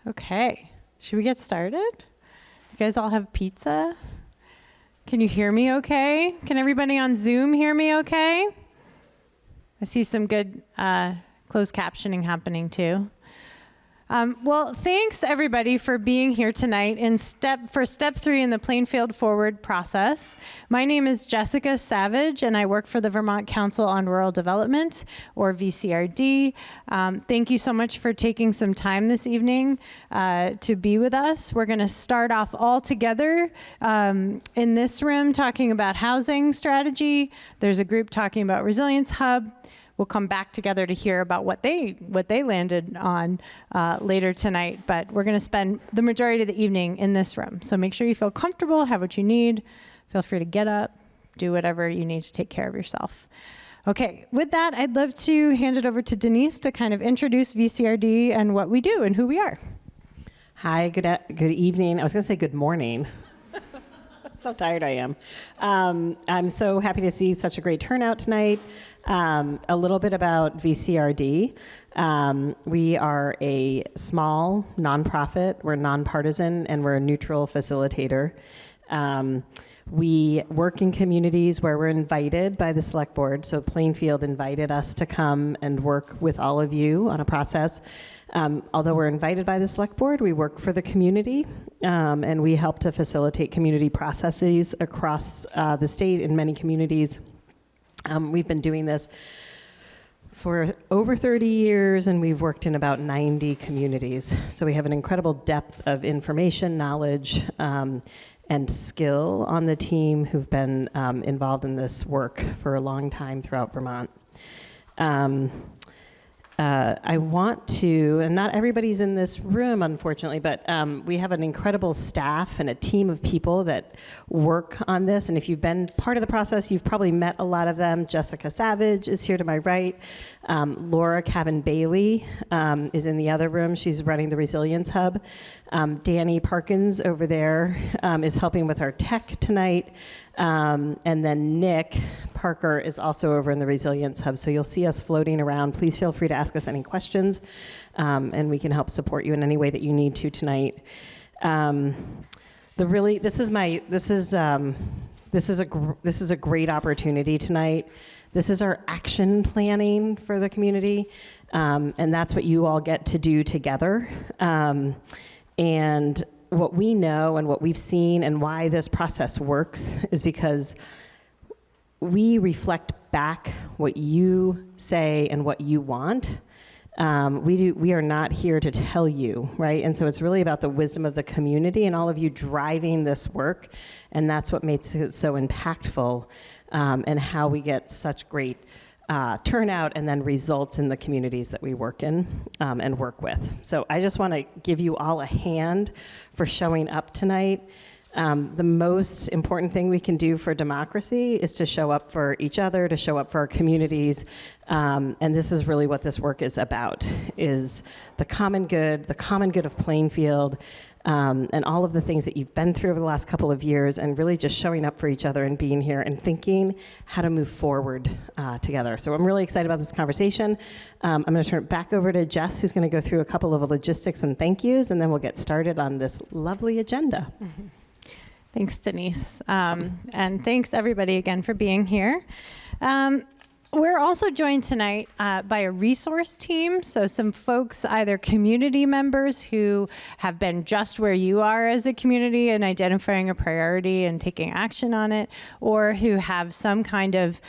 Okay, should we get started? You guys all have pizza? Can you hear me okay? Can everybody on Zoom hear me okay? I see some good closed captioning happening too. Well, thanks everybody for being here tonight for step 3 in the Plainfield Forward process. My name is Jessica Savage and I work for the Vermont Council on Rural Development, or VCRD. Thank you so much for taking some time this evening to be with us. We're going to start off all together in this room talking about housing strategy. There's a group talking about Resilience Hub. We'll come back together to hear about what they landed on later tonight. But we're going to spend the majority of the evening in this room. So make sure you feel comfortable, have what you need. Feel free to get up, do whatever you need to take care of yourself. Okay, with that, I'd love to hand it over to Denise to kind of introduce VCRD and what we do and who we are. Hi, good evening. I was going to say good morning. That's how tired I am. I'm so happy to see such a great turnout tonight. A little bit about VCRD. We are a small nonprofit. We're nonpartisan, and we're a neutral facilitator. We work in communities where we're invited by the select board. So Plainfield invited us to come and work with all of you on a process. Although we're invited by the select board, we work for the community, and we help to facilitate community processes across the state in many communities. We've been doing this for over 30 years, and we've worked in about 90 communities. So we have an incredible depth of information, knowledge, and skill on the team who've been involved in this work for a long time throughout Vermont. I want to, and not everybody's in this room, unfortunately, but we have an incredible staff and a team of people that work on this. And if you've been part of the process, you've probably met a lot of them. Jessica Savage is here to my right. Laura Cavan-Bailey is in the other room. She's running the Resilience Hub. Danny Parkins over there is helping with our tech tonight. And then Nick Parker is also over in the Resilience Hub. So you'll see us floating around. Please feel free to ask us any questions, and we can help support you in any way that you need to tonight. This is a great opportunity tonight. This is our action planning for the community, and that's what you all get to do together. And what we know and what we've seen and why this process works is because we reflect back what you say and what you want. We are not here to tell you, right? And so it's really about the wisdom of the community and all of you driving this work, and that's what makes it so impactful, and how we get such great turnout and then results in the communities that we work in and work with. So I just want to give you all a hand for showing up tonight. The most important thing we can do for democracy is to show up for each other, to show up for our communities, and this is really what this work is about, is the common good of Plainfield, and all of the things that you've been through over the last couple of years, and really just showing up for each other and being here and thinking how to move forward together. So I'm really excited about this conversation. I'm going to turn it back over to Jess, who's going to go through a couple of logistics and thank yous, and then we'll get started on this lovely agenda. Mm-hmm. Thanks, Denise. And thanks, everybody, again, for being here. We're also joined tonight by a resource team, so some folks, either community members who have been just where you are as a community and identifying a priority and taking action on it, or who have some kind of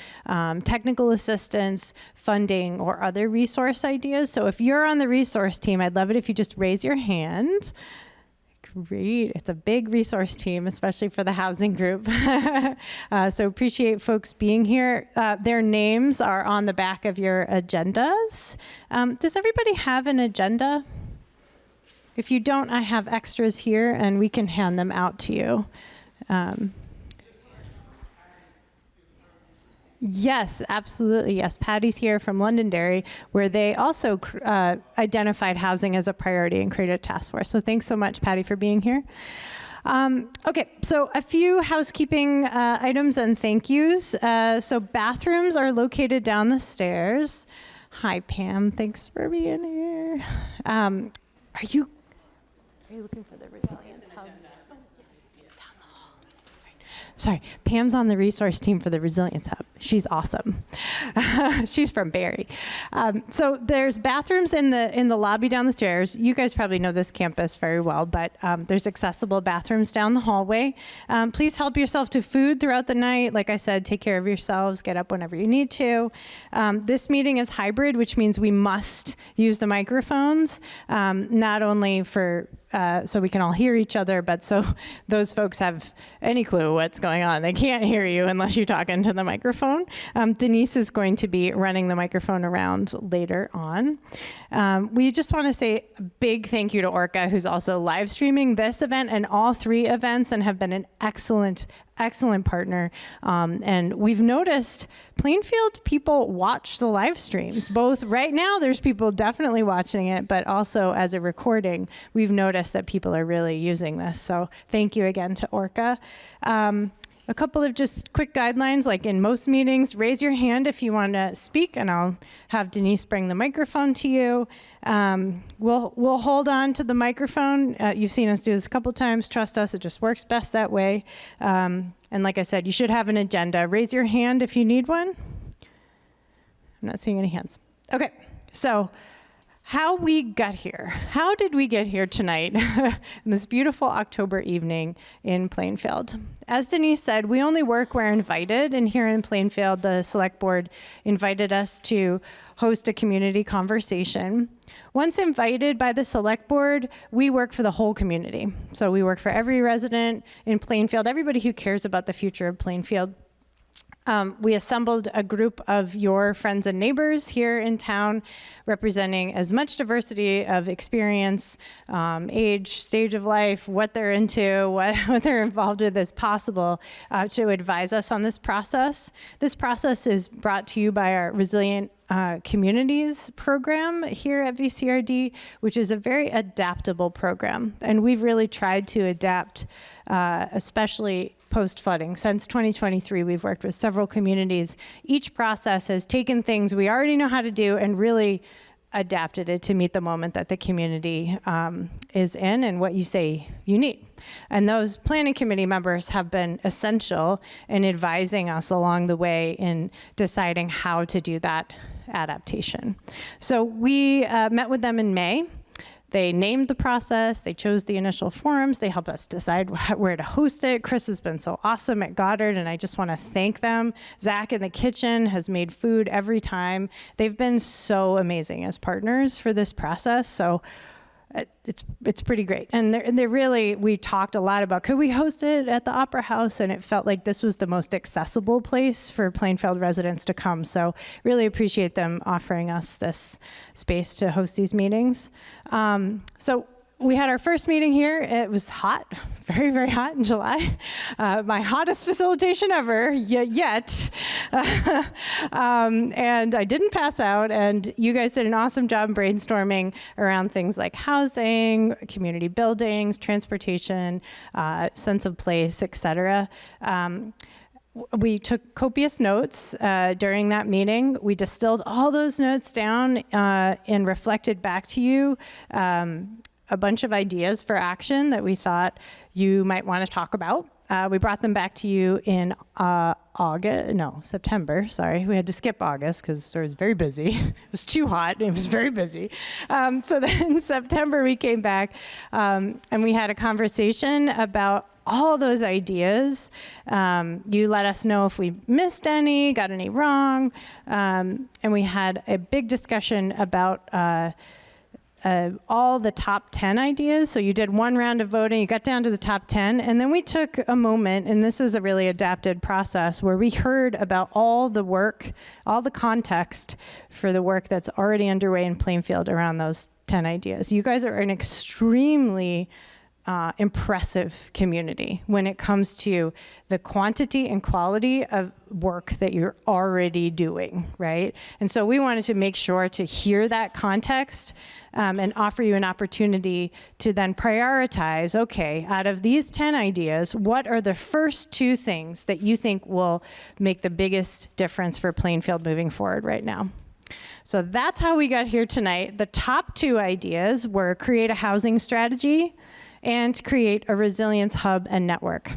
technical assistance, funding, or other resource ideas. So if you're on the resource team, I'd love it if you just raise your hand. Great. It's a big resource team, especially for the housing group. So appreciate folks being here. Their names are on the back of your agendas. Does everybody have an agenda? If you don't, I have extras here and we can hand them out to you. Yes, absolutely. Yes, Patty's here from Londonderry, where they also identified housing as a priority and created a task force. So thanks so much, Patty, for being here. Okay, so a few housekeeping items and thank yous. So bathrooms are located down the stairs. Hi, Pam. Thanks for being here. Are you looking for the Resilience Hub? It's down the hall. Sorry, Pam's on the resource team for the Resilience Hub. She's awesome. She's from Barrie. So there's bathrooms in the lobby down the stairs. You guys probably know this campus very well, but there's accessible bathrooms down the hallway. Please help yourself to food throughout the night. Like I said, take care of yourselves. Get up whenever you need to. This meeting is hybrid, which means we must use the microphones, not only for so we can all hear each other, but so those folks have any clue what's going on. They can't hear you unless you talk into the microphone. Denise is going to be running the microphone around later on. We just want to say a big thank you to Orca, who's also live streaming this event and all 3 events and have been an excellent partner. And we've noticed Plainfield people watch the live streams. Both right now, there's people definitely watching it, but also as a recording, we've noticed that people are really using this. So thank you again to Orca. A couple of just quick guidelines, like in most meetings, raise your hand if you want to speak, and I'll have Denise bring the microphone to you. We'll hold on to the microphone. You've seen us do this a couple times. Trust us, it just works best that way. And like I said, you should have an agenda. Raise your hand if you need one. I'm not seeing any hands. Okay, so how we got here. How did we get here tonight in this beautiful October evening in Plainfield? As Denise said, we only work where invited, and here in Plainfield, the select board invited us to host a community conversation. Once invited by the select board, we work for the whole community. So we work for every resident in Plainfield, everybody who cares about the future of Plainfield. We assembled a group of your friends and neighbors here in town, representing as much diversity of experience, age, stage of life, what they're into, what they're involved with as possible, to advise us on this process. This process is brought to you by our Resilient Communities program here at VCRD, which is a very adaptable program. And we've really tried to adapt, especially post-flooding. Since 2023, we've worked with several communities. Each process has taken things we already know how to do and really adapted it to meet the moment that the community is in and what you say you need. And those planning committee members have been essential in advising us along the way in deciding how to do that adaptation. So we met with them in May. They named the process, they chose the initial forums, they helped us decide where to host it. Chris has been so awesome at Goddard, and I just want to thank them. Zach in the kitchen has made food every time. They've been so amazing as partners for this process, so it's pretty great. And they really, we talked a lot about, could we host it at the Opera House? And it felt like this was the most accessible place for Plainfield residents to come. So really appreciate them offering us this space to host these meetings. So we had our first meeting here. It was hot, very, very hot in July. My hottest facilitation ever yet. And I didn't pass out, and you guys did an awesome job brainstorming around things like housing, community buildings, transportation, sense of place, et cetera. We took copious notes during that meeting. We distilled all those notes down and reflected back to you a bunch of ideas for action that we thought you might want to talk about. We brought them back to you in September, sorry. We had to skip August because it was very busy. It was too hot, it was very busy. So then in September we came back and we had a conversation about all those ideas. You let us know if we missed any, got any wrong, and we had a big discussion about all the top 10 ideas. So you did one round of voting, you got down to the top 10, and then we took a moment, and this is a really adapted process, where we heard about all the work, all the context for the work that's already underway in Plainfield around those 10 ideas. You guys are an extremely impressive community when it comes to the quantity and quality of work that you're already doing, right? And so we wanted to make sure to hear that context and offer you an opportunity to then prioritize, okay, out of these 10 ideas, what are the first 2 things that you think will make the biggest difference for Plainfield moving forward right now? So that's how we got here tonight. The top two ideas were create a housing strategy and create a resilience hub and network.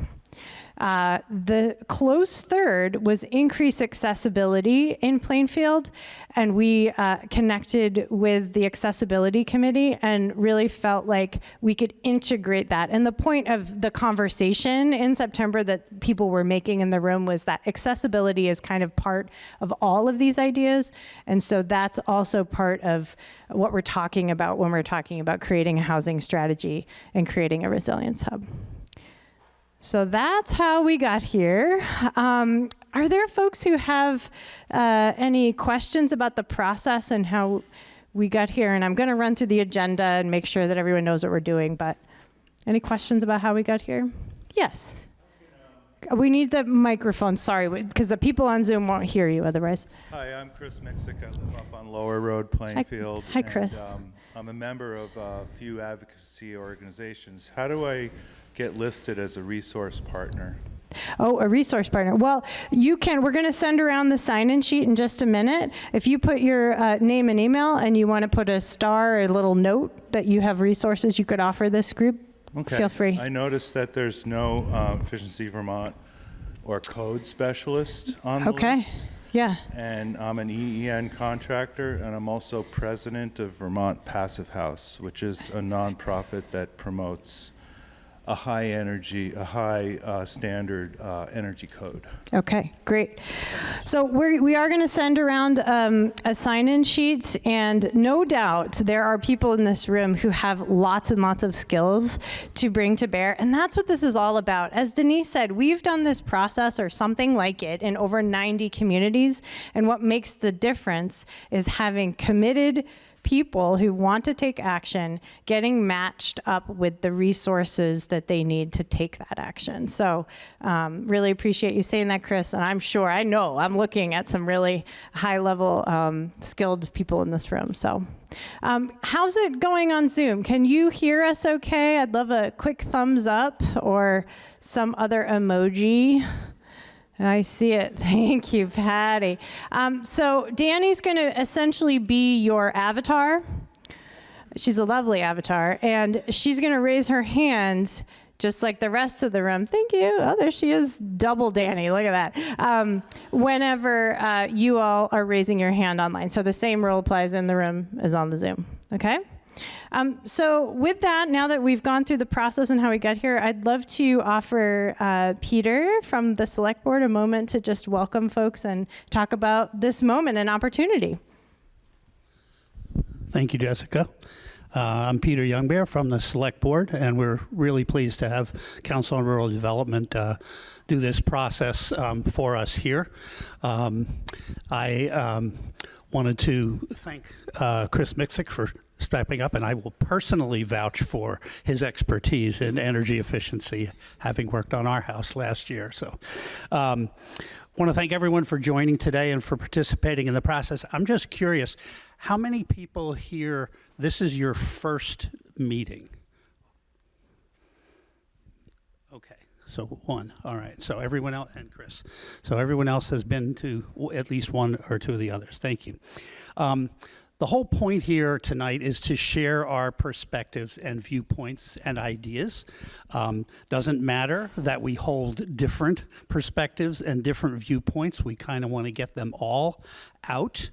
The close third was increase accessibility in Plainfield, and we connected with the accessibility committee and really felt like we could integrate that. And the point of the conversation in September that people were making in the room was that accessibility is kind of part of all of these ideas, and so that's also part of what we're talking about when we're talking about creating a housing strategy and creating a resilience hub. So that's how we got here. Are there folks who have any questions about the process and how we got here? And I'm going to run through the agenda and make sure that everyone knows what we're doing, but any questions about how we got here? Yes. We need the microphone, sorry, because the people on Zoom won't hear you otherwise. Hi, I'm Chris Mixick. I live up on Lower Road, Plainfield. Hi, Chris. And, I'm a member of a few advocacy organizations. How do I get listed as a resource partner? Oh, a resource partner. Well, you can. We're going to send around the sign-in sheet in just a minute. If you put your name and email and you want to put a star or a little note that you have resources you could offer this group, Okay. feel free. I noticed that there's no Efficiency Vermont or code specialist on the Okay. list. Yeah. And I'm an EEN contractor, and I'm also president of Vermont Passive House, which is a nonprofit that promotes a high standard energy code. Okay, great. So we are going to send around a sign-in sheet, and no doubt there are people in this room who have lots and lots of skills to bring to bear, and that's what this is all about. As Denise said, we've done this process or something like it in over 90 communities, and what makes the difference is having committed people who want to take action, getting matched up with the resources that they need to take that action. So really appreciate you saying that, Chris. And I'm looking at some really high level skilled people in this room. So how's it going on Zoom? Can you hear us okay? I'd love a quick thumbs up or some other emoji. I see it. Thank you, Patty. So Danny's going to essentially be your avatar. She's a lovely avatar, and she's going to raise her hand just like the rest of the room. Thank you. Oh, there she is. Double Danny. Look at that. Whenever you all are raising your hand online. So the same rule applies in the room as on the Zoom. Okay? So with that, now that we've gone through the process and how we got here, I'd love to offer Peter from the Select Board a moment to just welcome folks and talk about this moment and opportunity. Thank you, Jessica. I'm Peter Youngbear from the Select Board, and we're really pleased to have Council on Rural Development do this process for us here. I wanted to thank Chris Mixick for stepping up, and I will personally vouch for his expertise in energy efficiency, having worked on our house last year. So want to thank everyone for joining today and for participating in the process. I'm just curious, how many people here, this is your first meeting? Okay, so one. All right, so everyone else, and Chris. So everyone else has been to at least one or two of the others. Thank you. The whole point here tonight is to share our perspectives and viewpoints and ideas. Doesn't matter that we hold different perspectives and different viewpoints. We kind of want to get them all out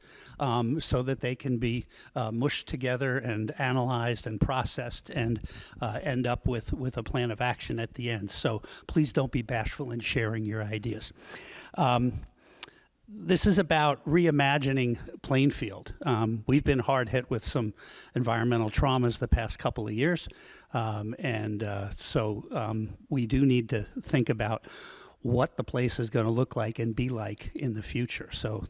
so that they can be mushed together and analyzed and processed and end up with a plan of action at the end. So please don't be bashful in sharing your ideas. This is about reimagining Plainfield. We've been hard hit with some environmental traumas the past couple of years, so we do need to think about what the place is going to look like and be like in the future. So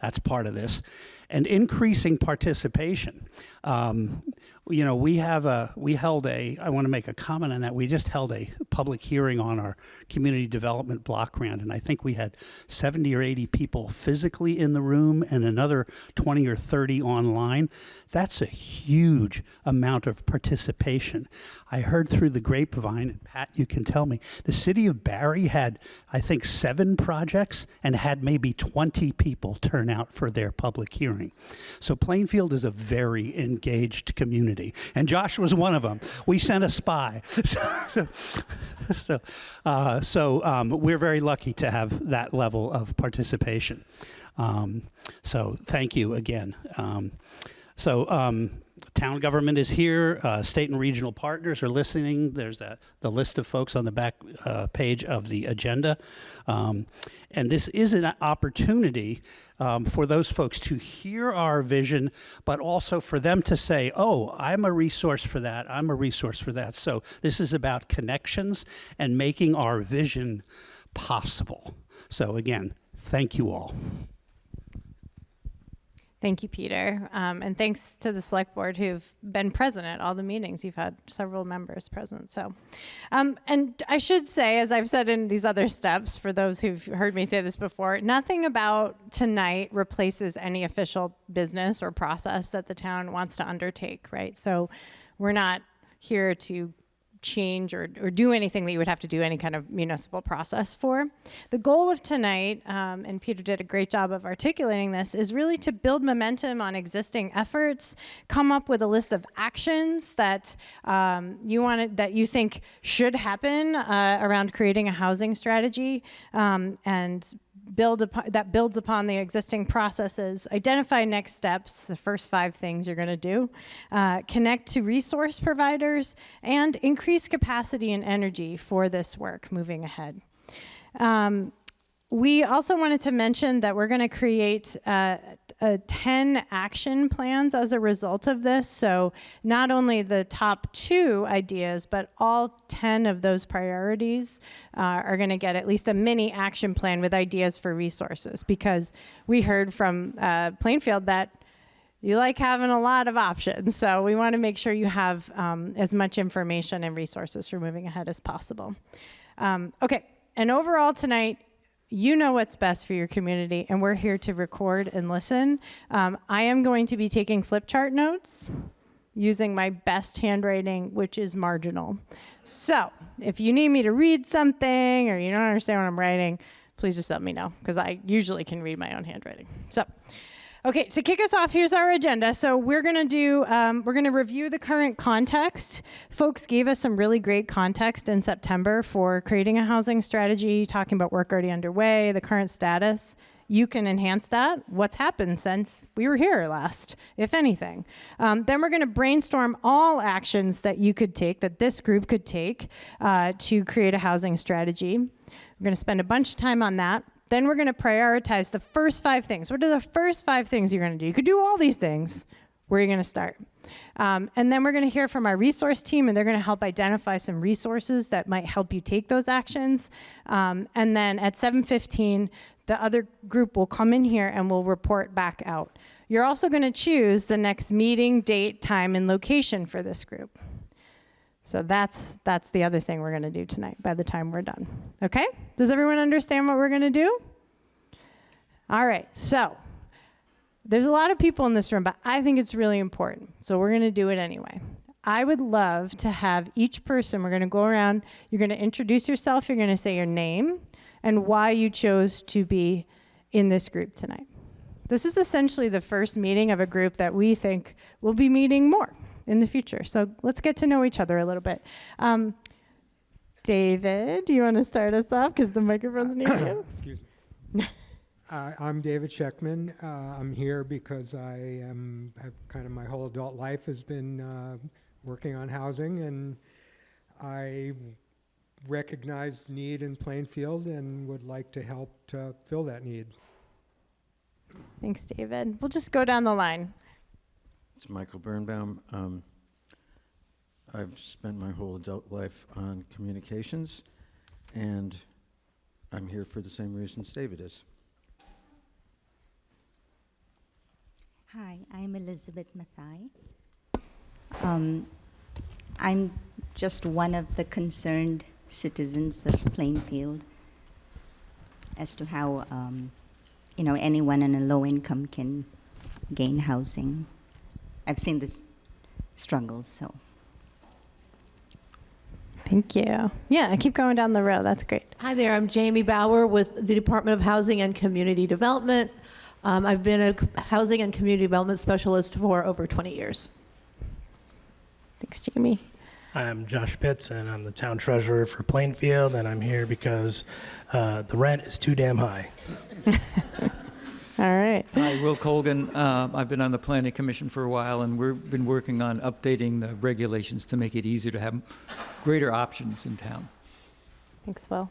that's part of this. And increasing participation. You know, I want to make a comment on that. We just held a public hearing on our community development block grant, and I think we had 70 or 80 people physically in the room and another 20 or 30 online. That's a huge amount of participation. I heard through the grapevine, and Pat, you can tell me, the city of Barrie had, I think, 7 projects and had maybe 20 people turn turnout for their public hearing. So Plainfield is a very engaged community, and Josh was one of them. We sent a spy. So we're very lucky to have that level of participation. So thank you again. Town government is here. State and regional partners are listening. There's the list of folks on the back page of the agenda. And this is an opportunity for those folks to hear our vision, but also for them to say, oh, I'm a resource for that. I'm a resource for that. So this is about connections and making our vision possible. So again, thank you all. Thank you, Peter. And thanks to the select board who've been present at all the meetings. You've had several members present. So, and I should say, as I've said in these other steps, for those who've heard me say this before, nothing about tonight replaces any official business or process that the town wants to undertake, right? So we're not here to change or do anything that you would have to do any kind of municipal process for. The goal of tonight, and Peter did a great job of articulating this, is really to build momentum on existing efforts, come up with a list of actions that that you think should happen around creating a housing strategy, and that builds upon the existing processes, identify next steps, the first 5 things you're going to do, connect to resource providers, and increase capacity and energy for this work moving ahead. We also wanted to mention that we're going to create 10 action plans as a result of this. So not only the top 2 ideas, but all 10 of those priorities are going to get at least a mini action plan with ideas for resources, because we heard from Plainfield that you like having a lot of options. So we want to make sure you have as much information and resources for moving ahead as possible. Okay, and overall tonight, you know what's best for your community, and we're here to record and listen. I am going to be taking flip chart notes using my best handwriting, which is marginal. So if you need me to read something or you don't understand what I'm writing, please just let me know, because I usually can read my own handwriting. So, okay, to kick us off, here's our agenda. So we're going to review the current context. Folks gave us some really great context in September for creating a housing strategy, talking about work already underway, the current status. You can enhance that. What's happened since we were here last, if anything. Then we're going to brainstorm all actions that you could take, that this group could take to create a housing strategy. We're going to spend a bunch of time on that. Then we're going to prioritize the first 5 things. What are the first 5 things you're going to do? You could do all these things. Where are you going to start? And then we're going to hear from our resource team, and they're going to help identify some resources that might help you take those actions. And then at 7:15, the other group will come in here and we'll report back out. You're also going to choose the next meeting, date, time, and location for this group. So that's the other thing we're going to do tonight by the time we're done. Okay? Does everyone understand what we're going to do? All right. So there's a lot of people in this room, but I think it's really important. So we're going to do it anyway. I would love to have each person, we're going to go around, you're going to introduce yourself, you're going to say your name and why you chose to be in this group tonight. This is essentially the first meeting of a group that we think will be meeting more in the future. So let's get to know each other a little bit. David, do you want to start us off? Because the microphone's near you. Excuse me. I'm David Scheckman. I'm here because I've kind of my whole adult life has been working on housing, and I recognize the need in Plainfield and would like to help to fill that need. Thanks, David. We'll just go down the line. It's Michael Birnbaum. I've spent my whole adult life on communications, and I'm here for the same reasons David is. Hi, I'm Elizabeth Mathai. I'm just one of the concerned citizens of Plainfield as to how anyone in a low income can gain housing. I've seen this struggles, so. Thank you. Yeah, keep going down the row. That's great. Hi there, I'm Jamie Bauer with the Department of Housing and Community Development. I've been a housing and community development specialist for over 20 years. Thanks, Jamie. I'm Josh Pitts, and I'm the town treasurer for Plainfield, and I'm here because the rent is too damn high. All right. Hi, Will Colgan. I've been on the Planning Commission for a while, and we've been working on updating the regulations to make it easier to have greater options in town. Thanks, Will.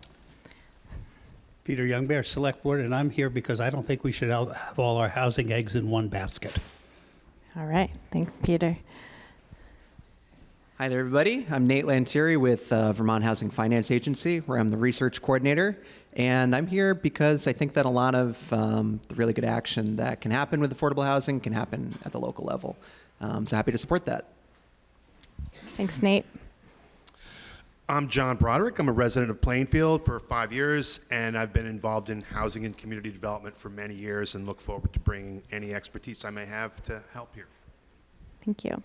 Peter Youngbear, Select Board, and I'm here because I don't think we should have all our housing eggs in one basket. All right. Thanks, Peter. Hi there, everybody. I'm Nate Lantieri with Vermont Housing Finance Agency, where I'm the research coordinator. And I'm here because I think that a lot of the really good action that can happen with affordable housing can happen at the local level. So happy to support that. Thanks, Nate. I'm John Broderick. I'm a resident of Plainfield for 5 years, and I've been involved in housing and community development for many years and look forward to bringing any expertise I may have to help here. Thank you.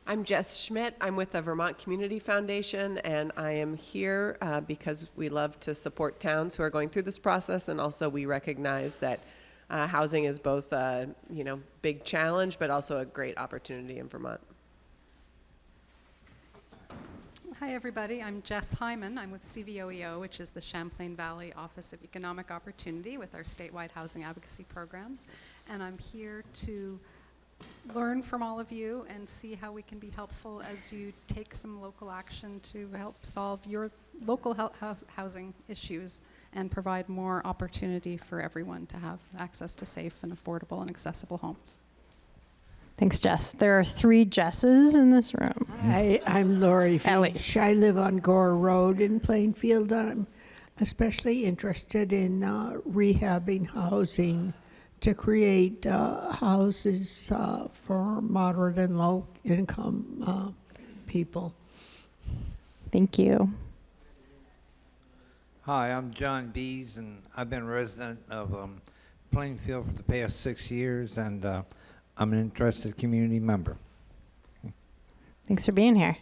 I'm Jess Schmidt. I'm with the Vermont Community Foundation, and I am here because we love to support towns who are going through this process, and also we recognize that housing is both a big challenge, but also a great opportunity in Vermont. Hi, everybody. I'm Jess Hyman. I'm with CVOEO, which is the Champlain Valley Office of Economic Opportunity with our statewide housing advocacy programs. And I'm here to learn from all of you and see how we can be helpful as you take some local action to help solve your local housing issues and provide more opportunity for everyone to have access to safe and affordable and accessible homes. Thanks, Jess. There are 3 Jesses in this room. Hi, I'm Lori Finch. I live on Gore Road in Plainfield. I'm especially interested in rehabbing housing to create houses for moderate and low income people. Thank you. Hi, I'm John Bees, and I've been a resident of Plainfield for the past 6 years, and I'm an interested community member. Thanks for being here.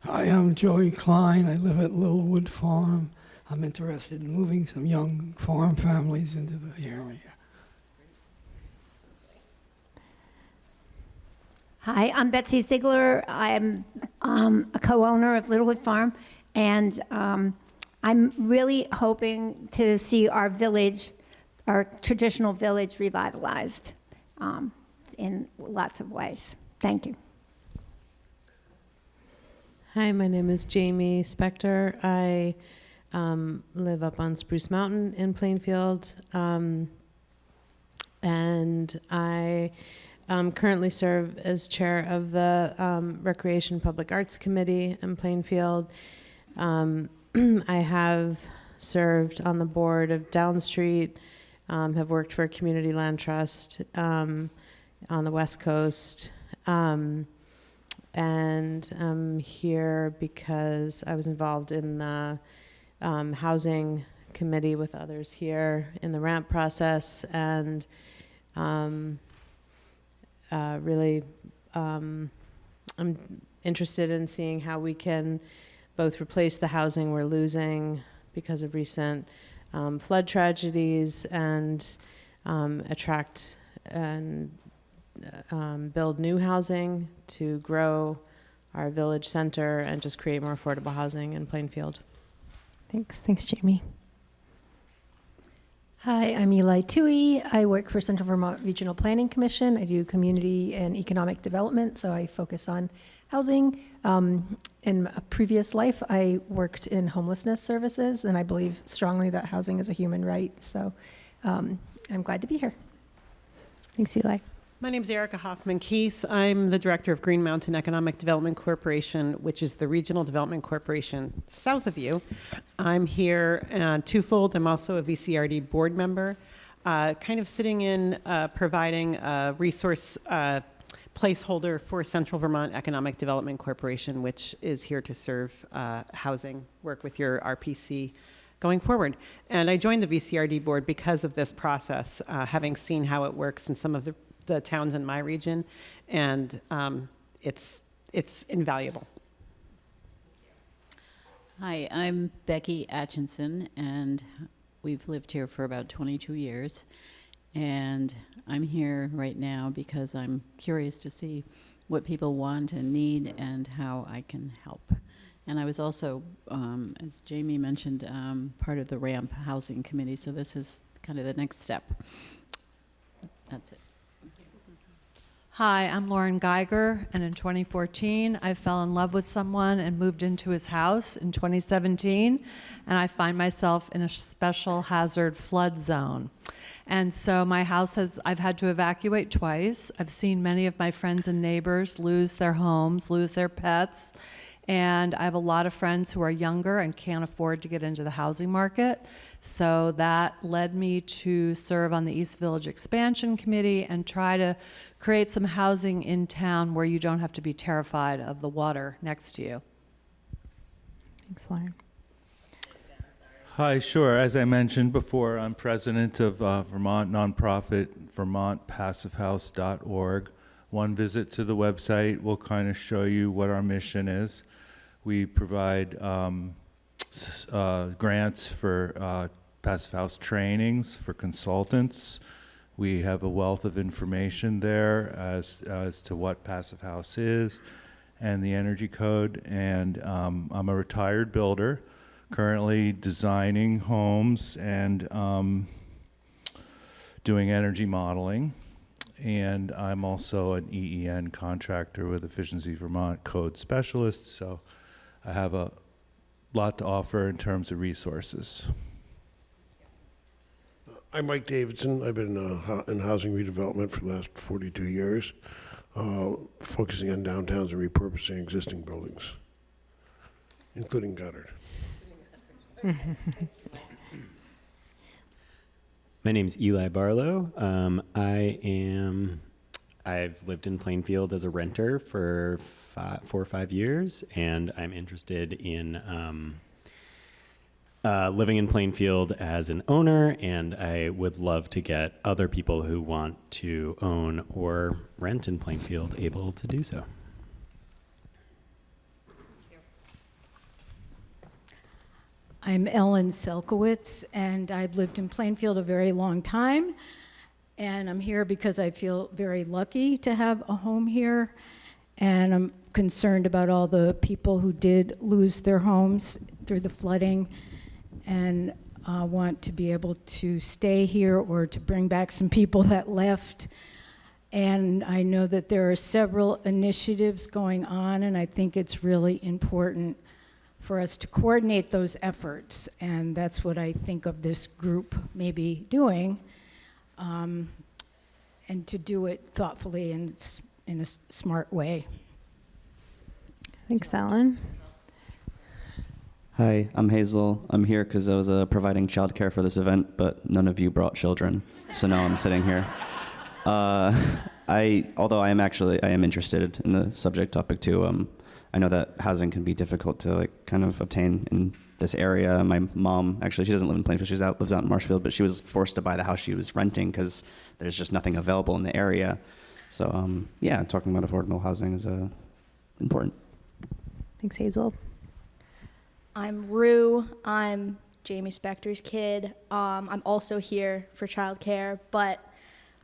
Hi, I'm Joey Klein. I live at Littlewood Farm. I'm interested in moving some young farm families into the area. Hi, I'm Betsy Ziegler. I'm a co-owner of Littlewood Farm, and I'm really hoping to see our village, our traditional village, revitalized in lots of ways. Thank you. Hi, my name is Jamie Spector. I live up on Spruce Mountain in Plainfield, and I currently serve as chair of the Recreation Public Arts Committee in Plainfield. I have served on the board of Down Street, have worked for a community land trust on the West Coast, and I'm here because I was involved in the housing committee with others here in the ramp process, and really I'm interested in seeing how we can both replace the housing we're losing because of recent flood tragedies and attract and build new housing to grow our village center and just create more affordable housing in Plainfield. Thanks, Jamie. Hi, I'm Eli Toohey. I work for Central Vermont Regional Planning Commission. I do community and economic development, so I focus on housing. In a previous life, I worked in homelessness services, and I believe strongly that housing is a human right, so I'm glad to be here. Thanks, Eli. My name is Erica Hoffman-Keese. I'm the director of Green Mountain Economic Development Corporation, which is the regional development corporation south of you. I'm here twofold. I'm also a VCRD board member, kind of sitting in providing a resource placeholder for Central Vermont Economic Development Corporation, which is here to serve housing, work with your RPC going forward. And I joined the VCRD board because of this process, having seen how it works in some of the towns in my region, and it's invaluable. Hi, I'm Becky Atchinson, and We've lived here for about 22 years, and I'm here right now because I'm curious to see what people want and need and how I can help. And I was also, as Jamie mentioned, part of the RAMP Housing Committee, so this is kind of the next step. That's it. Hi, I'm Lauren Geiger, and in 2014, I fell in love with someone and moved into his house in 2017, and I find myself in a special hazard flood zone. And so my house I've had to evacuate twice. I've seen many of my friends and neighbors lose their homes, lose their pets, and I have a lot of friends who are younger and can't afford to get into the housing market. So that led me to serve on the East Village Expansion Committee and try to create some housing in town where you don't have to be terrified of the water next to you. Thanks, Lauren. Hi, sure. As I mentioned before, I'm president of Vermont nonprofit vermontpassivehouse.org. One visit to the website will kind of show you what our mission is. We provide grants for passive house trainings for consultants. We have a wealth of information there as to what passive house is and the energy code. And I'm a retired builder, currently designing homes and doing energy modeling. And I'm also an EEN contractor with Efficiency Vermont Code Specialist, so I have a lot to offer in terms of resources. I'm Mike Davidson. I've been in housing redevelopment for the last 42 years, focusing on downtowns and repurposing existing buildings, including gutter. My name's Eli Barlow. I've lived in Plainfield as a renter for 4 or 5 years, and I'm interested in living in Plainfield as an owner, and I would love to get other people who want to own or rent in Plainfield able to do so. I'm Ellen Selkowitz, and I've lived in Plainfield a very long time. And I'm here because I feel very lucky to have a home here. And I'm concerned about all the people who did lose their homes through the flooding and want to be able to stay here or to bring back some people that left. And I know that there are several initiatives going on, and I think it's really important for us to coordinate those efforts. And that's what I think of this group maybe doing. And to do it thoughtfully and in a smart way. Thanks, Ellen. Hi, I'm Hazel. I'm here because I was providing childcare for this event, but none of you brought children, so now I'm sitting here. Although I am interested in the subject topic too. I know that housing can be difficult to kind of obtain in this area. My mom, actually, she doesn't live in Plainfield. She lives out in Marshfield, but she was forced to buy the house she was renting because there's just nothing available in the area. So yeah, talking about affordable housing is important. Thanks, Hazel. I'm Rue. I'm Jamie Spector's kid. I'm also here for childcare, but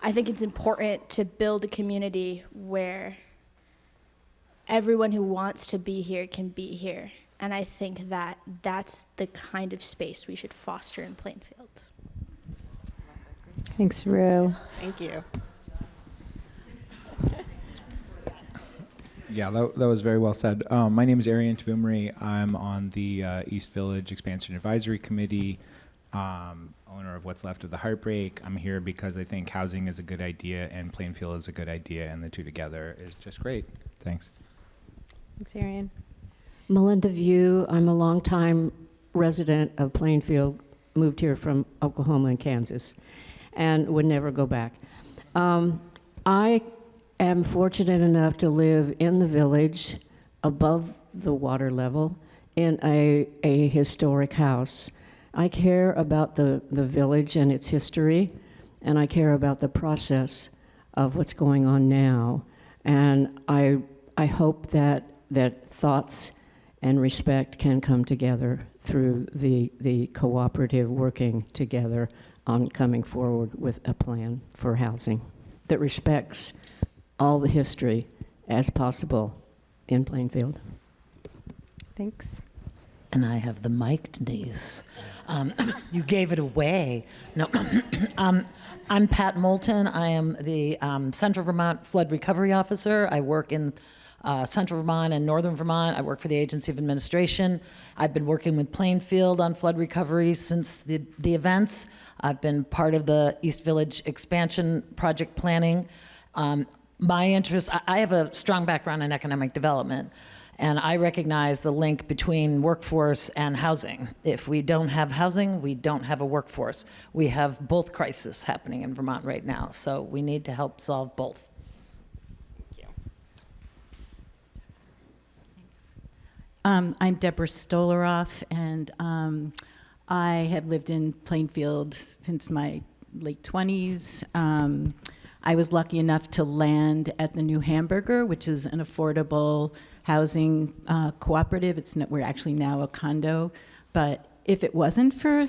I think it's important to build a community where everyone who wants to be here can be here. And I think that that's the kind of space we should foster in Plainfield. Thanks, Rue. Thank you. Yeah, that was very well said. My name is Arian Tabumri. I'm on the East Village Expansion Advisory Committee, owner of What's Left of the Heartbreak. I'm here because I think housing is a good idea and Plainfield is a good idea, and the two together is just great. Thanks. Thanks, Arian. Melinda View. I'm a longtime resident of Plainfield, moved here from Oklahoma and Kansas, and would never go back. I am fortunate enough to live in the village above the water level in a historic house. I care about the village and its history, and I care about the process of what's going on now. And I hope that thoughts and respect can come together through the cooperative working together on coming forward with a plan for housing that respects all the history as possible in Plainfield. Thanks. And I have the mic, Denise. You gave it away. No, I'm Pat Moulton. I am the Central Vermont Flood Recovery Officer. I work in Central Vermont and Northern Vermont. I work for the Agency of Administration. I've been working with Plainfield on flood recovery since the events. I've been part of the East Village expansion project planning. My interest, I have a strong background in economic development, and I recognize the link between workforce and housing. If we don't have housing, we don't have a workforce. We have both crises happening in Vermont right now, so we need to help solve both. I'm Deborah Stolaroff, and I have lived in Plainfield since my late 20s. I was lucky enough to land at the New Hamburger, which is an affordable housing cooperative. We're actually now a condo, but if it wasn't for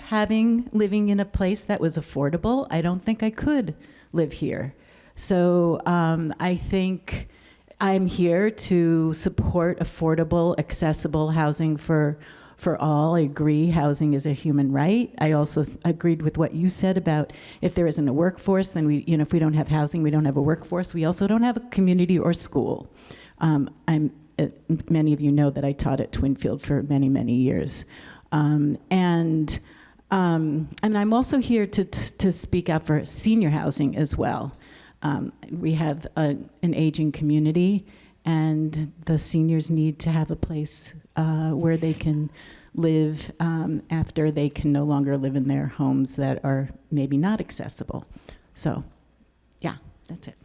living in a place that was affordable, I don't think I could live here. So I think I'm here to support affordable, accessible housing for all. I agree, housing is a human right. I also agreed with what you said about if there isn't a workforce, then if we don't have housing, we don't have a workforce. We also don't have a community or school. Many of you know that I taught at Twinfield for many, many years. And I'm also here to speak out for senior housing as well. We have an aging community, and the seniors need to have a place where they can live after they can no longer live in their homes that are maybe not accessible. So, yeah, that's it.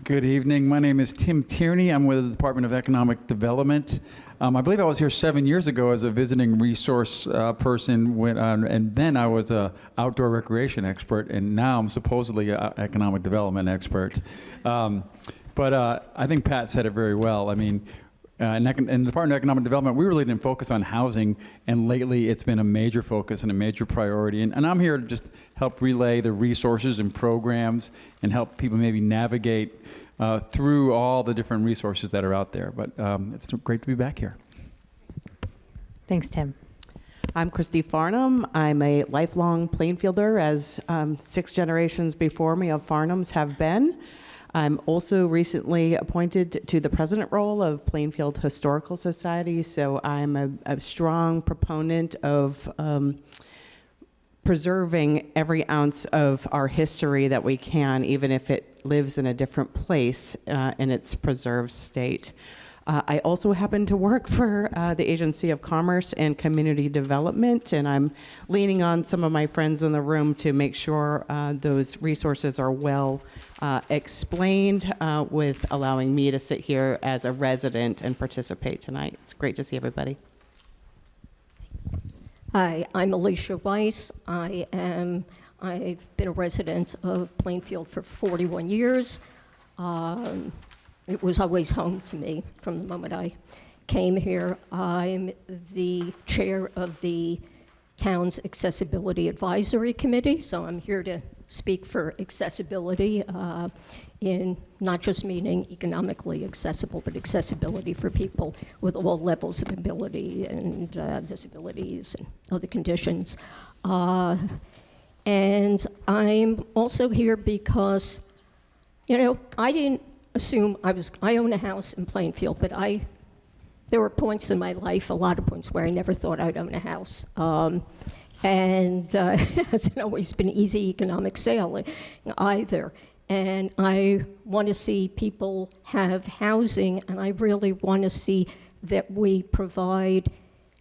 Good evening. My name is Tim Tierney. I'm with the Department of Economic Development. I believe I was here 7 years ago as a visiting resource person, and then I was an outdoor recreation expert, and now I'm supposedly an economic development expert. But I think Pat said it very well. I mean, in the Department of Economic Development, we really didn't focus on housing, and lately it's been a major focus and a major priority. And I'm here to just help relay the resources and programs and help people maybe navigate through all the different resources that are out there. But it's great to be back here. Thanks, Tim. I'm Christy Farnham. I'm a lifelong Plainfielder, as 6 generations before me of Farnhams have been. I'm also recently appointed to the president role of Plainfield Historical Society, so I'm a strong proponent of preserving every ounce of our history that we can, even if it lives in a different place in its preserved state. I also happen to work for the Agency of Commerce and Community Development, and I'm leaning on some of my friends in the room to make sure those resources are well explained, with allowing me to sit here as a resident and participate tonight. It's great to see everybody. Hi, I'm Alicia Weiss. I've been a resident of Plainfield for 41 years. It was always home to me from the moment I came here. I'm the chair of the town's Accessibility Advisory Committee, so I'm here to speak for accessibility in not just meaning economically accessible, but accessibility for people with all levels of ability and disabilities and other conditions. And I'm also here because, I didn't assume I own a house in Plainfield, but there were points in my life, a lot of points, where I never thought I'd own a house. And it hasn't always been easy economic sailing either. And I want to see people have housing, and I really want to see that we provide,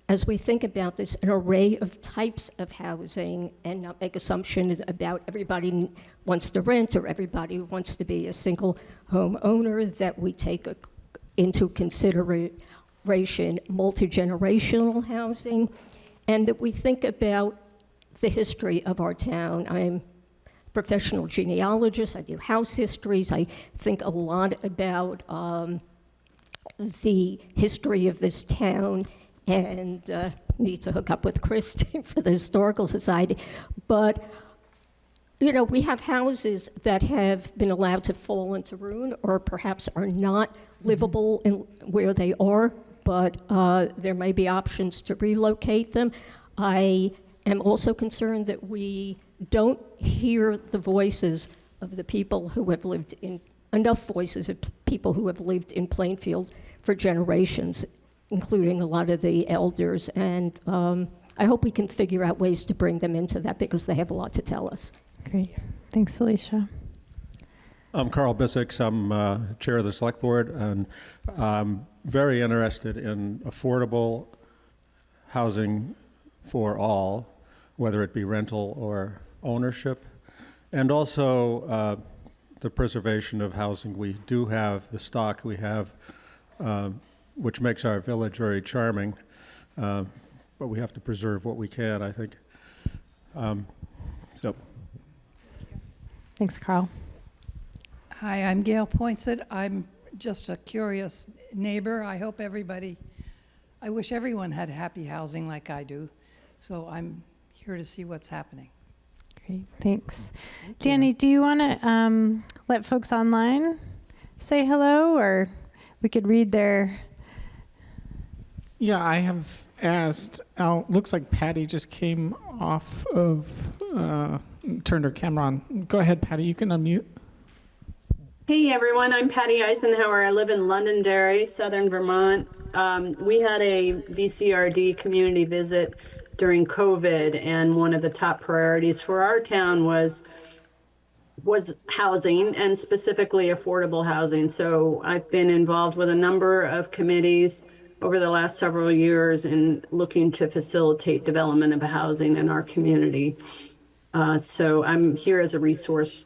as we think about this, an array of types of housing and not make assumptions about everybody wants to rent or everybody wants to be a single home owner, that we take into consideration multi-generational housing, and that we think about the history of our town. I'm a professional genealogist. I do house histories. I think a lot about the history of this town and need to hook up with Christy for the Historical Society. But, you know, we have houses that have been allowed to fall into ruin or perhaps are not livable in where they are, but there may be options to relocate them. I am also concerned that we don't hear the voices of the people who have lived in, enough voices of people who have lived in Plainfield for generations, including a lot of the elders. And I hope we can figure out ways to bring them into that because they have a lot to tell us. Great. Thanks, Alicia. I'm Carl Bissix. I'm chair of the select board, and I'm very interested in affordable housing for all, whether it be rental or ownership, and also the preservation of housing. We do have the stock we have, which makes our village very charming, but we have to preserve what we can, I think. So. Thanks, Carl. Hi, I'm Gail Poinsett. I'm just a curious neighbor. I wish everyone had happy housing like I do. So I'm here to see what's happening. Great, thanks. Danny, do you want to let folks online say hello, or we could read their... Yeah, I have asked. Looks like Patty just came off of, turned her camera on. Go ahead, Patty, you can unmute. Hey everyone, I'm Patty Eisenhower. I live in Londonderry, southern Vermont. We had a VCRD community visit during COVID, and one of the top priorities for our town was housing, and specifically affordable housing. So I've been involved with a number of committees over the last several years in looking to facilitate development of housing in our community. So I'm here as a resource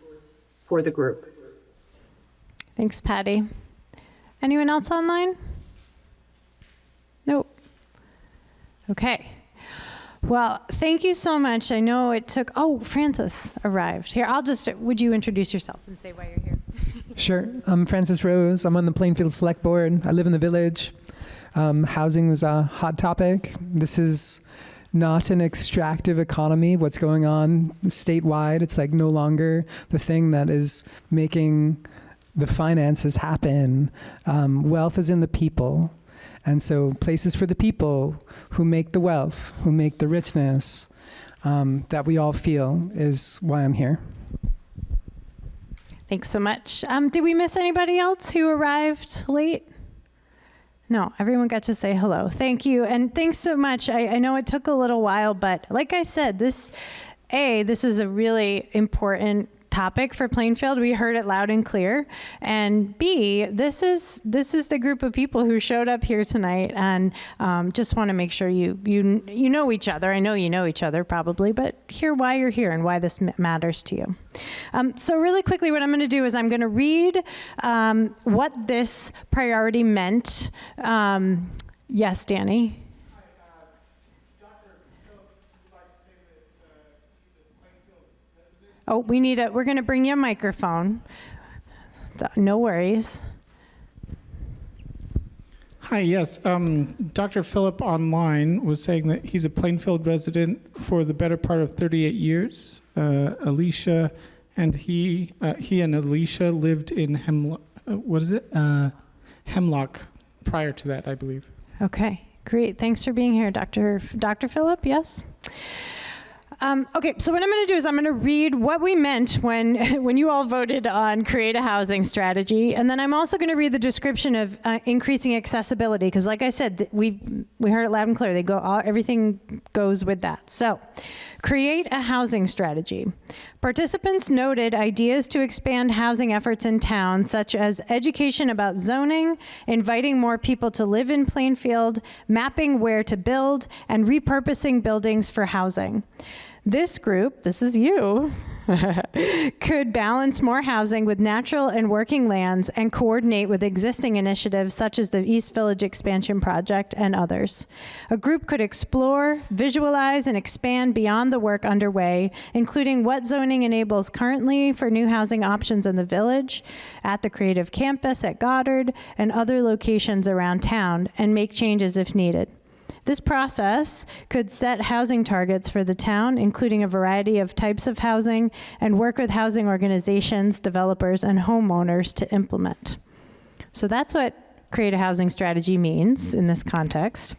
for the group. Thanks, Patty. Anyone else online? Nope. Okay. Well, thank you so much. I know it took, Francis arrived. Here, would you introduce yourself and say why you're here? Sure. I'm Francis Rose. I'm on the Plainfield Select Board. I live in the village. Housing is a hot topic. This is not an extractive economy. What's going on statewide, it's like no longer the thing that is making the finances happen. Wealth is in the people. And so places for the people who make the wealth, who make the richness that we all feel is why I'm here. Thanks so much. Did we miss anybody else who arrived late? No, everyone got to say hello. Thank you. And thanks so much. I know it took a little while, but like I said, this is a really important topic for Plainfield. We heard it loud and clear. And B, this is the group of people who showed up here tonight, and just want to make sure you know each other. I know you know each other probably, but hear why you're here and why this matters to you. So really quickly, what I'm going to do is I'm going to read what this priority meant. Yes, Danny. Oh, we're going to bring you a microphone. No worries. Hi, yes. Dr. Phillip online was saying that he's a Plainfield resident for the better part of 38 years. Alicia and he and Alicia lived in Hemlock prior to that, I believe. Okay, great. Thanks for being here, Dr. Phillip. Yes. Okay, so what I'm going to do is I'm going to read what we meant when you all voted on create a housing strategy, and then I'm also going to read the description of increasing accessibility, because like I said, we heard it loud and clear. Everything goes with that. So, create a housing strategy. Participants noted ideas to expand housing efforts in town, such as education about zoning, inviting more people to live in Plainfield, mapping where to build, and repurposing buildings for housing. This group, this is you, could balance more housing with natural and working lands and coordinate with existing initiatives such as the East Village Expansion Project and others. A group could explore, visualize, and expand beyond the work underway, including what zoning enables currently for new housing options in the village, at the Creative Campus at Goddard, and other locations around town, and make changes if needed. This process could set housing targets for the town, including a variety of types of housing, and work with housing organizations, developers, and homeowners to implement. So that's what create a housing strategy means in this context.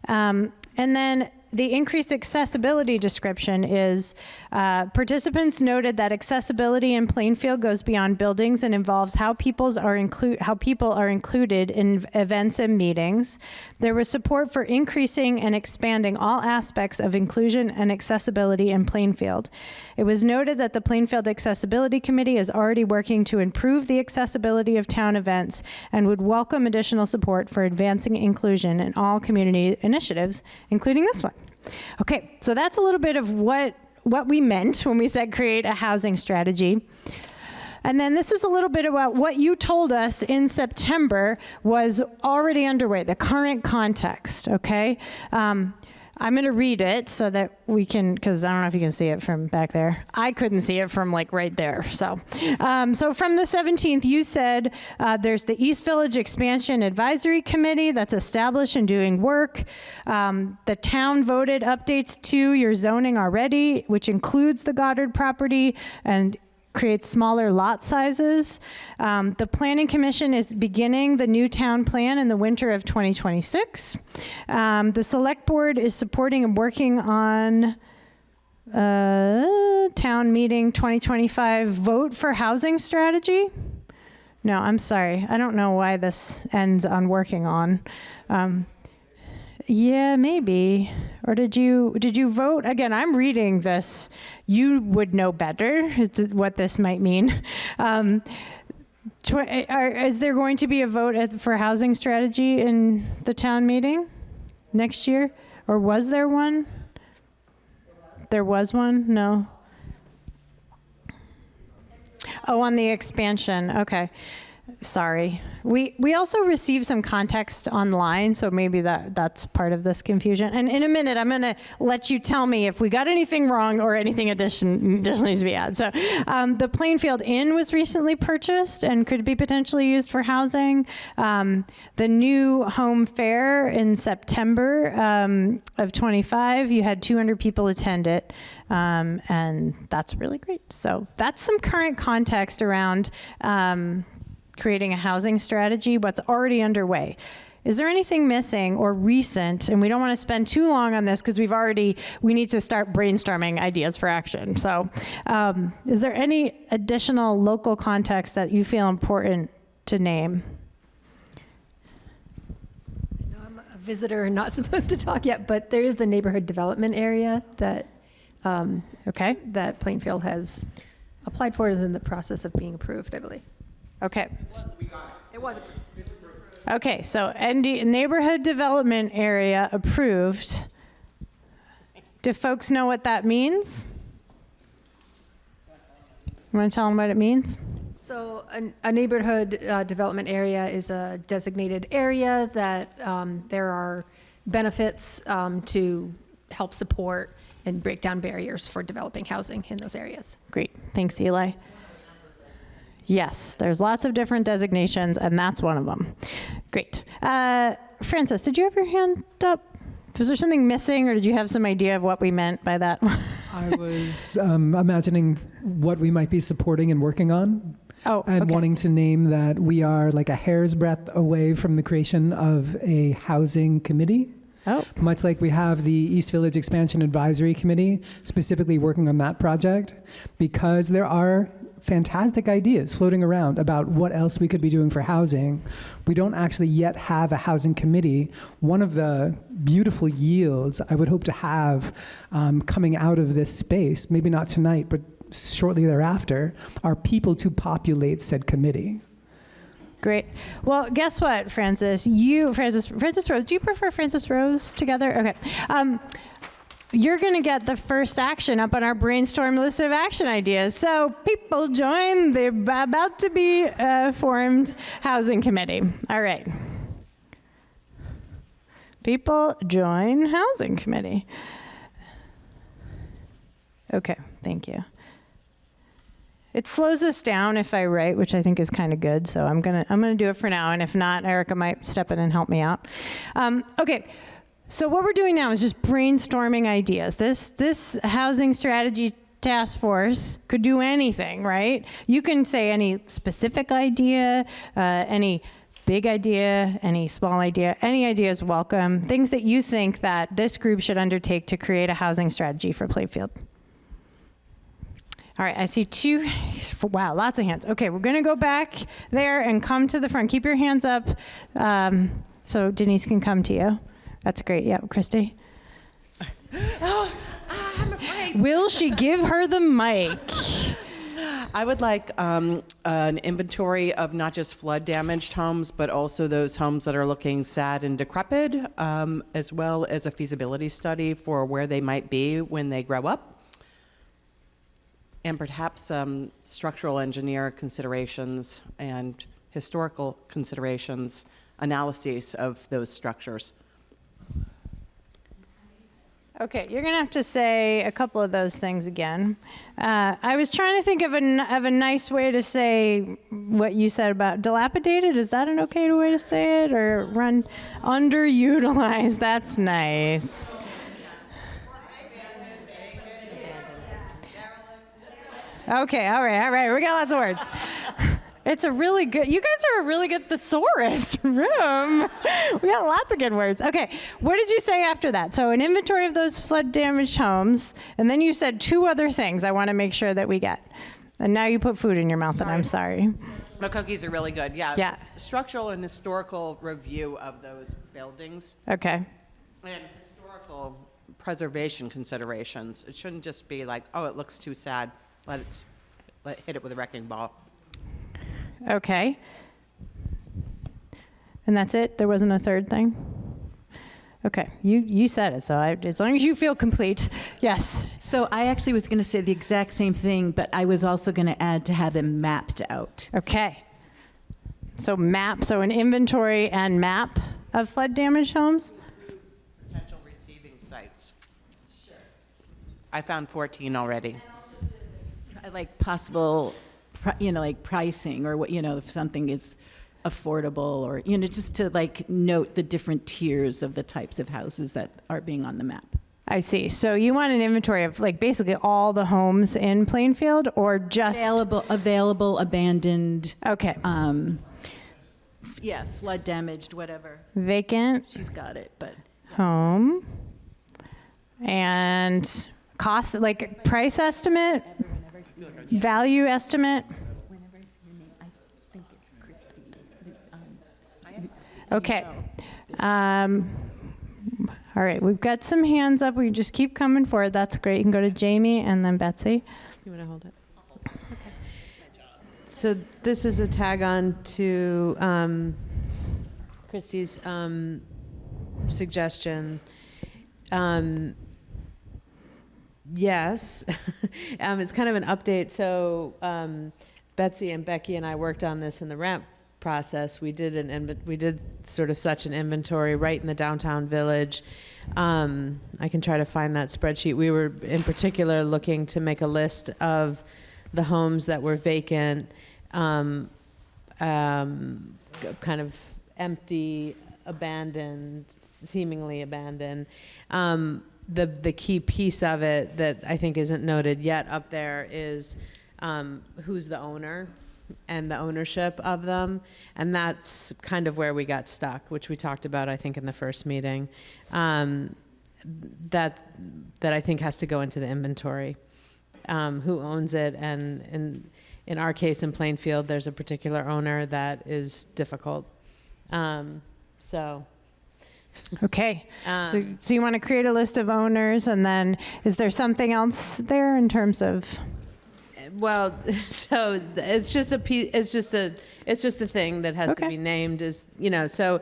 And then the increased accessibility description is participants noted that accessibility in Plainfield goes beyond buildings and involves how people are included in events and meetings. There was support for increasing and expanding all aspects of inclusion and accessibility in Plainfield. It was noted that the Plainfield Accessibility Committee is already working to improve the accessibility of town events and would welcome additional support for advancing inclusion in all community initiatives, including this one. Okay, so that's a little bit of what we meant when we said create a housing strategy. And then this is a little bit about what you told us in September was already underway, the current context, okay? I'm going to read it so that we can, because I don't know if you can see it from back there. I couldn't see it from like right there. So from the 17th, you said there's the East Village Expansion Advisory Committee that's established and doing work. The town voted updates to your zoning already, which includes the Goddard property and creates smaller lot sizes. The Planning Commission is beginning the new town plan in the winter of 2026. The Select Board is supporting and working on town meeting 2025 vote for housing strategy. No, I'm sorry. I don't know why this ends on working on. Yeah, maybe. Or did you vote? Again, I'm reading this. You would know better what this might mean. Is there going to be a vote for housing strategy in the town meeting next year? Or was there one? There was one? No. Oh, on the expansion. Okay. Sorry. We also received some context online, so maybe that's part of this confusion. And in a minute, I'm going to let you tell me if we got anything wrong or anything additionally needs to be added. So the Plainfield Inn was recently purchased and could be potentially used for housing. The new home fair in September of 25, you had 200 people attend it. And that's really great. So that's some current context around creating a housing strategy, what's already underway. Is there anything missing or recent? And we don't want to spend too long on this because we need to start brainstorming ideas for action. So is there any additional local context that you feel important to name? I know I'm a visitor and not supposed to talk yet, but there is the neighborhood development area that that Plainfield has applied for, is in the process of being approved, I believe. Okay. It was approved. Okay, so neighborhood development area approved. Do folks know what that means? You want to tell them what it means? So a neighborhood development area is a designated area that there are benefits to help support and break down barriers for developing housing in those areas. Great. Thanks, Eli. Yes, there's lots of different designations, and that's one of them. Great. Francis, did you have your hand up? Was there something missing, or did you have some idea of what we meant by that? I was imagining what we might be supporting and working on. Wanting to name that we are like a hair's breadth away from the creation of a housing committee. Much like we have the East Village Expansion Advisory Committee specifically working on that project, because there are fantastic ideas floating around about what else we could be doing for housing. We don't actually yet have a housing committee. One of the beautiful yields I would hope to have coming out of this space, maybe not tonight, but shortly thereafter, are people to populate said committee. Great. Well, guess what, Francis? Francis Rose. Do you prefer Francis Rose together? Okay. you're going to get the first action up on our brainstorm list of action ideas. So people join the about to be formed housing committee. All right. People join housing committee. Okay, thank you. It slows us down if I write, which I think is kind of good. So I'm gonna do it for now, and if not, Erica might step in and help me out. Okay, so what we're doing now is just brainstorming ideas. This housing strategy task force could do anything, right? You can say any specific idea, any big idea, any small idea, any idea is welcome. Things that you think that this group should undertake to create a housing strategy for Plainfield. All right, I see two. Wow, lots of hands. Okay, we're going to go back there and come to the front. Keep your hands up so Denise can come to you. That's great. Yeah, Christy. Oh, I'm afraid. Will she give her the mic? I would like an inventory of not just flood damaged homes, but also those homes that are looking sad and decrepit, as well as a feasibility study for where they might be when they grow up. And perhaps structural engineer considerations and historical considerations, analyses of those structures. Okay, you're going to have to say a couple of those things again. I was trying to think of a nice way to say what you said about dilapidated. Is that an okay way to say it? Or run underutilized? That's nice. Okay, all right. We got lots of words. It's a really good, you guys are a really good thesaurus room. We got lots of good words. Okay, what did you say after that? So an inventory of those flood damaged homes, and then you said two other things I want to make sure that we get. And now you put food in your mouth, and I'm sorry. The cookies are really good, yeah. Yeah. Structural and historical review of those buildings. Okay. And historical preservation considerations. It shouldn't just be like, oh, it looks too sad. Let hit it with a wrecking ball. Okay. And that's it? There wasn't a third thing? Okay, you said it, so as long as you feel complete. Yes. So I actually was going to say the exact same thing, but I was also going to add to have them mapped out. Okay. So an inventory and map of flood damaged homes? Potential receiving sites. Sure. I found 14 already. Like possible, like pricing or what, if something is affordable or, just to like note the different tiers of the types of houses that are being on the map. I see. So you want an inventory of like basically all the homes in Plainfield or just? Available, abandoned. Okay. Yeah, flood damaged, whatever. Vacant. She's got it, but. Home. And cost, like price estimate? Value estimate? Okay. All right, we've got some hands up. We just keep coming forward. That's great. You can go to Jamie and then Betsy. You want to hold it? Okay. So this is a tag on to Christy's suggestion. Yes, it's kind of an update. So Betsy and Becky and I worked on this in the ramp process. We did sort of such an inventory right in the downtown village. I can try to find that spreadsheet. We were in particular looking to make a list of the homes that were vacant, kind of empty, abandoned, seemingly abandoned. The key piece of it that I think isn't noted yet up there is who's the owner and the ownership of them. And that's kind of where we got stuck, which we talked about, I think, in the first meeting. That I think has to go into the inventory. Who owns it? And in our case in Plainfield, there's a particular owner that is difficult. Okay. So you want to create a list of owners, and then is there something else there in terms of? Well, so it's just a piece. It's just a thing that has to be named. So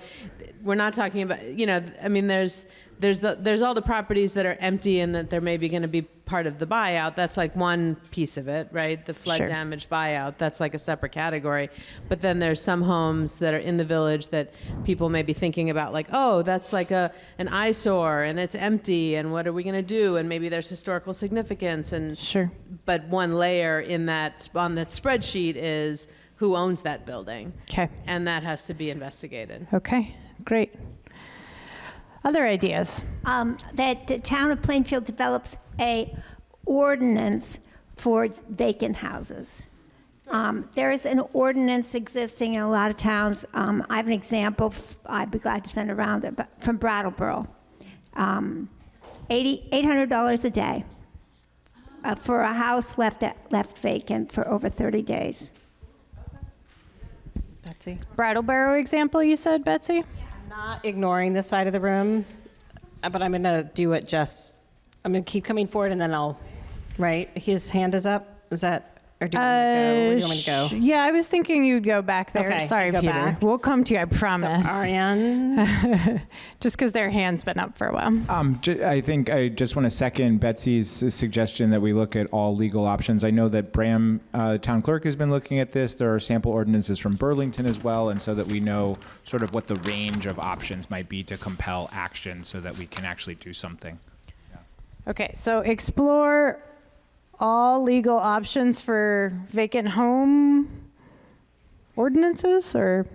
we're not talking about. I mean, there's there's all the properties that are empty and that they're maybe going to be part of the buyout. That's like one piece of it, right? The flood Sure. damage buyout, that's like a separate category. But then there's some homes that are in the village that people may be thinking about, like, oh, that's like an eyesore and it's empty and what are we going to do? And maybe there's historical significance. And sure. But one layer on that spreadsheet is who owns that building. Okay. And that has to be investigated. Okay, great. Other ideas? That the town of Plainfield develops a ordinance for vacant houses. There is an ordinance existing in a lot of towns. I have an example, I'd be glad to send around it, but from Brattleboro. $800 a day for a house left vacant for over 30 days. Betsy. Brattleboro example, you said, Betsy? Not ignoring this side of the room, but I'm going to do it I'm going to keep coming forward and then right? His hand is up. Is that, or do you want me to go? Where do you want me to go? Yeah, I was thinking you'd go back there. Okay, Sorry, go Peter. back. We'll come to you, I promise. So, Ariane. Just because their hand's been up for a while. I think I just want to second Betsy's suggestion that we look at all legal options. I know that Bram, town clerk, has been looking at this. There are sample ordinances from Burlington as well, and so that we know sort of what the range of options might be to compel action so that we can actually do something. Okay, so explore all legal options for vacant home ordinances, or,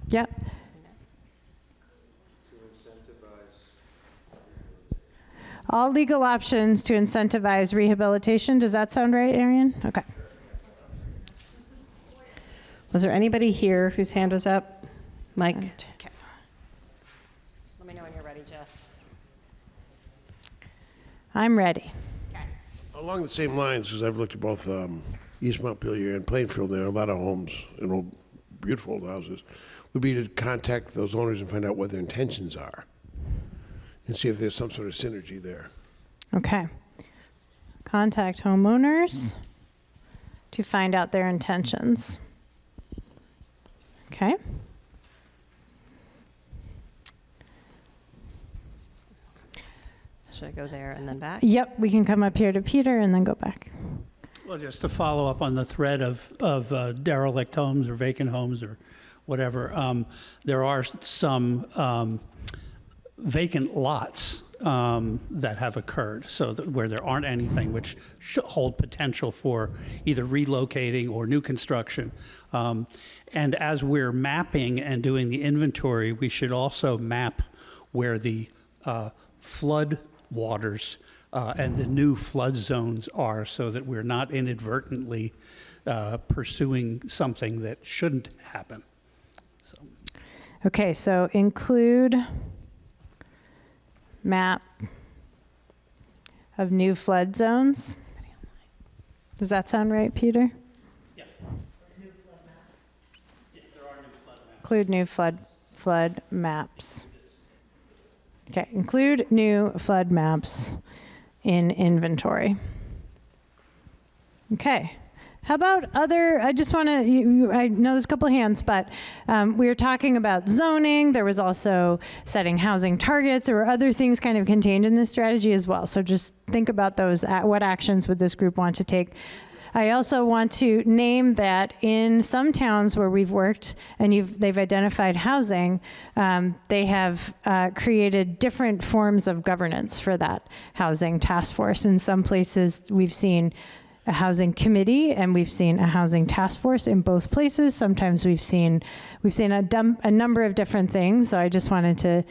yeah. All legal options to incentivize rehabilitation. Does that sound right, Arian? Okay. Was there anybody here whose hand was up? Mike? Okay. Let me know when you're ready, Jess. I'm ready. Along the same lines, as I've looked at both East Montpelier and Plainfield, there are a lot of homes, beautiful old houses, would be to contact those owners and find out what their intentions are and see if there's some sort of synergy there. Okay. Contact homeowners to find out their intentions. Okay. Should I go there and then back? Yep, we can come up here to Peter and then go back. Well, just to follow up on the thread of derelict homes or vacant homes or whatever, there are some vacant lots that have occurred, so where there aren't anything, which should hold potential for either relocating or new construction. And as we're mapping and doing the inventory, we should also map where the flood waters and the new flood zones are, so that we're not inadvertently pursuing something that shouldn't happen. Okay, so include map of new flood zones. Does that sound right, Peter? Yeah. There are new flood maps. Include new flood maps. Okay, include new flood maps in inventory. Okay. How about I just want to, I know there's a couple of hands, but we were talking about zoning. There was also setting housing targets. There were other things kind of contained in this strategy as well. So just think about those. What actions would this group want to take? I also want to name that in some towns where we've worked and they've identified housing, they have created different forms of governance for that housing task force. In some places, we've seen a housing committee and we've seen a housing task force in both places. Sometimes we've seen a number of different things. So I just wanted to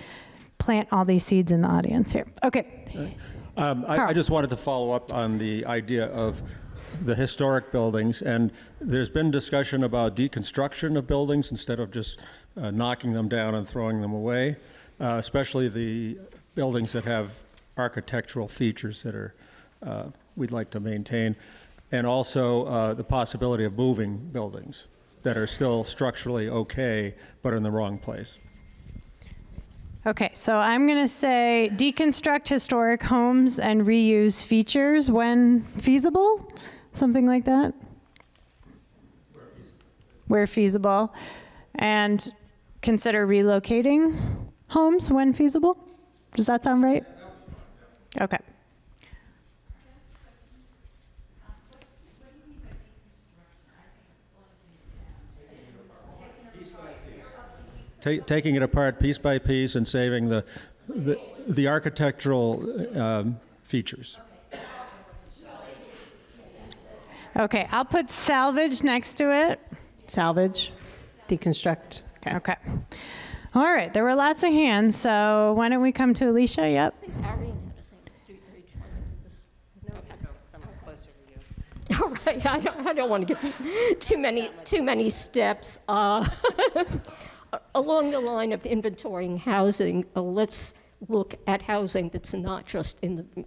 plant all these seeds in the audience here. Okay. I just wanted to follow up on the idea of the historic buildings, and there's been discussion about deconstruction of buildings instead of just knocking them down and throwing them away, especially the buildings that have architectural features that are we'd like to maintain, and also the possibility of moving buildings that are still structurally okay but in the wrong place. Okay, so I'm going to say deconstruct historic homes and reuse features when feasible. Something like that? Where feasible. And consider relocating homes when feasible? Does that sound right? Okay. Taking it apart piece by piece and saving the architectural features. Okay, I'll put salvage next to it. Salvage, deconstruct. Okay. All right, there were lots of hands, so why don't we come to Alicia? Yep. All right, I don't want to give too many steps. Along the line of inventorying housing, let's look at housing that's not just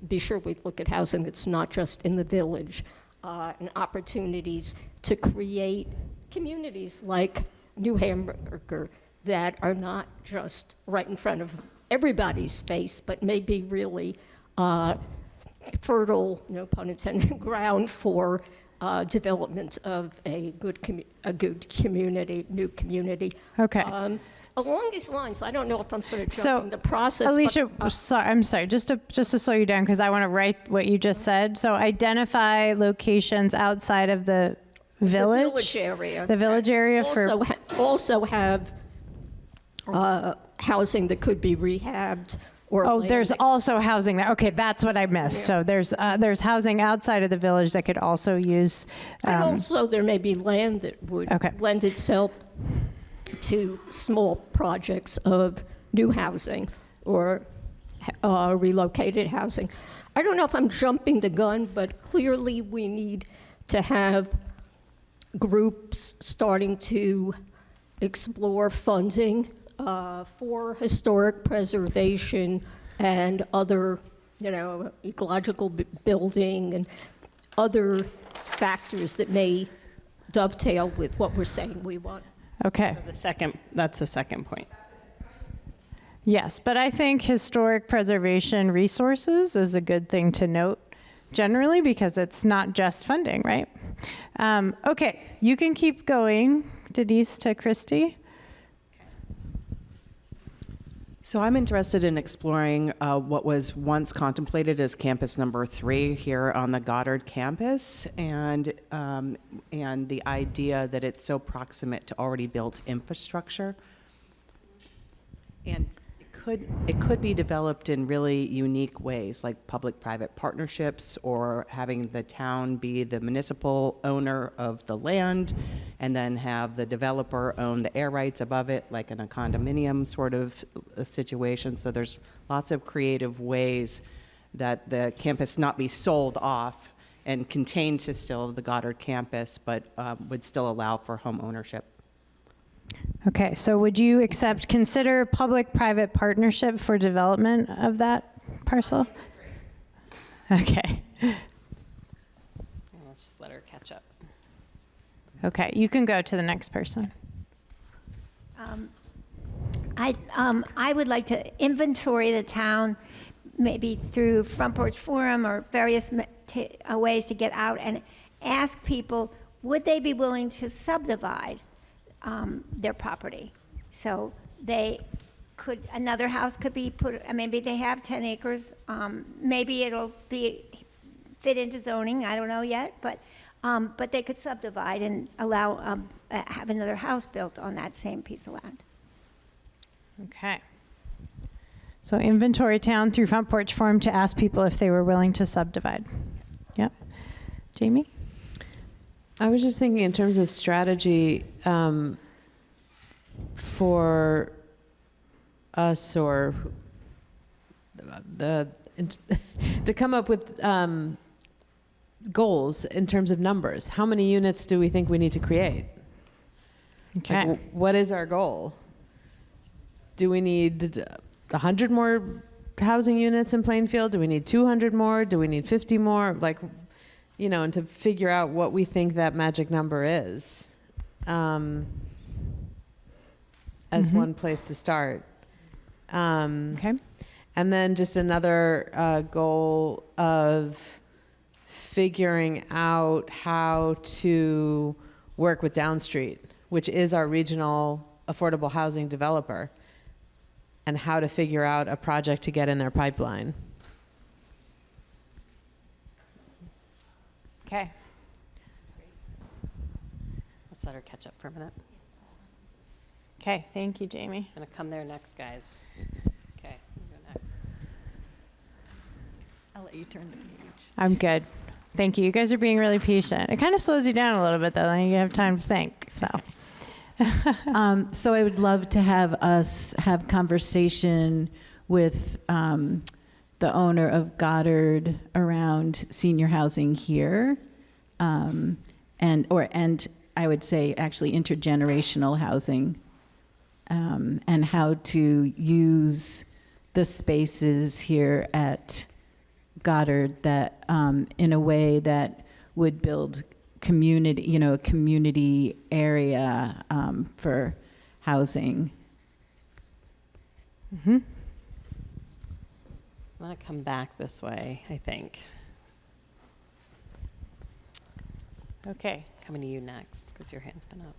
be sure we look at housing that's not just in the village, and opportunities to create communities like New Hamburger that are not just right in front of everybody's face, but maybe really fertile, no pun intended, ground for development of a good community, new community. Okay. Along these lines, I don't know if I'm sort of jumping the process. Alicia, but, I'm sorry, just to slow you down, because I want to write what you just said. So identify locations outside of the village. The village area. The village area also have housing that could be rehabbed. Or there's also housing there. Okay, that's what I missed. Yeah. So there's housing outside of the village that could also use. And also there may be land that would lend itself to small projects of new housing or relocated housing. I don't know if I'm jumping the gun, but clearly we need to have groups starting to explore funding for historic preservation and other, ecological building and other factors that may dovetail with what we're saying we want. Okay. So that's the second point. Yes, but I think historic preservation resources is a good thing to note generally, because it's not just funding, right? Okay, you can keep going, Denise, to Christy. So I'm interested in exploring what was once contemplated as campus number 3 here on the Goddard campus, and the idea that it's so proximate to already built infrastructure. And it could be developed in really unique ways, like public-private partnerships, or having the town be the municipal owner of the land and then have the developer own the air rights above it, like in a condominium sort of a situation. So there's lots of creative ways that the campus not be sold off and contained to still the Goddard campus, but would still allow for home ownership. Okay, so would you consider public-private partnership for development of that parcel? Okay. Let's just let her catch up. Okay, you can go to the next person. I would like to inventory the town, maybe through Front Porch Forum or various ways to get out and ask people, would they be willing to subdivide their property? So another house could be put, maybe they have 10 acres, maybe it'll fit into zoning, I don't know yet, but they could subdivide and allow, have another house built on that same piece of land. Okay. So inventory town through Front Porch Forum to ask people if they were willing to subdivide. Yep. Jamie? I was just thinking in terms of strategy for us, or to come up with goals in terms of numbers. How many units do we think we need to create? Okay. Like, what is our goal? Do we need 100 more housing units in Plainfield? Do we need 200 more? Do we need 50 more? Like, and to figure out what we think that magic number is as one place to start. Okay. And then just another goal of figuring out how to work with Down Street, which is our regional affordable housing developer. and how to figure out a project to get in their pipeline. Okay. Let's let her catch up for a minute. Okay, thank you, Jamie. I'm going to come there next, guys. Okay, you go next. I'll let you turn the page. I'm good. Thank you. You guys are being really patient. It kind of slows you down a little bit, though, then you have time to think. So, So I would love to have us have conversation with the owner of Goddard around senior housing here, and I would say actually intergenerational housing, and how to use the spaces here at Goddard that in a way that would build community, a community area for housing. I'm going to come back this way, I think. okay. Coming to you next, because your hand's been up.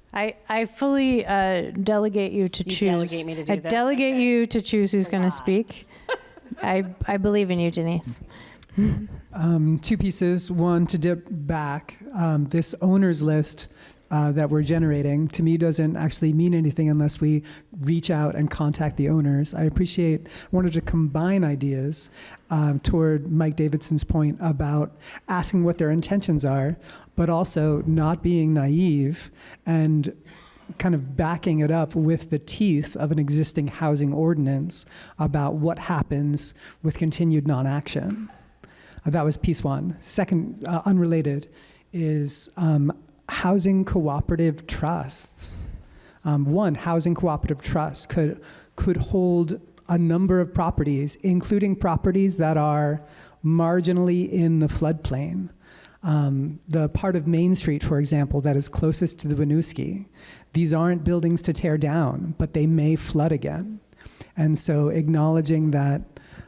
I fully delegate you to You choose. delegate me to do I this? delegate you to choose who's going to speak. I believe in you, Denise. Two pieces. One, to dip back, this owner's list that we're generating, to me, doesn't actually mean anything unless we reach out and contact the owners. I wanted to combine ideas toward Mike Davidson's point about asking what their intentions are, but also not being naive and kind of backing it up with the teeth of an existing housing ordinance about what happens with continued non-action. That was piece one. Second, unrelated, is housing cooperative trusts. One housing cooperative trust could hold a number of properties, including properties that are marginally in the floodplain. The part of Main Street, for example, that is closest to the Winooski, these aren't buildings to tear down, but they may flood again. And so acknowledging that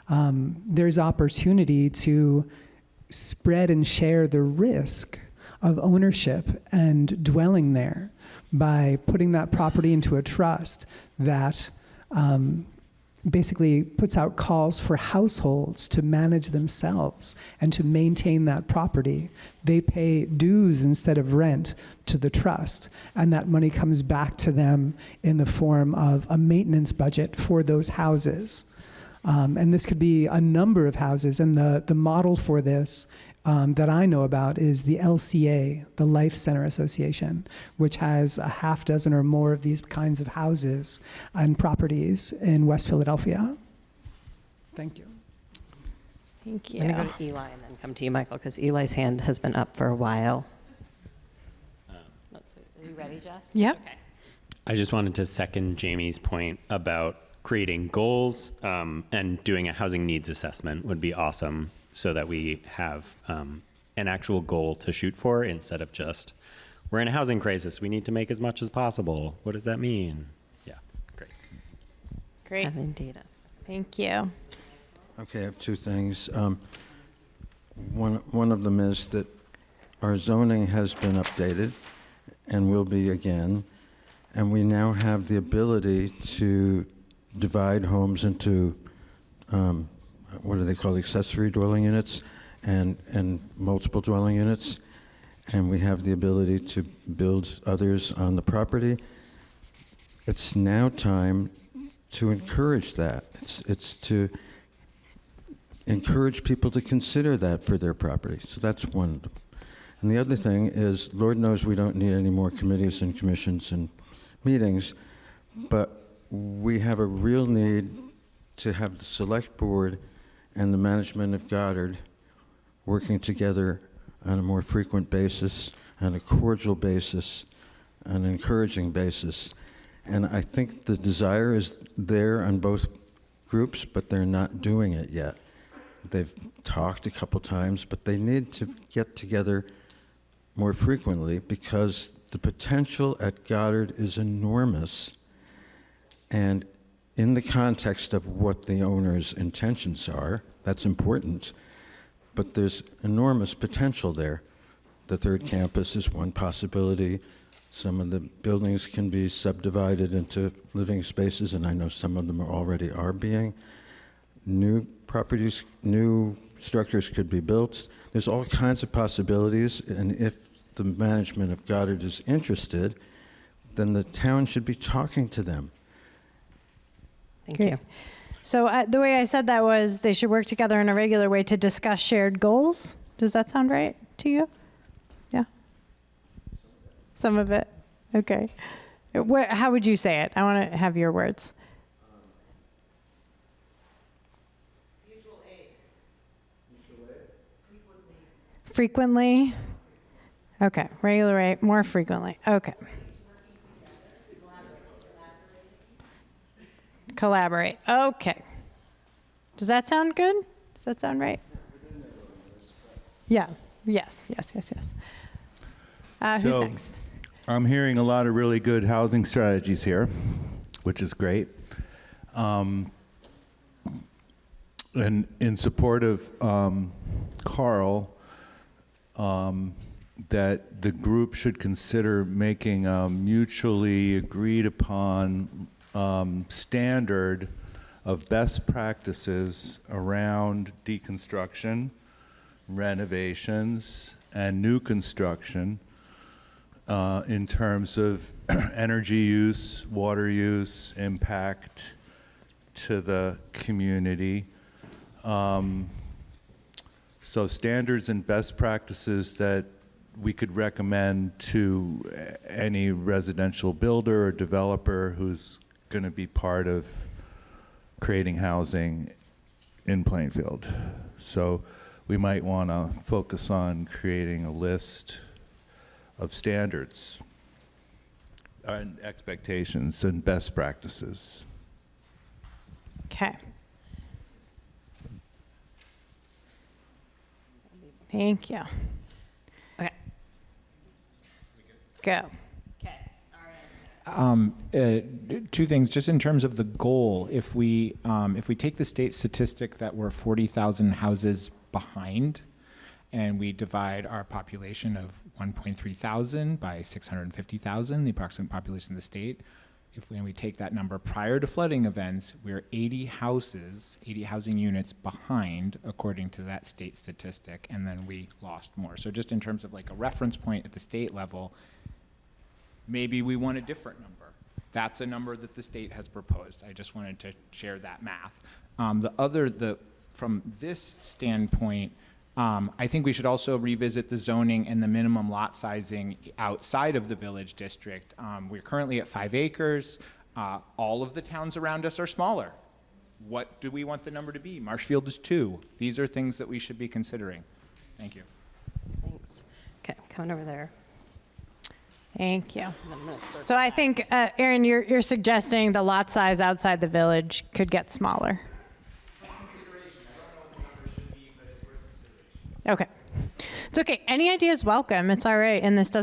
there's opportunity to spread and share the risk of ownership and dwelling there by putting that property into a trust that basically puts out calls for households to manage themselves and to maintain that property. They pay dues instead of rent to the trust, and that money comes back to them in the form of a maintenance budget for those houses. And this could be a number of houses, and the model for this that I know about is the LCA, the Life Center Association, which has a half dozen or more of these kinds of houses and properties in West Philadelphia. Thank you. Thank you. I'm going to go to Eli and then come to you, Michael, because Eli's hand has been up for a while. Are you ready, Jess? Yep. Okay. I just wanted to second Jamie's point about creating goals and doing a housing needs assessment would be awesome, so that we have an actual goal to shoot for instead of just, we're in a housing crisis, we need to make as much as possible. What does that mean? Yeah, great. Great. Having data. Thank you. Okay, I have two things. One of them is that our zoning has been updated and will be again, and we now have the ability to divide homes into what are they called, accessory dwelling units and multiple dwelling units, and we have the ability to build others on the property. It's now time to encourage that. It's to encourage people to consider that for their property. So that's one. And the other thing is, Lord knows we don't need any more committees and commissions and meetings, but we have a real need to have the select board and the management of Goddard working together on a more frequent basis, on a cordial basis, on an encouraging basis. And I think the desire is there on both groups, but they're not doing it yet. They've talked a couple times, but they need to get together more frequently because the potential at Goddard is enormous. And in the context of what the owner's intentions are, that's important, but there's enormous potential there. The third campus is one possibility. Some of the buildings can be subdivided into living spaces, and I know some of them already are being. New properties, new structures could be built. There's all kinds of possibilities, and if the management of Goddard is interested, then the town should be talking to them. Thank Great. you. So the way I said that was they should work together in a regular way to discuss shared goals. Does that sound right to you? Yeah? Some of it? Okay. How would you say it? I want to have your words. Mutual aid. Frequently? Okay. Regular rate, more frequently. Okay. Collaborate. Okay. Does that sound good? Does that sound right? Yeah. Yes. Who's So, next? I'm hearing a lot of really good housing strategies here, which is great. And in support of Carl, that the group should consider making a mutually agreed upon standard of best practices around deconstruction, renovations, and new construction in terms of energy use, water use, impact to the community. So standards and best practices that we could recommend to any residential builder or developer who's going to be part of creating housing in Plainfield. So we might want to focus on creating a list of standards and expectations and best practices. Okay. Thank you. Okay. Go. Two things, just in terms of the goal. If we take the state statistic that we're 40,000 houses behind, and we divide our population of 1.3 thousand by 650,000, the approximate population of the state, when we take that number prior to flooding events, we're 80 housing units behind, according to that state statistic, and then we lost more. So just in terms of like a reference point at the state level, maybe we want a different number. That's a number that the state has proposed. I just wanted to share that math. From this standpoint, I think we should also revisit the zoning and the minimum lot sizing outside of the village district. We're currently at 5 acres. All of the towns around us are smaller. What do we want the number to be? Marshfield is 2. These are things that we should be considering. Thank you. Thanks. Okay, coming over there. Thank you. So I think, Erin, you're suggesting the lot size outside the village could get smaller. Okay. It's okay. Any idea is welcome. It's all right. And it's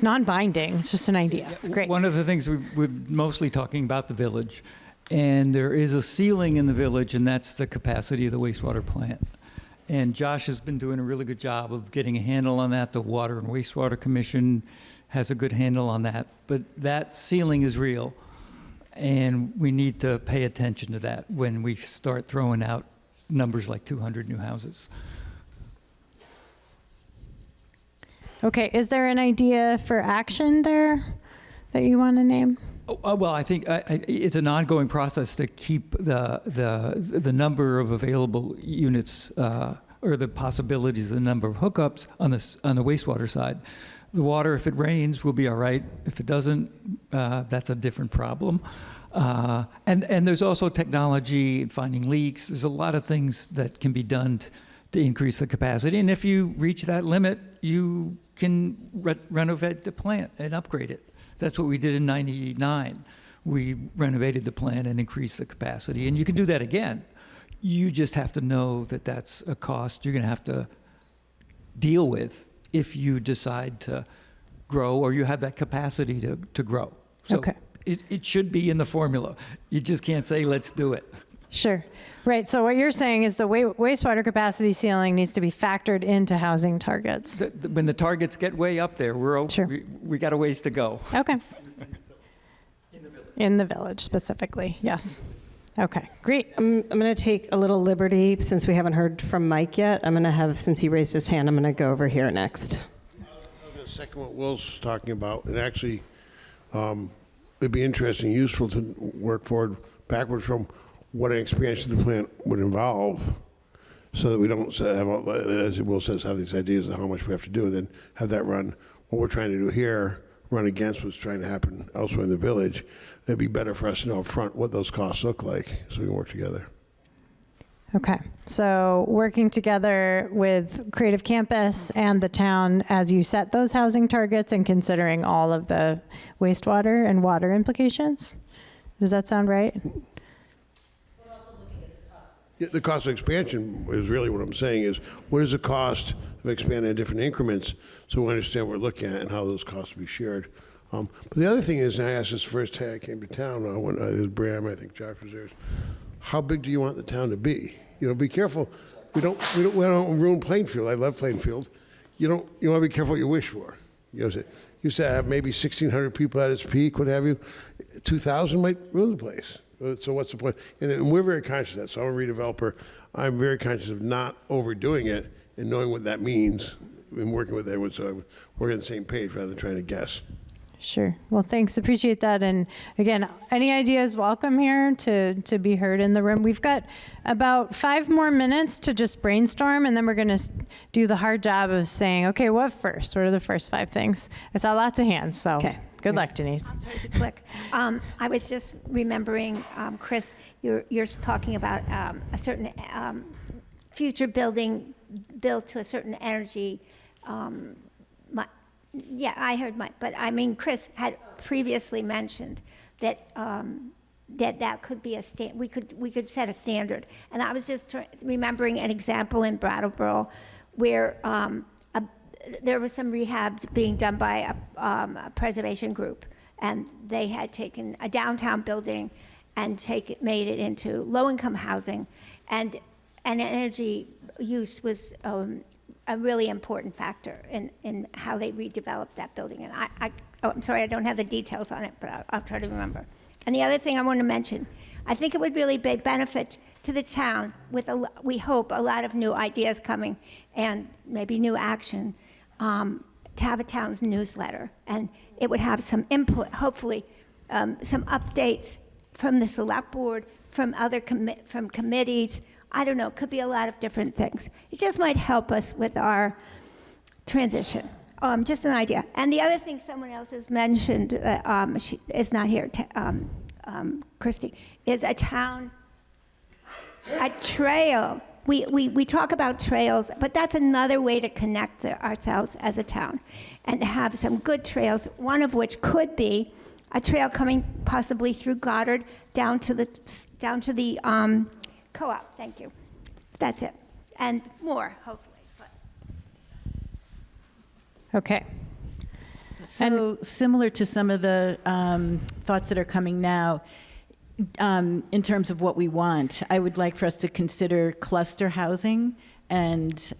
non-binding. It's just an idea. It's great. One of the things we're mostly talking about the village, and there is a ceiling in the village, and that's the capacity of the wastewater plant. And Josh has been doing a really good job of getting a handle on that. The Water and Wastewater Commission has a good handle on that. But that ceiling is real, and we need to pay attention to that when we start throwing out numbers like 200 new houses. Okay. Is there an idea for action there that you want to name? Well, I think it's an ongoing process to keep the number of available units or the possibilities of the number of hookups on the wastewater side. The water, if it rains, will be all right. If it doesn't, that's a different problem. And there's also technology and finding leaks. There's a lot of things that can be done to increase the capacity. And if you reach that limit, you can renovate the plant and upgrade it. That's what we did in '99. We renovated the plant and increased the capacity. And you can do that again. You just have to know that that's a cost you're going to have to deal with if you decide to grow or you have that capacity to grow. So okay. It should be in the formula. You just can't say, let's do it. Sure. Right. So what you're saying is the wastewater capacity ceiling needs to be factored into housing targets. When the targets get way up there, we got a ways to go. Okay. In the village specifically, yes. Okay, great. I'm going to take a little liberty since we haven't heard from Mike yet. I'm going to have, since he raised his hand, I'm going to go over here next. I'm going to second what Will's talking about. And actually, it'd be interesting, useful to work backwards from what an expansion of the plant would involve, so that we don't have, as Will says, have these ideas of how much we have to do, and then have that run what we're trying to do here run against what's trying to happen elsewhere in the village. It'd be better for us to know up front what those costs look like, so we can work together. Okay, so working together with Creative Campus and the town as you set those housing targets and considering all of the wastewater and water implications. Does that sound right? Yeah, the cost of expansion is really what I'm saying is, what is the cost of expanding in different increments, so we understand what we're looking at and how those costs will be shared. But the other thing is, and I asked this first day I came to town, when it was Bram, I think Josh was there, is how big do you want the town to be? You know, be careful. We don't ruin Plainfield. I love Plainfield. You want to be careful what you wish for. You know, used to have maybe 1,600 people at its peak, what have you. 2,000 might ruin the place. So what's the point? And we're very conscious of that. So I'm a redeveloper. I'm very conscious of not overdoing it and knowing what that means and working with everyone, so we're on the same page rather than trying to guess. Sure. Well, thanks. Appreciate that. And again, any ideas welcome here to be heard in the room. We've got about 5 more minutes to just brainstorm, and then we're going to do the hard job of saying, okay, what first? What are the first 5 things? I saw lots of hands, so Okay. good luck, Denise. Quick. I was just remembering, Chris, you're talking about a certain future building built to a certain energy. Yeah, I heard Mike, but I mean, Chris had previously mentioned that that could be we could set a standard. And I was just remembering an example in Brattleboro where there was some rehab being done by a preservation group, and they had taken a downtown building and made it into low-income housing, and energy use was a really important factor in how they redeveloped that building. And I'm sorry, I don't have the details on it, but I'll try to remember. And the other thing I want to mention, I think it would really be a benefit to the town with, we hope, a lot of new ideas coming and maybe new action, to have a town's newsletter. And it would have some input, hopefully, some updates from the select board, from other from committees. I don't know, could be a lot of different things. It just might help us with our transition. Just an idea. And the other thing someone else has mentioned, she is not here, Christy, is a trail. We talk about trails, but that's another way to connect ourselves as a town and to have some good trails, one of which could be a trail coming possibly through Goddard down to the co-op. Thank you. That's it. And more, hopefully. Okay. So similar to some of the thoughts that are coming now, in terms of what we want, I would like for us to consider cluster housing and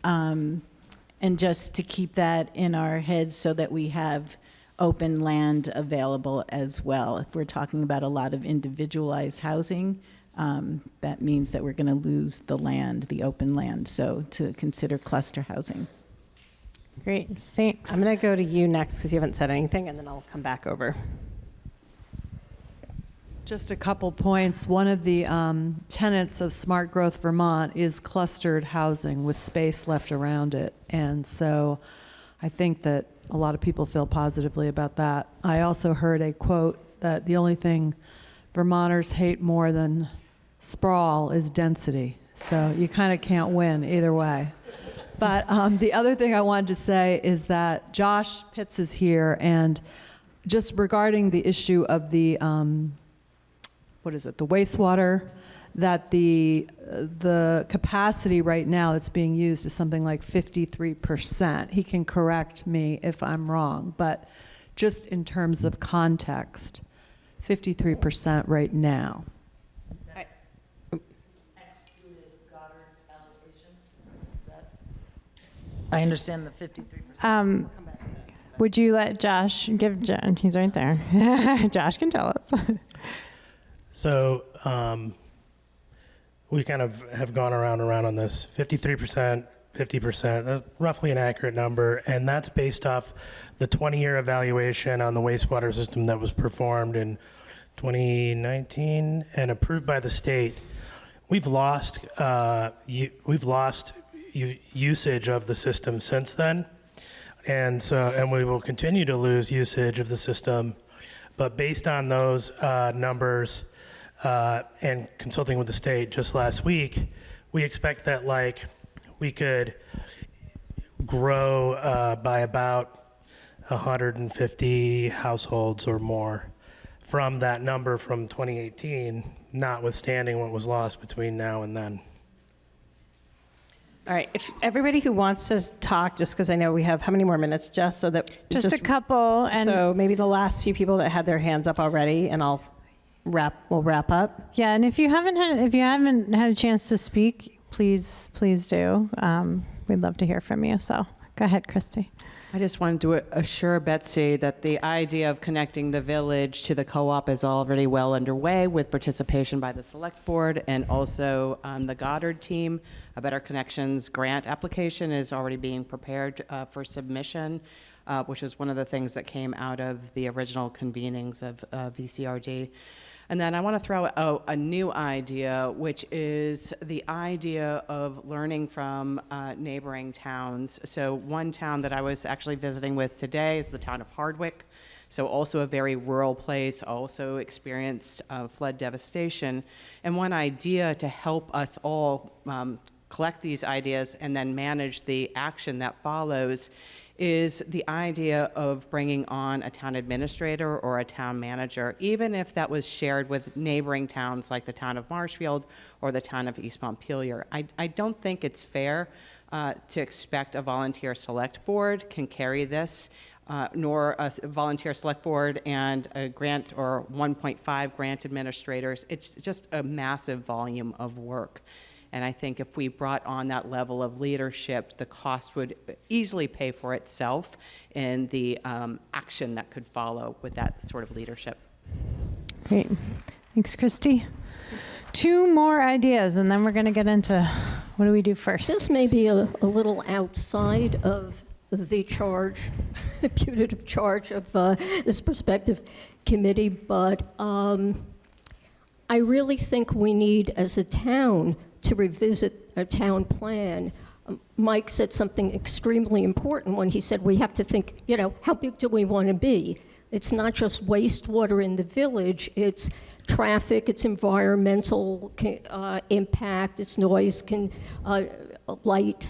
just to keep that in our heads so that we have open land available as well. If we're talking about a lot of individualized housing, that means that we're going to lose the land, the open land. So to consider cluster housing. Great, thanks. I'm going to go to you next because you haven't said anything, and then I'll come back over. Just a couple points. One of the tenets of Smart Growth Vermont is clustered housing with space left around it. And so I think that a lot of people feel positively about that. I also heard a quote that the only thing Vermonters hate more than sprawl is density. So you kind of can't win either way. But the other thing I wanted to say is that Josh Pitts is here, and just regarding the issue of the, the wastewater, that the capacity right now that's being used is something like 53%. He can correct me if I'm wrong, but just in terms of context, 53% right now. I understand the 53%. Would you let Josh give? He's right there. Josh can tell us. So we kind of have gone around and around on this. 53%, 50%, that's roughly an accurate number, and that's based off the 20-year evaluation on the wastewater system that was performed in 2019 and approved by the state. We've lost usage of the system since then, and we will continue to lose usage of the system. But based on those numbers and consulting with the state just last week, we expect that we could grow by about 150 households or more from that number from 2018, notwithstanding what was lost between now and then. All right, if everybody who wants to talk, just because I know we have, how many more minutes, Jess? So that Just a couple. And so maybe the last few people that had their hands up already, and we'll wrap up. yeah, and if you haven't had a chance to speak, please do. We'd love to hear from you. So go ahead, Christy. I just wanted to assure Betsy that the idea of connecting the village to the co-op is already well underway with participation by the select board and also the Goddard team. A Better Connections grant application is already being prepared for submission, which is one of the things that came out of the original convenings of VCRD. And then I want to throw out a new idea, which is the idea of learning from neighboring towns. So one town that I was actually visiting with today is the town of Hardwick. So also a very rural place, also experienced flood devastation. And one idea to help us all collect these ideas and then manage the action that follows is the idea of bringing on a town administrator or a town manager, even if that was shared with neighboring towns like the town of Marshfield or the town of East Montpelier. I don't think it's fair to expect a volunteer select board can carry this, nor a volunteer select board and a grant or 1.5 grant administrators. It's just a massive volume of work. And I think if we brought on that level of leadership, the cost would easily pay for itself in the action that could follow with that sort of leadership. Great. Thanks, Christy. Two more ideas, and then we're going to get into what do we do first? This may be a little outside of the charge, putative charge of this prospective committee, but I really think we need, as a town, to revisit a town plan. Mike said something extremely important when he said we have to think, how big do we want to be? It's not just wastewater in the village, it's traffic, it's environmental impact, it's noise, light,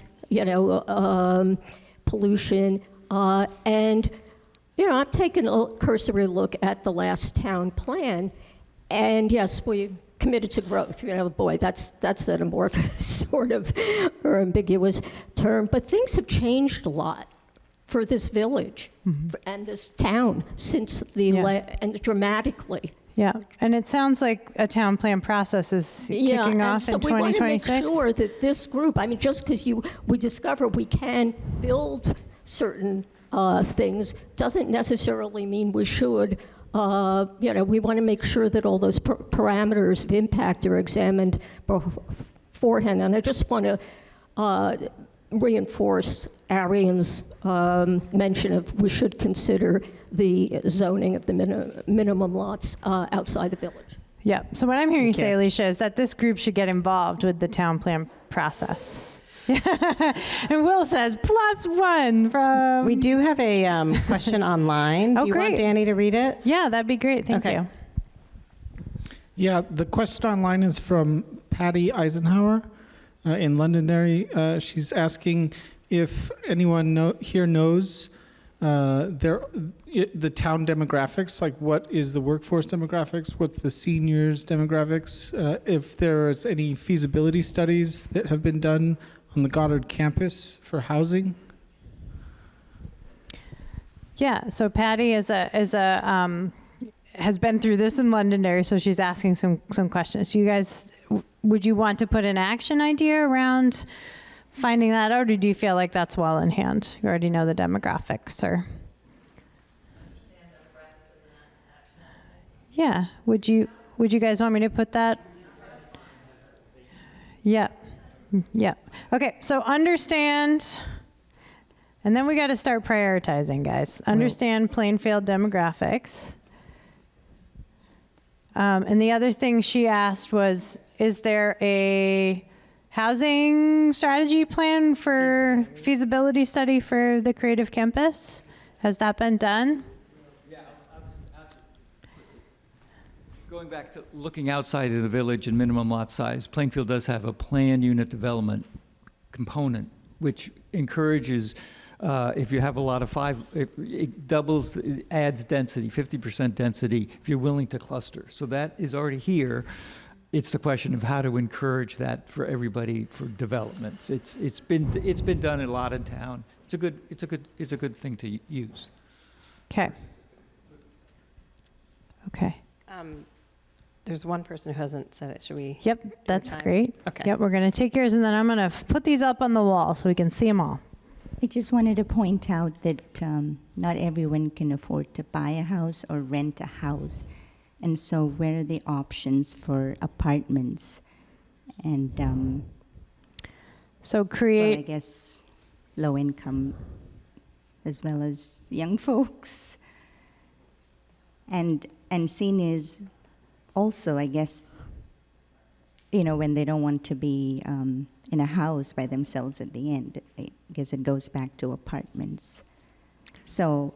pollution. And, I've taken a cursory look at the last town plan, and yes, we committed to growth. Boy, that's an amorphous sort of or ambiguous term. But things have changed a lot for this village and this town since and dramatically. Yeah, and it sounds like a town plan process is kicking off in 2026. So we want to make sure that this group, just because we discover we can build certain things doesn't necessarily mean we should. We want to make sure that all those parameters of impact are examined beforehand. And I just want to reinforce Arian's mention of we should consider the zoning of the minimum lots outside the village. Yeah. So what I'm hearing you say, Alicia, is that this group should get involved with the town plan process. And Will says +1 from. We do have a question online. Do you want Danny to read it? Yeah, that'd be great. Thank you. Yeah, the question online is from Patty Eisenhower in Londonderry. She's asking if anyone here knows the town demographics, like what is the workforce demographics, what's the seniors demographics, if there's any feasibility studies that have been done on the Goddard campus for housing. Yeah, so Patty has been through this in Londonderry, so she's asking some questions. You guys, would you want to put an action idea around finding that out, or do you feel like that's well in hand? You already know the demographics, or? Yeah. Would you guys want me to put that? Yeah. Yeah. Okay. So understand, and then we got to start prioritizing, guys. Understand Plainfield demographics. And the other thing she asked was, is there a housing strategy plan for feasibility study for the creative campus? Has that been done? Yeah, going back to looking outside of the village and minimum lot size, Plainfield does have a planned unit development component, which encourages, if you have a lot of five, it doubles, it adds density, 50% density, if you're willing to cluster. So that is already here. It's the question of how to encourage that for everybody for developments. It's been done in a lot of town. It's a good thing to use. Okay. Okay. There's one person who hasn't said it. Should we? Yep, that's great. Okay. Yep, we're going to take yours, and then I'm going to put these up on the wall so we can see them all. I just wanted to point out that not everyone can afford to buy a house or rent a house. And so where are the options for apartments? And so create, well, I guess, low income as well as young folks. And seniors also, I guess, when they don't want to be in a house by themselves at the end, I guess it goes back to apartments. So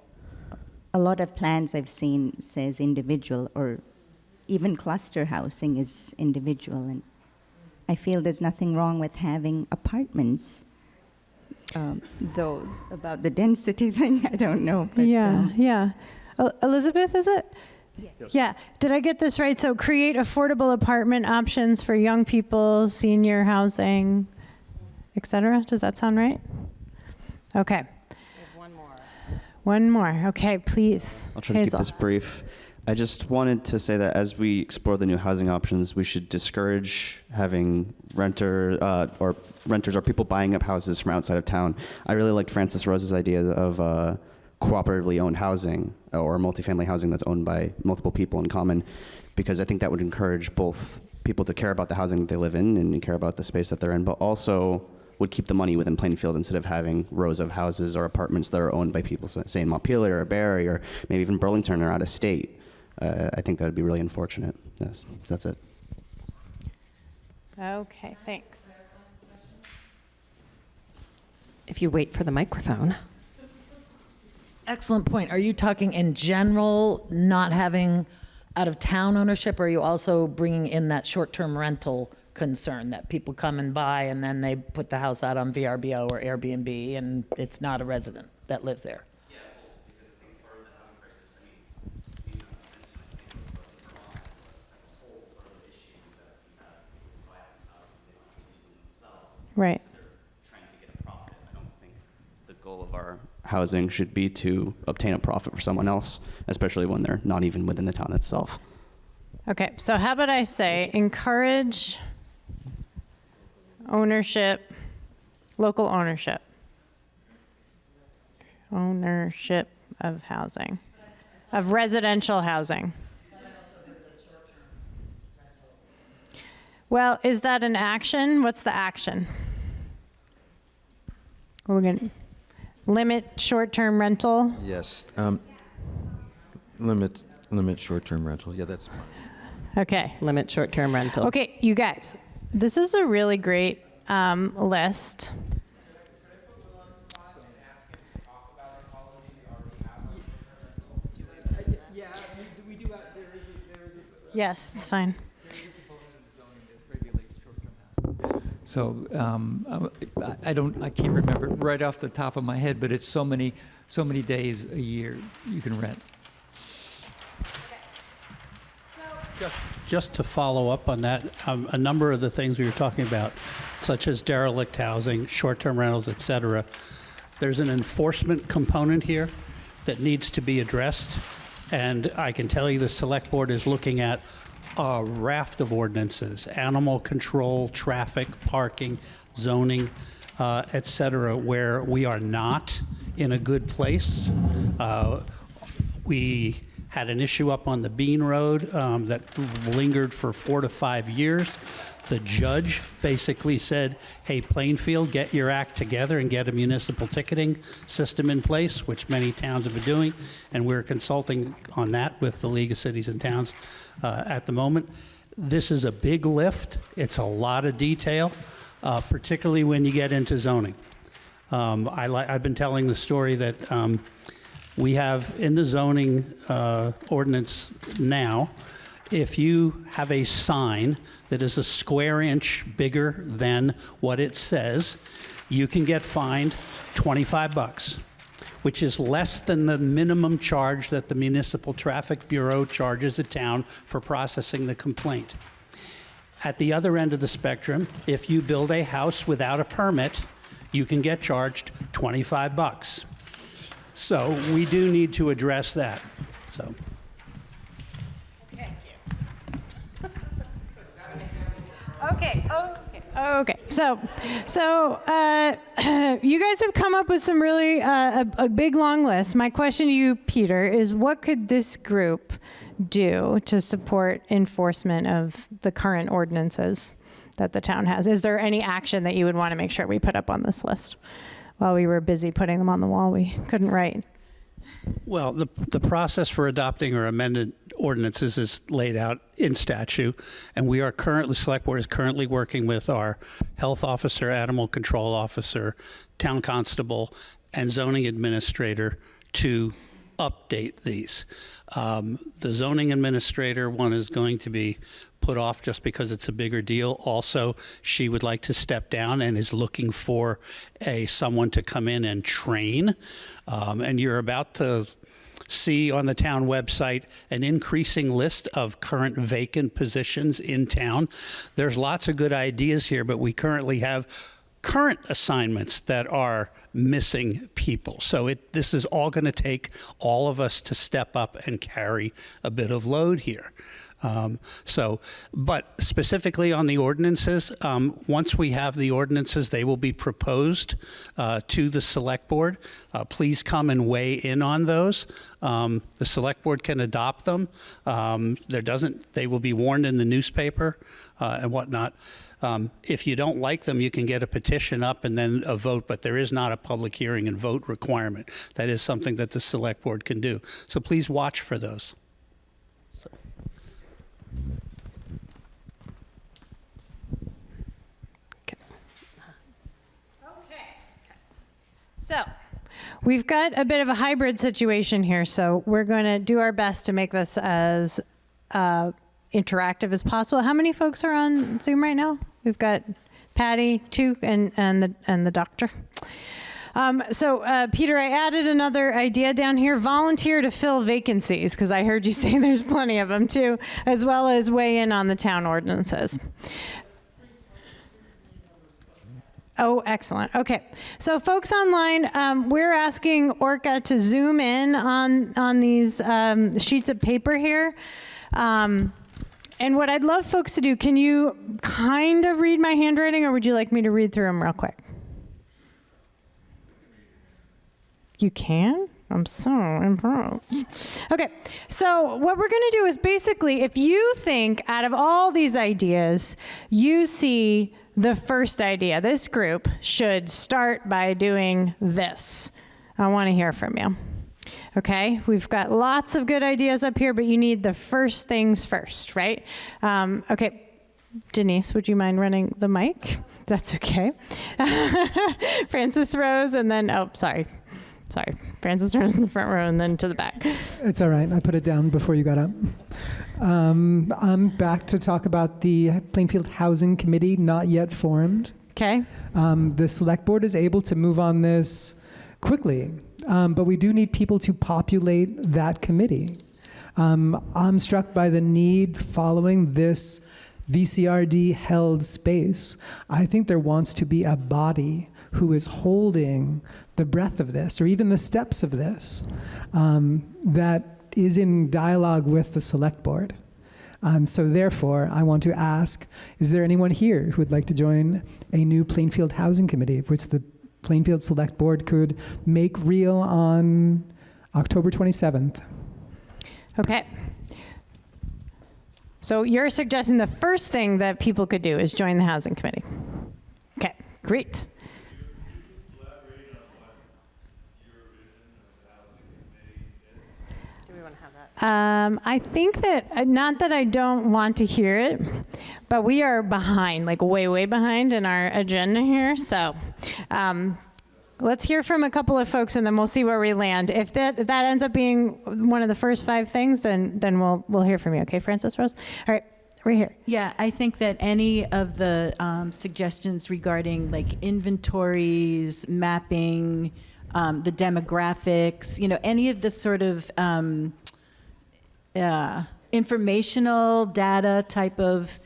a lot of plans I've seen says individual, or even cluster housing is individual. And I feel there's nothing wrong with having apartments. Though about the density thing, I don't know. But, yeah. Elizabeth, is it? Yes. Yeah. Did I get this right? So create affordable apartment options for young people, senior housing, et cetera. Does that sound right? Okay. One more. Okay, please. I'll try to keep this brief. I just wanted to say that as we explore the new housing options, we should discourage having renters or people buying up houses from outside of town. I really liked Francis Rose's idea of cooperatively owned housing or multifamily housing that's owned by multiple people in common, because I think that would encourage both people to care about the housing that they live in and care about the space that they're in, but also would keep the money within Plainfield instead of having rows of houses or apartments that are owned by people, say in Montpelier or Barrie or maybe even Burlington or out of state. I think that would be really unfortunate. Yes, that's it. Okay, thanks. If you wait for the microphone. Excellent point. Are you talking in general, not having out-of-town ownership, or are you also bringing in that short-term rental concern that people come and buy and then they put the house out on VRBO or Airbnb and it's not a resident that lives there? Right. Trying to get a profit. I don't think the goal of our housing should be to obtain a profit for someone else, especially when they're not even within the town itself. Okay, so how about I say encourage ownership, local ownership of housing, of residential housing. Well, is that an action? What's the action? We're going to limit short-term rental. Yes. Limit short-term rental. Yeah, that's fine. Okay. Limit short-term rental. Okay, you guys, this is a really great list. Yes, it's fine. So I can't remember right off the top of my head, but it's so many days a year you can rent. Just to follow up on that, a number of the things we were talking about, such as derelict housing, short-term rentals, et cetera, there's an enforcement component here that needs to be addressed. And I can tell you the select board is looking at a raft of ordinances, animal control, traffic, parking, zoning, et cetera, where we are not in a good place. We had an issue up on the Bean Road that lingered for 4 to 5 years. The judge basically said, hey, Plainfield, get your act together and get a municipal ticketing system in place, which many towns have been doing, and we're consulting on that with the League of Cities and Towns at the moment. This is a big lift. It's a lot of detail, particularly when you get into zoning. I've been telling the story that we have in the zoning ordinance now, if you have a sign that is a square inch bigger than what it says, you can get fined $25, which is less than the minimum charge that the Municipal Traffic Bureau charges a town for processing the complaint. At the other end of the spectrum, if you build a house without a permit, you can get charged $25. So we do need to address that. So. Okay. So, you guys have come up with some really a big long list. My question to you, Peter, is what could this group do to support enforcement of the current ordinances that the town has? Is there any action that you would want to make sure we put up on this list? While we were busy putting them on the wall, we couldn't write. Well, the process for adopting or amended ordinances is laid out in statute, and we are currently, Select Board is currently working with our health officer, animal control officer, town constable, and zoning administrator to update these. The zoning administrator one is going to be put off just because it's a bigger deal. Also, she would like to step down and is looking for someone to come in and train. And you're about to see on the town website an increasing list of current vacant positions in town. There's lots of good ideas here, but we currently have current assignments that are missing people. So this is all going to take all of us to step up and carry a bit of load here. But specifically on the ordinances, once we have the ordinances, they will be proposed to the Select Board. Please come and weigh in on those. The Select Board can adopt them. They will be warned in the newspaper and whatnot. If you don't like them, you can get a petition up and then a vote, but there is not a public hearing and vote requirement. That is something that the Select Board can do. So please watch for those. So, we've got a bit of a hybrid situation here, so we're going to do our best to make this as interactive as possible. How many folks are on Zoom right now? We've got Patty, 2, and the doctor. Peter, I added another idea down here: volunteer to fill vacancies, because I heard you say there's plenty of them too, as well as weigh in on the town ordinances. Oh, excellent. Okay. So folks online, we're asking Orca to zoom in on these sheets of paper here. And what I'd love folks to do, can you kind of read my handwriting, or would you like me to read through them real quick? You can? I'm so impressed. Okay, so what we're going to do is basically, if you think out of all these ideas, you see the first idea, this group should start by doing this. I want to hear from you. Okay, we've got lots of good ideas up here, but you need the first things first, right? Okay, Denise, would you mind running the mic? That's okay. Francis Rose, and then, sorry, Francis Rose in the front row and then to the back. It's all right. I put it down before you got up. I'm back to talk about the Plainfield Housing Committee, not yet formed. Okay. The Select Board is able to move on this quickly, but we do need people to populate that committee. I'm struck by the need following this VCRD held space. I think there wants to be a body who is holding the breadth of this, or even the steps of this, that is in dialogue with the Select Board. And so therefore, I want to ask, is there anyone here who would like to join a new Plainfield Housing Committee, which the Plainfield Select Board could make real on October 27th? Okay. So you're suggesting the first thing that people could do is join the housing committee. Okay, great. I think that, not that I don't want to hear it, but we are behind, like way behind in our agenda here. So let's hear from a couple of folks and then we'll see where we land. If that ends up being one of the first 5 things, then we'll hear from you. Okay, Frances Rose? All right, right here. Yeah, I think that any of the suggestions regarding like inventories, mapping, the demographics, any of the sort of informational data type of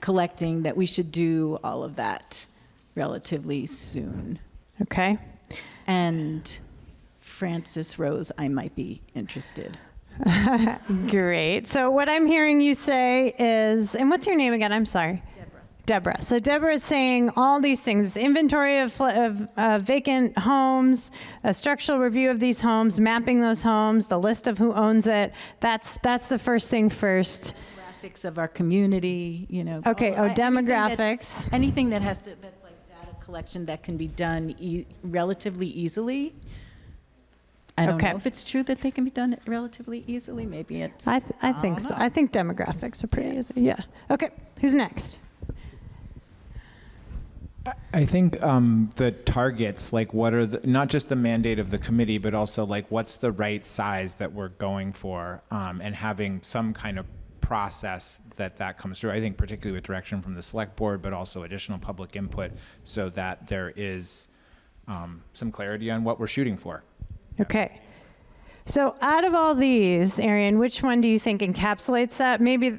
collecting, that we should do all of that relatively soon. Okay. And Frances Rose, I might be interested. Great. So what I'm hearing you say is, and what's your name again? I'm sorry. Deborah. So Deborah is saying all these things: inventory of vacant homes, a structural review of these homes, mapping those homes, the list of who owns it. That's the first thing first. Demographics of our community, Okay. Demographics. Anything that's like data collection that can be done relatively easily. I don't know if it's true that they can be done relatively easily. Maybe it's. I think so. I think demographics are pretty easy. Yeah. Okay. Who's next? I think the targets, like what are not just the mandate of the committee, but also like what's the right size that we're going for, and having some kind of process that comes through. I think particularly with direction from the select board, but also additional public input, so that there is some clarity on what we're shooting for. Okay. So out of all these, Arian, which one do you think encapsulates that? Maybe.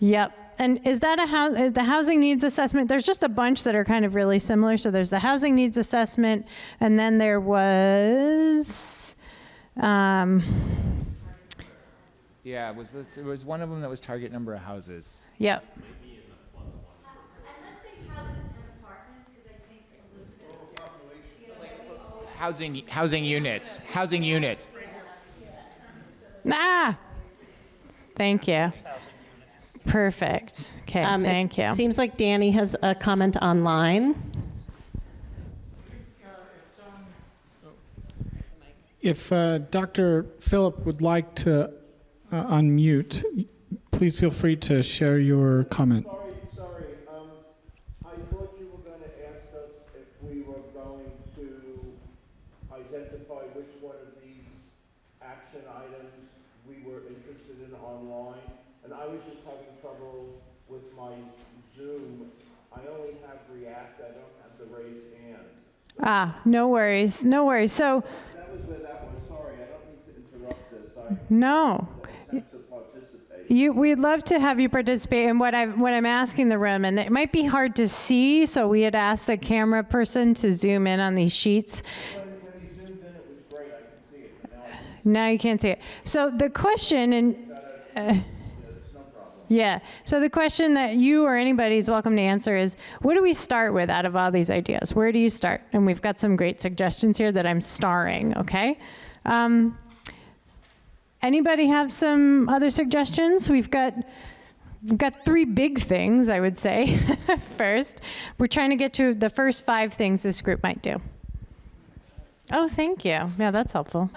Yep. And is that is the housing needs assessment? There's just a bunch that are kind of really similar. So there's the housing needs assessment, and then there was. Yeah, it was one of them that was target number of houses. Yep. Housing units. Thank you. Perfect. Okay, thank you. It seems like Danny has a comment online. If Dr. Phillip would like to unmute, please feel free to share your comment. Sorry. I thought you were going to ask us if we were going to identify which one of these action items we were interested in online. And I was just having trouble with my Zoom. I only have React. I don't have the raised hand. No worries. No worries. So. That was where that was. Sorry, I don't mean to interrupt this. No. To We'd love to have you participate in what I'm asking the room, and it might be hard to see, so we had asked the camera person to zoom in on these sheets. When he zoomed in, it was great. I could see it. But now you can't see it. So the question, so the question that you or anybody is welcome to answer is, what do we start with out of all these ideas? Where do you start? And we've got some great suggestions here that I'm starring, okay? Anybody have some other suggestions? We've got 3 big things, I would say. First, we're trying to get to the first 5 things this group might do. Oh, thank you. Yeah, that's helpful.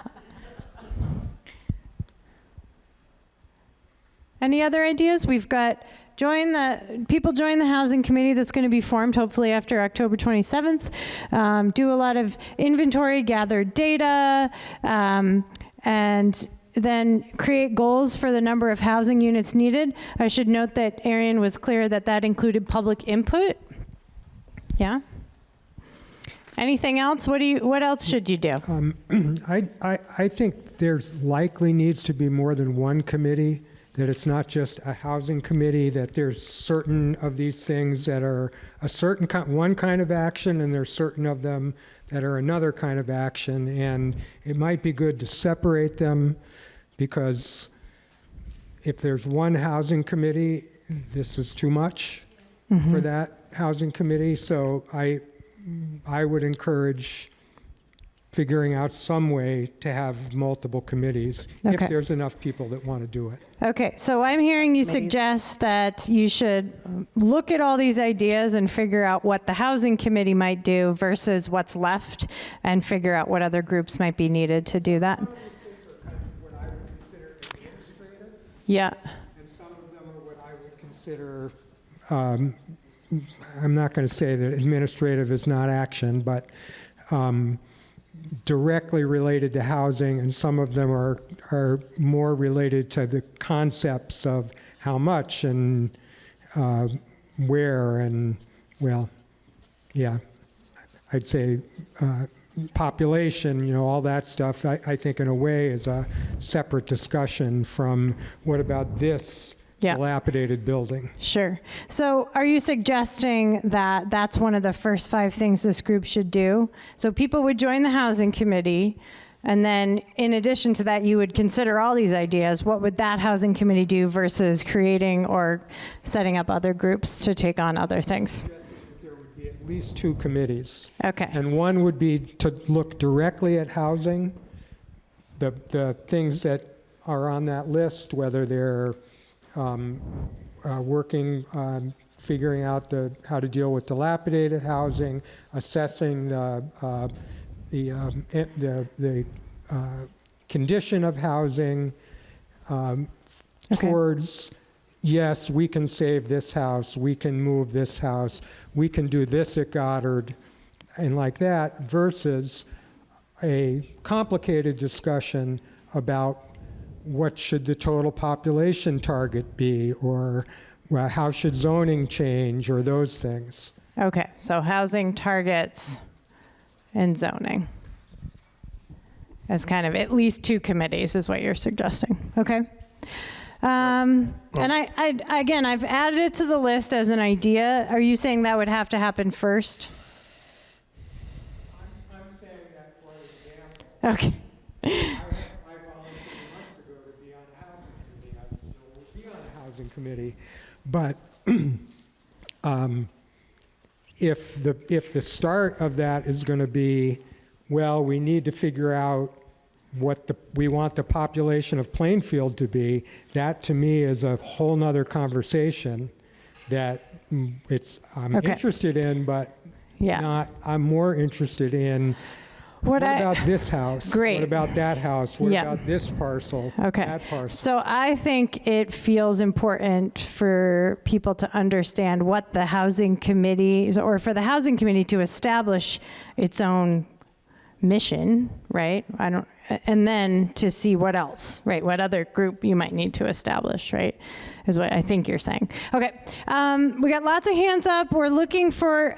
Any other ideas? We've got join the housing committee that's going to be formed hopefully after October 27th. Do a lot of inventory, gather data, and then create goals for the number of housing units needed. I should note that Arian was clear that included public input. Yeah. Anything else? What else should you do? I think there's likely needs to be more than one committee that it's not just a housing committee, that there's certain of these things that are a certain one kind of action, and there's certain of them that are another kind of action, and it might be good to separate them, because if there's one housing committee, this is too much for that housing committee. So I would encourage figuring out some way to have multiple committees if there's enough people that want to do it. Okay, so I'm hearing you suggest that you should look at all these ideas and figure out what the housing committee might do versus what's left, and figure out what other groups might be needed to do that. Yeah. And some of them are what I would consider, I'm not going to say that administrative is not action, but directly related to housing, and some of them are more related to the concepts of how much and where, and, well, yeah, I'd say population, all that stuff, I think in a way is a separate discussion from what about this dilapidated building. Sure. So are you suggesting that that's one of the first 5 things this group should do? So people would join the housing committee, and then in addition to that, you would consider all these ideas. What would that housing committee do versus creating or setting up other groups to take on other things? At least 2 committees. Okay. And one would be to look directly at housing, the things that are on that list, whether they're working on figuring out how to deal with dilapidated housing, assessing the condition of housing, towards, yes, we can save this house, we can move this house, we can do this at Goddard, and like that, versus a complicated discussion about what should the total population target be, or how should zoning change, or those things. Okay, so housing targets and zoning as kind of at least 2 committees is what you're suggesting. Okay. And again, I've added it to the list as an idea. Are you saying that would have to happen first? I'm saying that for example. Okay. I volunteered months ago to be on a housing committee. I still would be on a housing committee. But if the start of that is going to be, well, we need to figure out what we want the population of Plainfield to be, that to me is a whole nother conversation that I'm interested in, but I'm more interested in what about this house? Great. What about that house? What about this parcel? That parcel? So I think it feels important for people to understand what the housing committee is, or for the housing committee to establish its own mission, right? And then to see what else, right? What other group you might need to establish, right? Is what I think you're saying. Okay, we got lots of hands up. We're looking for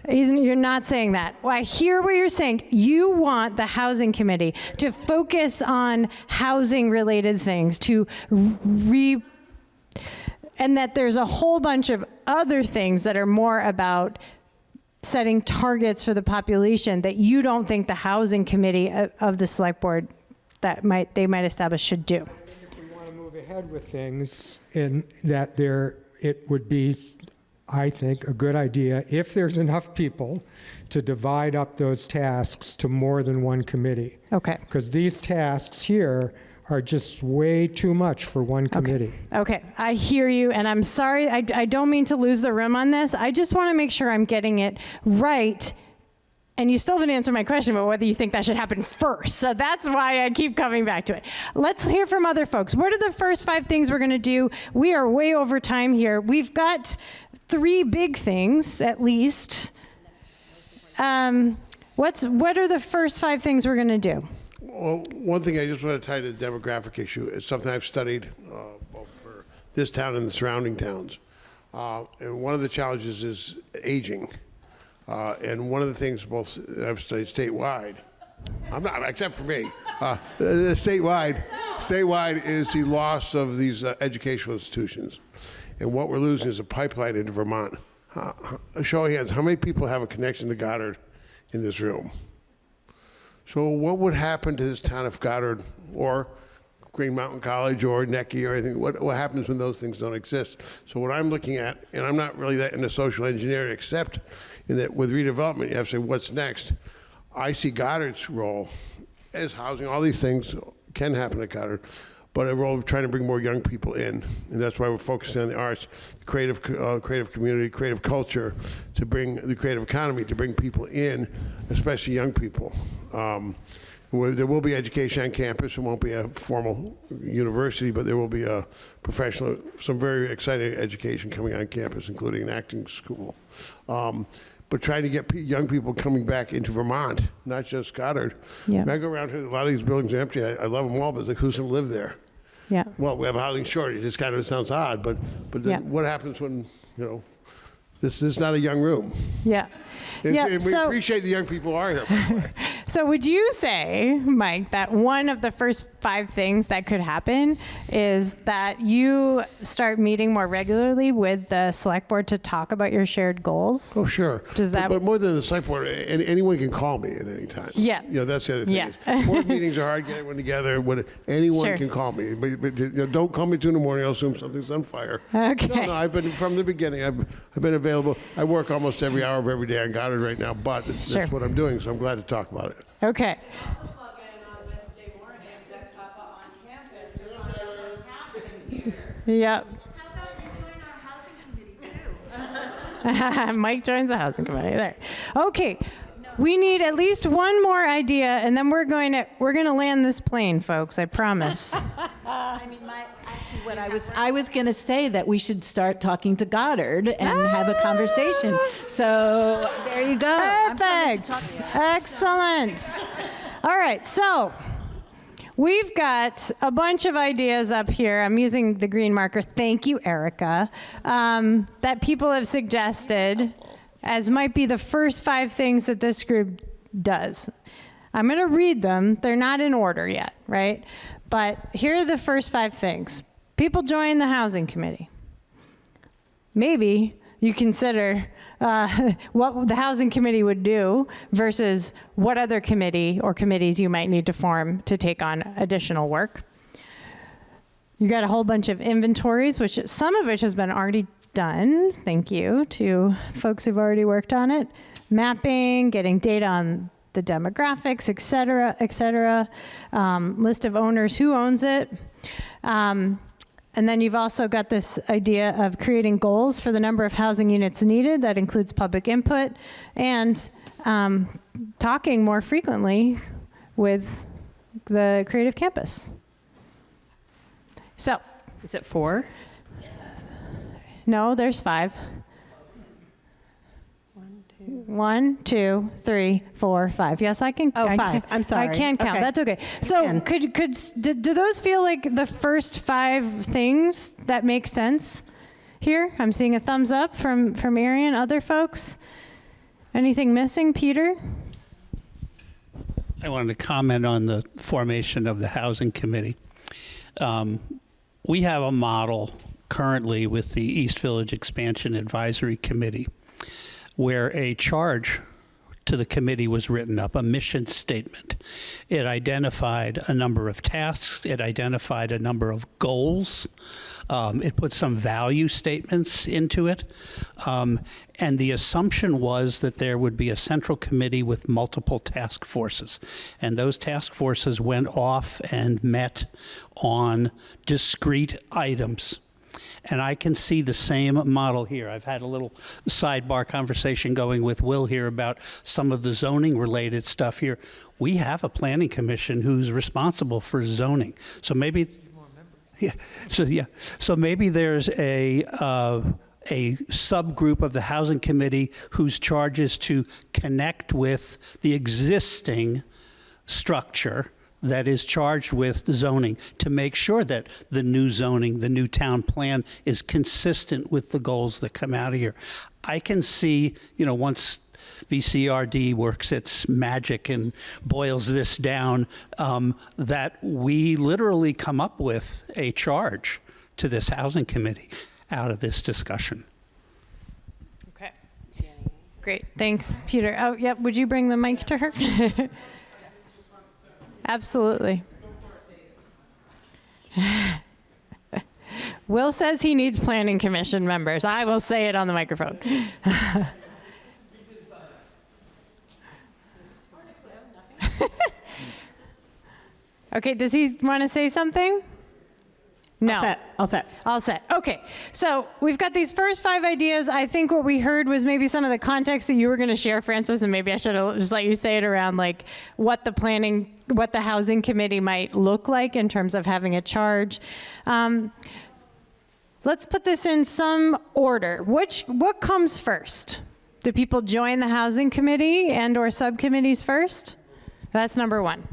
you're not saying that. Well, I hear what you're saying. You want the housing committee to focus on housing related things, and that there's a whole bunch of other things that are more about setting targets for the population that you don't think the housing committee of the select board they might establish should do. If we want to move ahead with things, in that it would be, I think, a good idea if there's enough people to divide up those tasks to more than one committee. Okay. Because these tasks here are just way too much for one committee. Okay, I hear you, and I'm sorry, I don't mean to lose the room on this. I just want to make sure I'm getting it right. And you still haven't answered my question about whether you think that should happen first. So that's why I keep coming back to it. Let's hear from other folks. What are the first 5 things we're going to do? We are way over time here. We've got 3 big things, at least. What are the first 5 things we're going to do? Well, one thing I just want to tie to the demographic issue. It's something I've studied both for this town and the surrounding towns. And one of the challenges is aging. And one of the things both I've studied statewide, I'm not, except for me, statewide, statewide is the loss of these educational institutions. And what we're losing is a pipeline into Vermont. Show of hands, how many people have a connection to Goddard in this room? So what would happen to this town if Goddard or Green Mountain College or Necky or anything, what happens when those things don't exist? So what I'm looking at, and I'm not really that into social engineering, except in that with redevelopment, you have to say, what's next? I see Goddard's role as housing. All these things can happen at Goddard, but a role of trying to bring more young people in. And that's why we're focusing on the arts, creative community, creative culture, to bring the creative economy, to bring people in, especially young people. There will be education on campus. It won't be a formal university, but there will be a professional, some very exciting education coming on campus, including an acting school. But trying to get young people coming back into Vermont, not just Goddard. Yeah. When I go around here, a lot of these buildings are empty. I love them all, but it's like, who's going to live there? Yeah. Well, we have a housing shortage. This kind of sounds odd, but then Yeah. what happens when, this is not a young room? Yeah. And Yeah, we so- appreciate the young people are here, by the way. So would you say, Mike, that one of the first 5 things that could happen is that you start meeting more regularly with the select board to talk about your shared goals? Oh, sure. Does that? But more than the select board, anyone can call me at any time. Yeah. That's the other thing. Yeah. Is board meetings are hard, get everyone together. Anyone Sure. can call me. But don't call me 2 in the morning. I'll assume something's on fire. Okay. No, I've been, from the beginning, I've been available. I work almost every hour of every day on Goddard right now, but Sure. that's what I'm doing, so I'm glad to talk about it. Okay. Yep. Mike joins the housing committee there. Okay. We need at least one more idea, and then we're going to land this plane, folks. I promise. I mean, what I was going to say that we should start talking to Goddard and have a conversation. So there you go. I'm coming to talk Perfect. to you. Excellent. All right. So we've got a bunch of ideas up here. I'm using the green marker. Thank you, Erica. That people have suggested as might be the first 5 things that this group does. I'm going to read them. They're not in order yet, right? But here are the first 5 things. People join the housing committee. Maybe you consider what the housing committee would do versus what other committee or committees you might need to form to take on additional work. You got a whole bunch of inventories, which some of which has been already done. Thank you to folks who've already worked on it. Mapping, getting data on the demographics, et cetera, et cetera. List of owners, who owns it. And then you've also got this idea of creating goals for the number of housing units needed. That includes public input and talking more frequently with the creative campus. So. Is it 4? No, there's 5. 1, 2, 3, 4, 5. Yes, I can. Oh, I 5. Can, I'm sorry. I can count. Okay. That's okay. So, do those feel like the first 5 things that make sense here? I'm seeing a thumbs up from Arian. Other folks? Anything missing, Peter? I wanted to comment on the formation of the housing committee. We have a model currently with the East Village Expansion Advisory Committee where a charge to the committee was written up, a mission statement. It identified a number of tasks. It identified a number of goals. It put some value statements into it. And the assumption was that there would be a central committee with multiple task forces. And those task forces went off and met on discrete items. And I can see the same model here. I've had a little sidebar conversation going with Will here about some of the zoning related stuff here. We have a planning commission who's responsible for zoning. So maybe, so maybe there's a subgroup of the housing committee whose charge is to connect with the existing structure that is charged with zoning to make sure that the new zoning, the new town plan is consistent with the goals that come out of here. I can see, once VCRD works its magic and boils this down, that we literally come up with a charge to this housing committee out of this discussion. Okay. Great. Thanks, Peter. Oh, yep. Would you bring the mic to her? Absolutely. Will says he needs planning commission members. I will say it on the microphone. Okay, does he want to say something? No. All set. Okay, so we've got these first 5 ideas. I think what we heard was maybe some of the context that you were going to share, Francis, and maybe I should have just let you say it around like what the housing committee might look like in terms of having a charge. Let's put this in some order. What comes first? Do people join the housing committee and or subcommittees first? That's number 1.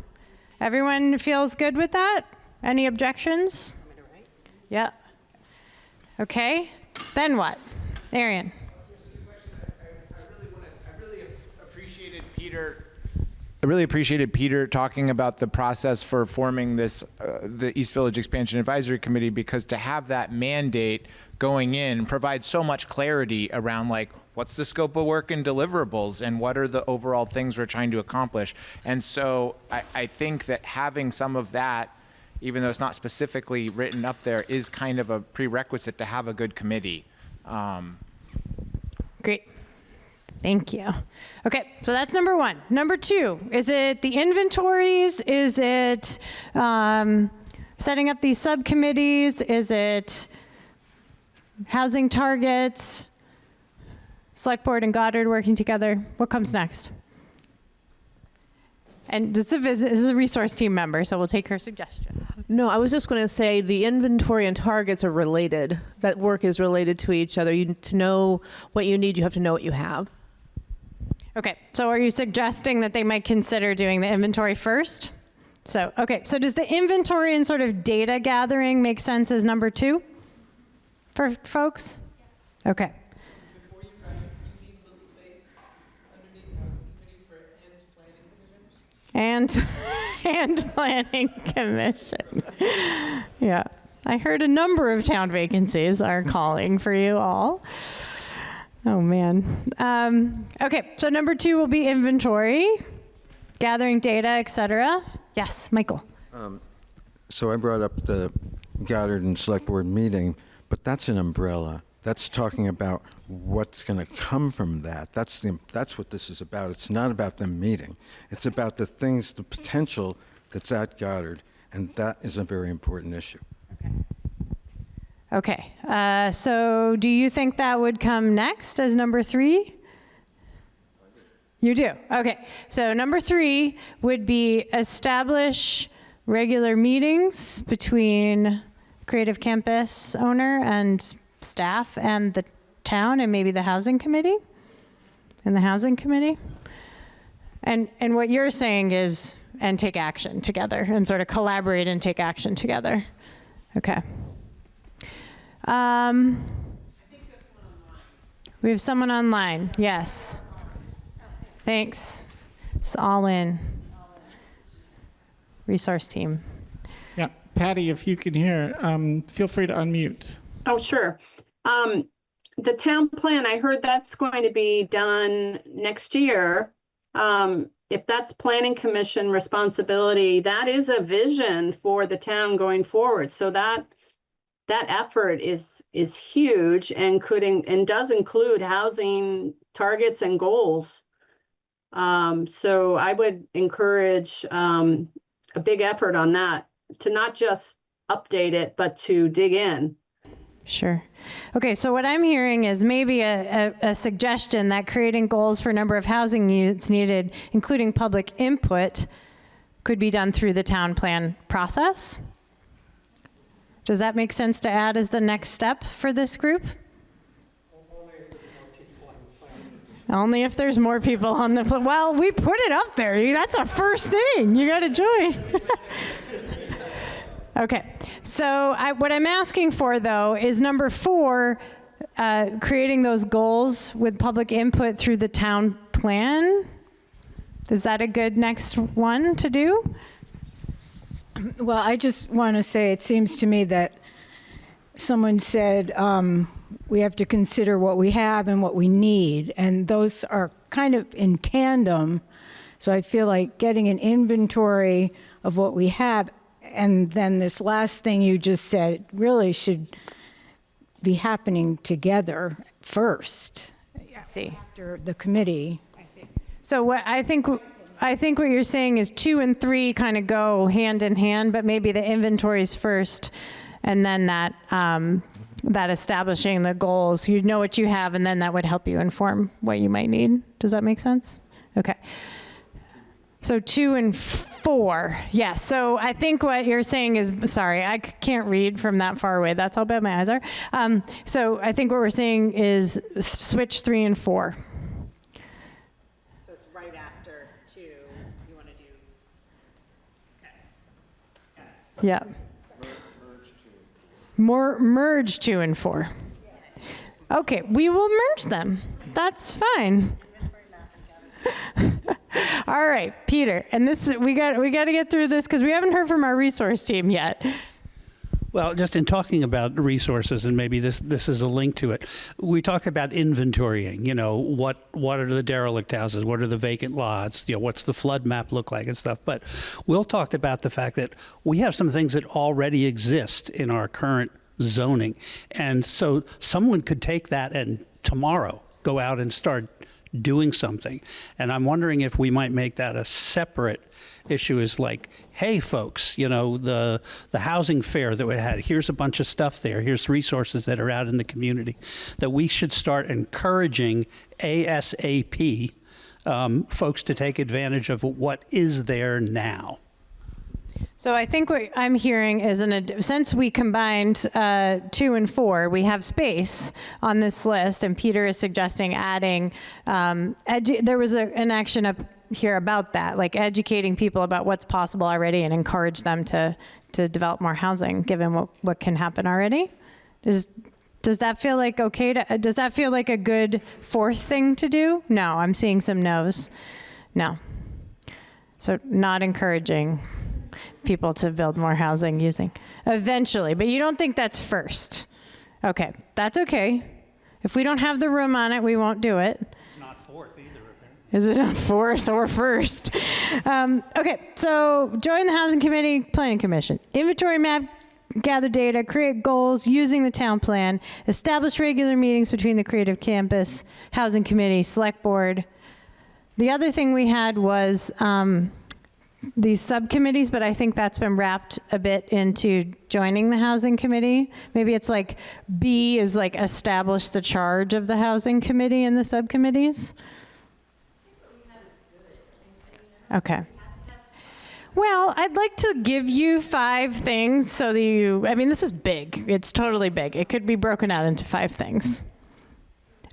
Everyone feels good with that? Any objections? Yeah. Okay. Then what? Arian. I really appreciated Peter talking about the process for forming this, the East Village Expansion Advisory Committee, because to have that mandate going in provides so much clarity around like, what's the scope of work and deliverables and what are the overall things we're trying to accomplish. And so I think that having some of that, even though it's not specifically written up there, is kind of a prerequisite to have a good committee. Great. Thank you. Okay, so that's number 1. Number 2, is it the inventories? Is it setting up these subcommittees? Is it housing targets? Select Board and Goddard working together? What comes next? And this is a resource team member, so we'll take her suggestion. No, I was just going to say the inventory and targets are related. That work is related to each other. To know what you need, you have to know what you have. Okay, so are you suggesting that they might consider doing the inventory first? So, okay, so does the inventory and sort of data gathering make sense as number 2 for folks? Okay. And planning commission. Yeah, I heard a number of town vacancies are calling for you all. Oh man. Okay, so number 2 will be inventory, gathering data, etc. Yes, Michael. So I brought up the Goddard and Select Board meeting, but that's an umbrella. That's talking about what's going to come from that. That's what this is about. It's not about them meeting. It's about the things, the potential that's at Goddard, and that is a very important issue. Okay, so do you think that would come next as number 3? You do? Okay, so number 3 would be establish regular meetings between Creative Campus owner and staff and the town and maybe the housing committee and the housing committee. And what you're saying is, and take action together and sort of collaborate and take action together. Okay. We have someone online. Yes. Thanks. It's all in. Resource team. Yeah, Patty, if you can hear, feel free to unmute. Oh, sure. The town plan, I heard that's going to be done next year. If that's planning commission responsibility, that is a vision for the town going forward. So that effort is huge and does include housing targets and goals. So I would encourage a big effort on that, to not just update it, but to dig in. Sure. Okay, so what I'm hearing is maybe a suggestion that creating goals for number of housing units needed, including public input, could be done through the town plan process. Does that make sense to add as the next step for this group? Only if there's more people on the plan. Well, we put it up there. That's a first thing. You got to join. Okay, so what I'm asking for, though, is number 4, creating those goals with public input through the town plan. Is that a good next one to do? Well, I just want to say it seems to me that someone said we have to consider what we have and what we need, and those are kind of in tandem. So I feel like getting an inventory of what we have, and then this last thing you just said really should be happening together first. I see. After the committee. So what I think what you're saying is 2 and 3 kind of go hand in hand, but maybe the inventories first, and then that that establishing the goals. You know what you have, and then that would help you inform what you might need. Does that make sense? Okay. So 2 and 4, yes. So I think what you're saying is, sorry, I can't read from that far away. That's how bad my eyes are. So I think what we're saying is switch 3 and 4. So it's right after 2, you want to do, okay. Yeah. Merge 2 and 4. Okay, we will merge them. That's fine. All right, Peter, and we got to get through this because we haven't heard from our resource team yet. Well, just in talking about resources, and maybe this is a link to it, we talk about inventorying. You know, what are the derelict houses? What are the vacant lots? You know, what's the flood map look like and stuff. But Will talked about the fact that we have some things that already exist in our current zoning, and so someone could take that and tomorrow go out and start doing something. And I'm wondering if we might make that a separate issue, is like, hey folks, you know, the housing fair that we had, here's a bunch of stuff there, here's resources that are out in the community, that we should start encouraging ASAP folks to take advantage of what is there now. So I think what I'm hearing is, since we combined 2 and 4, we have space on this list, and Peter is suggesting adding, there was an action up here about that, like educating people about what's possible already and encourage them to develop more housing, given what can happen already. Does that feel like okay does that feel like a good 4th thing to do? No, I'm seeing some no's. No. So not encouraging people to build more housing using eventually, but you don't think that's first. Okay, that's okay. If we don't have the room on it, we won't do it. It's not 4th either, apparently. Is it not 4th or 1st? Okay, so join the Housing Committee, Planning Commission. Inventory map, gather data, create goals using the town plan, establish regular meetings between the Creative Campus, Housing Committee, Select Board. The other thing we had was these subcommittees, but I think that's been wrapped a bit into joining the Housing Committee. Maybe it's like B is like establish the charge of the Housing Committee and the subcommittees. Okay. Well, I'd like to give you 5 things so that I mean, this is big. It's totally big. It could be broken out into 5 things.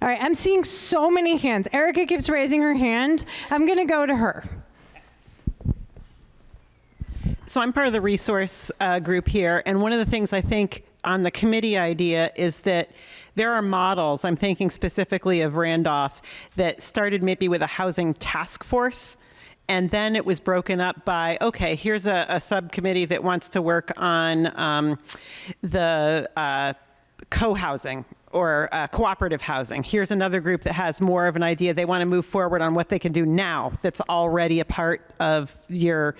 All right, I'm seeing so many hands. Erica keeps raising her hand. I'm going to go to her. So I'm part of the resource group here, and one of the things I think on the committee idea is that there are models, I'm thinking specifically of Randolph, that started maybe with a housing task force, and then it was broken up by, okay, here's a subcommittee that wants to work on the co-housing or cooperative housing. Here's another group that has more of an idea. They want to move forward on what they can do now that's already a part of your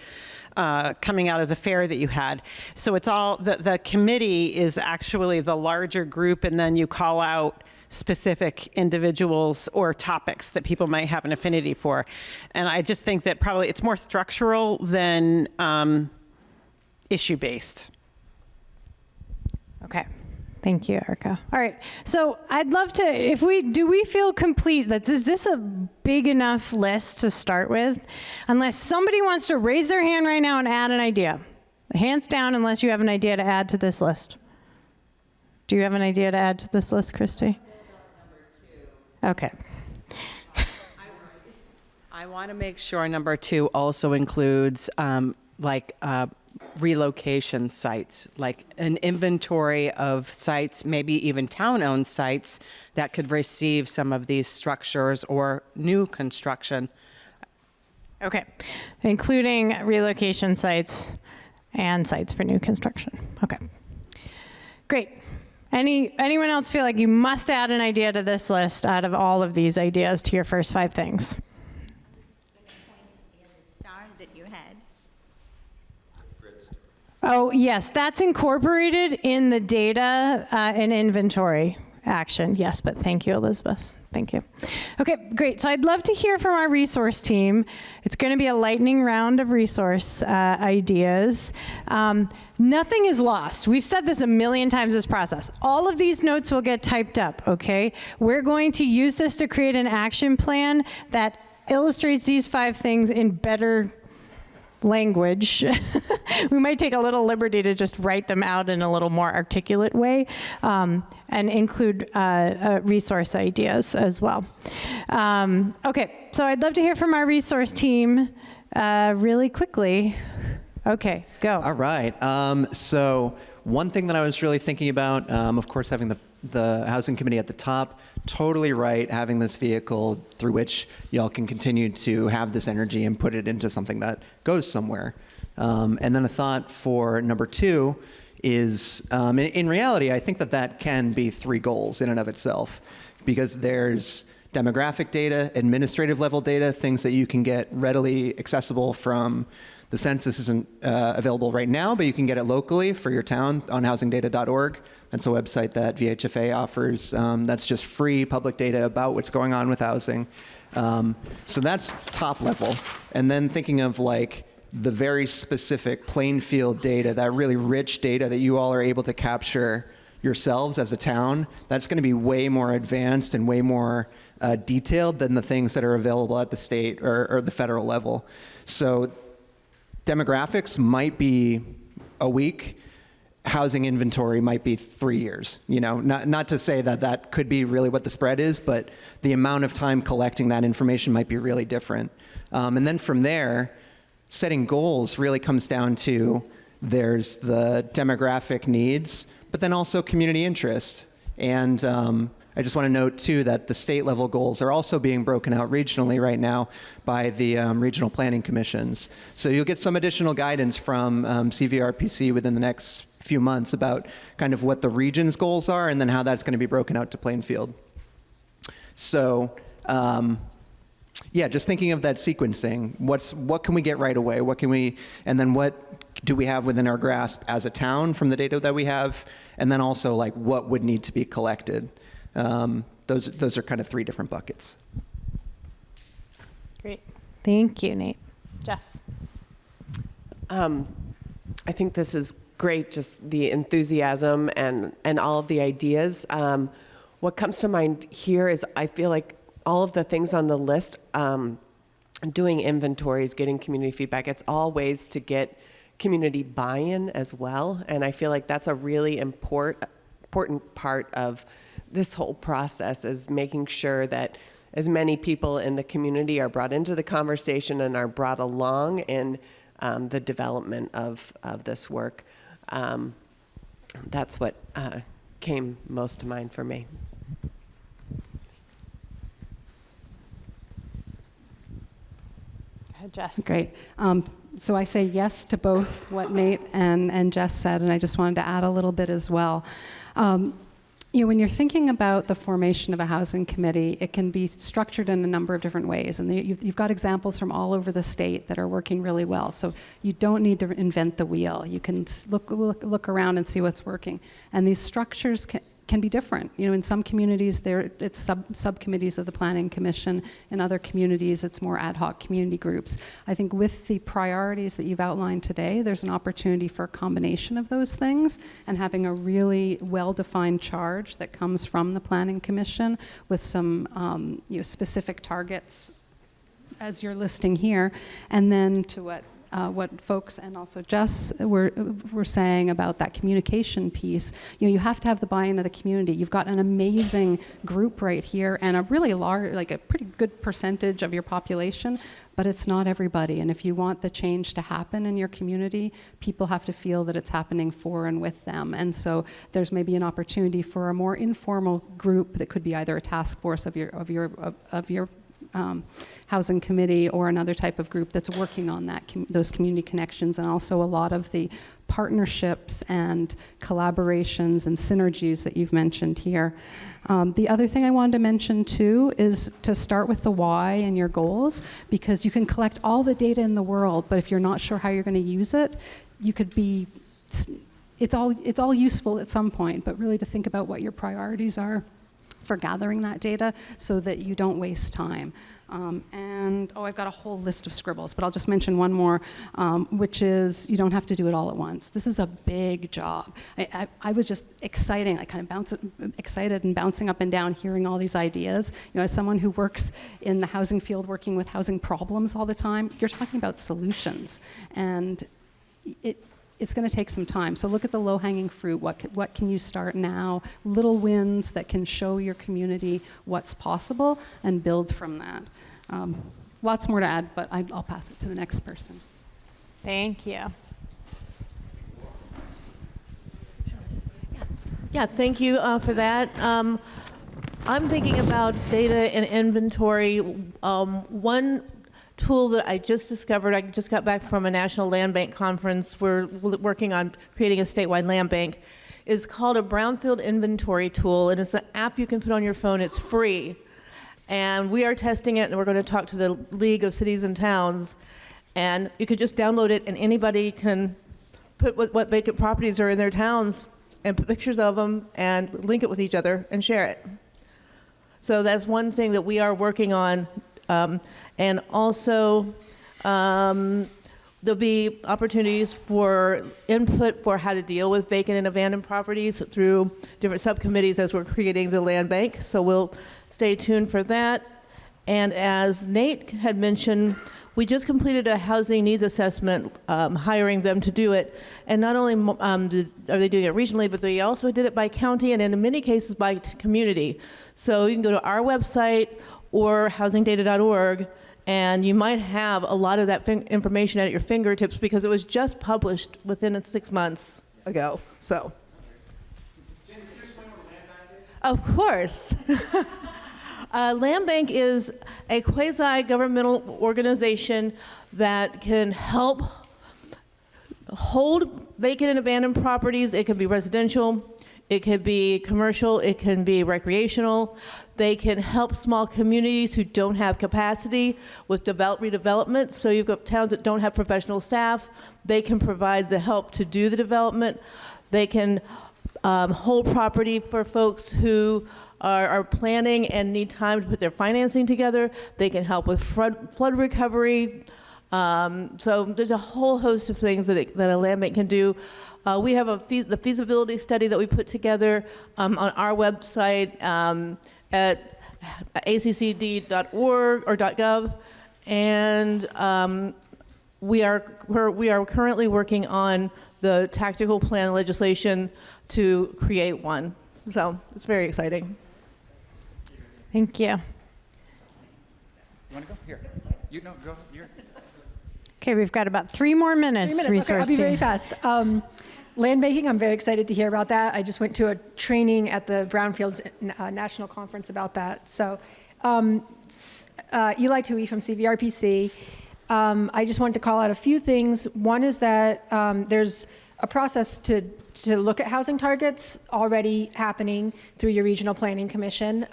coming out of the fair that you had. So it's all, the committee is actually the larger group, and then you call out specific individuals or topics that people might have an affinity for. And I just think that probably it's more structural than issue-based. Okay. Thank you, Erica. All right. So I'd love to, do we feel complete that is this a big enough list to start with? Unless somebody wants to raise their hand right now and add an idea. Hands down unless you have an idea to add to this list. Do you have an idea to add to this list, Christy? Okay. I want to make sure number 2 also includes relocation sites, like an inventory of sites, maybe even town-owned sites that could receive some of these structures or new construction. Okay, including relocation sites and sites for new construction. Okay, great. Anyone else feel like you must add an idea to this list out of all of these ideas to your first 5 things? Oh, yes, that's incorporated in the data and inventory action. Yes, but thank you, Elizabeth. Thank you. Okay, great. So I'd love to hear from our resource team. It's going to be a lightning round of resource ideas. Nothing is lost. We've said this a million times this process. All of these notes will get typed up, okay? We're going to use this to create an action plan that illustrates these 5 things in better language. We might take a little liberty to just write them out in a little more articulate way, and include resource ideas as well. Okay, so I'd love to hear from our resource team really quickly. Okay, go. All right. So one thing that I was really thinking about, of course, having the Housing Committee at the top, totally right, having this vehicle through which y'all can continue to have this energy and put it into something that goes somewhere. And then a thought for number 2 is, in reality, I think that can be 3 goals in and of itself, because there's demographic data, administrative level data, things that you can get readily accessible from the census isn't available right now, but you can get it locally for your town on housingdata.org. That's a website that VHFA offers. That's just free public data about what's going on with housing. So that's top level. And then thinking of like the very specific Plainfield data, that really rich data that you all are able to capture yourselves as a town, that's going to be way more advanced and way more detailed than the things that are available at the state or the federal level. So demographics might be a week. Housing inventory might be 3 years. You know, not to say that could be really what the spread is, but the amount of time collecting that information might be really different. And then from there, setting goals really comes down to there's the demographic needs, but then also community interest. And I just want to note too that the state level goals are also being broken out regionally right now by the regional planning commissions. So you'll get some additional guidance from CVRPC within the next few months about kind of what the region's goals are and then how that's going to be broken out to Plainfield. So yeah, just thinking of that sequencing, what can we get right away? What can we, and then what do we have within our grasp as a town from the data that we have? And then also like what would need to be collected? Those are kind of 3 different buckets. Great. Thank you, Nate. Jess. I think this is great, just the enthusiasm and all of the ideas. What comes to mind here is I feel like all of the things on the list, doing inventories, getting community feedback, it's all ways to get community buy-in as well. And I feel like that's a really important part of this whole process, is making sure that as many people in the community are brought into the conversation and are brought along in the development of this work. That's what came most to mind for me. Go ahead, Jess. Great. So I say yes to both what Nate and Jess said, and I just wanted to add a little bit as well. You know, when you're thinking about the formation of a housing committee, it can be structured in a number of different ways. And you've got examples from all over the state that are working really well. So you don't need to invent the wheel. You can look around and see what's working. And these structures can be different. You know, in some communities, it's subcommittees of the Planning Commission. In other communities, it's more ad hoc community groups. I think with the priorities that you've outlined today, there's an opportunity for a combination of those things and having a really well-defined charge that comes from the Planning Commission with some specific targets as you're listing here. And then to what what folks and also Jess were saying about that communication piece. You have to have the buy-in of the community. You've got an amazing group right here and a really large, like a pretty good percentage of your population, but it's not everybody. And if you want the change to happen in your community, people have to feel that it's happening for and with them. And so there's maybe an opportunity for a more informal group that could be either a task force of your housing committee or another type of group that's working on that those community connections, and also a lot of the partnerships and collaborations and synergies that you've mentioned here. The other thing I wanted to mention too is to start with the why and your goals, because you can collect all the data in the world, but if you're not sure how you're going to use it, you could be, it's all useful at some point, but really to think about what your priorities are for gathering that data so that you don't waste time. I've got a whole list of scribbles, but I'll just mention one more, which is you don't have to do it all at once. This is a big job. I was just excited and bouncing up and down, hearing all these ideas. As someone who works in the housing field, working with housing problems all the time, you're talking about solutions, and it's going to take some time. So look at the low-hanging fruit. What can you start now? Little wins that can show your community what's possible and build from that. Lots more to add, but I'll pass it to the next person. Thank you. Yeah, thank you for that. I'm thinking about data and inventory. One tool that I just discovered, I just got back from a National Land Bank conference. We're working on creating a statewide land bank. Is called a brownfield inventory tool, and it's an app you can put on your phone. It's free. And we are testing it, and we're going to talk to the League of Cities and Towns. And you could just download it, and anybody can put what vacant properties are in their towns and put pictures of them and link it with each other and share it. So that's one thing that we are working on. And also, there'll be opportunities for input for how to deal with vacant and abandoned properties through different subcommittees as we're creating the land bank. So we'll stay tuned for that. And as Nate had mentioned, we just completed a housing needs assessment, hiring them to do it. And not only are they doing it regionally, but they also did it by county and in many cases by community. So you can go to our website or housingdata.org, and you might have a lot of that information at your fingertips because it was just published within 6 months ago. So, of course. Land Bank is a quasi-governmental organization that can help hold vacant and abandoned properties. It can be residential, it could be commercial, it can be recreational. They can help small communities who don't have capacity with redevelopment. So you've got towns that don't have professional staff. They can provide the help to do the development. They can hold property for folks who are planning and need time to put their financing together. They can help with flood recovery. So there's a whole host of things that a land bank can do. We have the feasibility study that we put together on our website at accd.org or .gov, and we are currently working on the tactical plan legislation to create one. So it's very exciting. Thank you. You want to go? Here. You know, go. You're... Okay, we've got about 3 more minutes. 3 minutes. Okay, I'll be very fast. Land banking, I'm very excited to hear about that. I just went to a training at the Brownfields National Conference about that. So Eli Tui from CVRPC. I just wanted to call out a few things. One is that there's a process to look at housing targets already happening through your regional planning commission.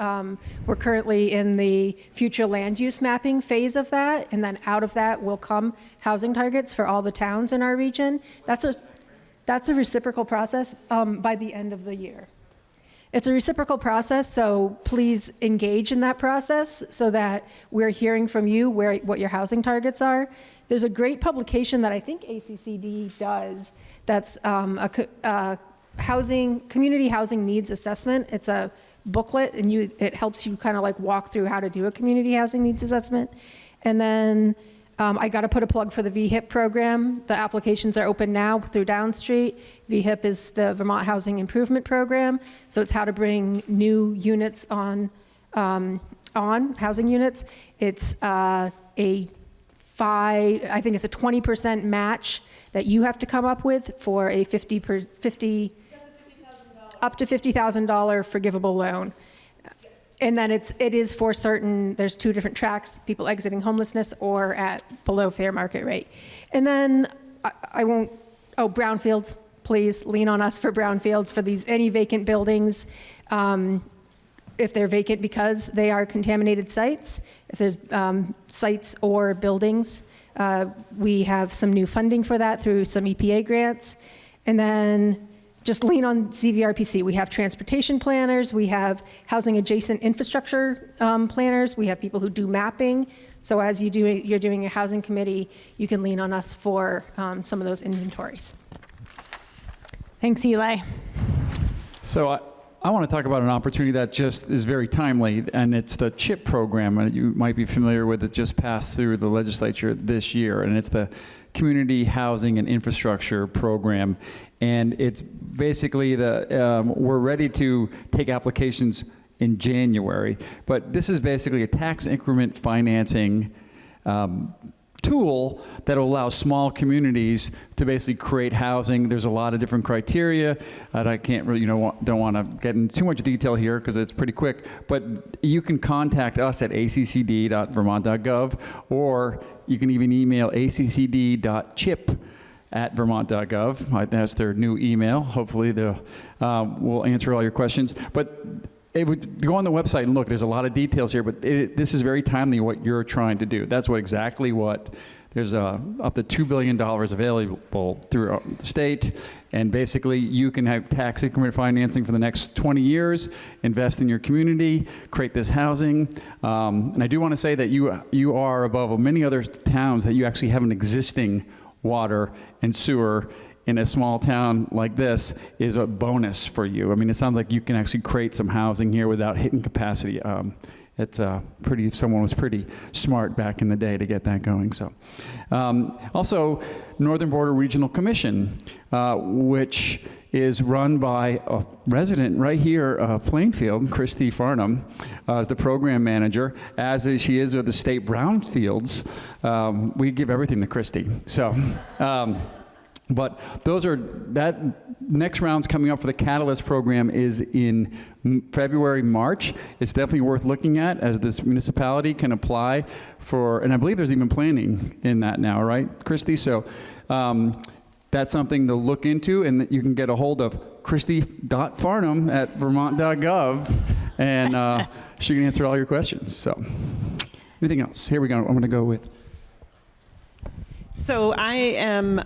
We're currently in the future land use mapping phase of that, and then out of that will come housing targets for all the towns in our region. That's a reciprocal process by the end of the year. It's a reciprocal process, so please engage in that process so that we're hearing from you what your housing targets are. There's a great publication that I think ACCD does that's a community housing needs assessment. It's a booklet, and it helps you kind of like walk through how to do a community housing needs assessment. And then I got to put a plug for the VHIP program. The applications are open now through Downstreet. VHIP is the Vermont Housing Improvement Program. So it's how to bring new units on housing units. It's I think it's a 20% match that you have to come up with for a up to $50,000 forgivable loan. And then it is for certain, there's 2 different tracks, people exiting homelessness or at below fair market rate. And then brownfields, please lean on us for brownfields for any vacant buildings. If they're vacant because they are contaminated sites, if there's sites or buildings, we have some new funding for that through some EPA grants. And then just lean on CVRPC. We have transportation planners, we have housing adjacent infrastructure planners, we have people who do mapping. So as you're doing a housing committee, you can lean on us for some of those inventories. Thanks, Eli. So I want to talk about an opportunity that just is very timely, and it's the CHIP program. And you might be familiar with it, just passed through the legislature this year, and it's the Community Housing and Infrastructure Program. And it's basically we're ready to take applications in January, but this is basically a tax increment financing tool that will allow small communities to basically create housing. There's a lot of different criteria, and I can't really, don't want to get into too much detail here because it's pretty quick, but you can contact us at accd.vermont.gov, or you can even email accd.chip@vermont.gov. That's their new email. Hopefully we'll answer all your questions. But it would go on the website and look. There's a lot of details here, but this is very timely what you're trying to do. That's exactly what. There's up to $2 billion available through the state, and basically you can have tax increment financing for the next 20 years, invest in your community, create this housing. And I do want to say that you are above many other towns that you actually have an existing water and sewer in a small town like this is a bonus for you. I mean, it sounds like you can actually create some housing here without hitting capacity. Someone was pretty smart back in the day to get that going. So, also, Northern Border Regional Commission, which is run by a resident right here of Plainfield, Christy Farnham, as the program manager, as she is with the state brownfields. We give everything to Christy. So. But that next round's coming up for the Catalyst program is in February, March. It's definitely worth looking at, as this municipality can apply for, and I believe there's even planning in that now, right, Christy? So that's something to look into, and you can get a hold of christy.farnham@vermont.gov, and she can answer all your questions. So anything else? Here we go. I'm going to go with. So I am,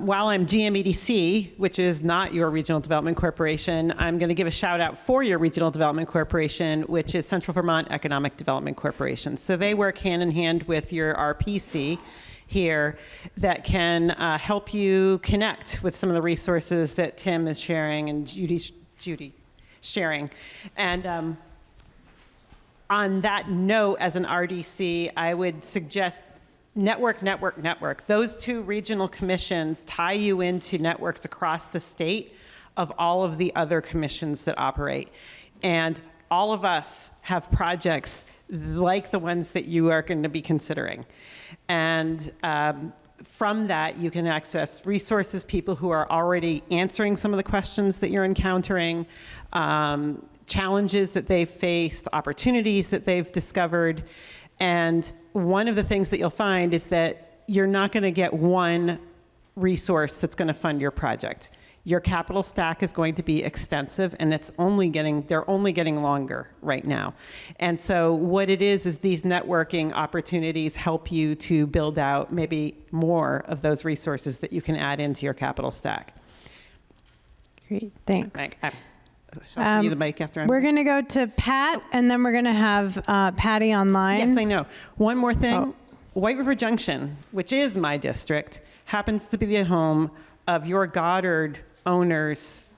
while I'm GMEDC, which is not your Regional Development Corporation, I'm going to give a shout out for your Regional Development Corporation, which is Central Vermont Economic Development Corporation. So they work hand in hand with your RPC here that can help you connect with some of the resources that Tim is sharing and Judy sharing. And on that note, as an RDC, I would suggest network. Those 2 regional commissions tie you into networks across the state of all of the other commissions that operate. And all of us have projects like the ones that you are going to be considering. And from that, you can access resources, people who are already answering some of the questions that you're encountering, challenges that they've faced, opportunities that they've discovered. And one of the things that you'll find is that you're not going to get one resource that's going to fund your project. Your capital stack is going to be extensive, and they're only getting longer right now. And so what it is these networking opportunities help you to build out maybe more of those resources that you can add into your capital stack. Great, thanks. Shall I give you the mic after we're going to go to Pat, and then we're going to have Patty online. Yes, I know. One more thing. White River Junction, which is my district, happens to be the home of your Goddard owner's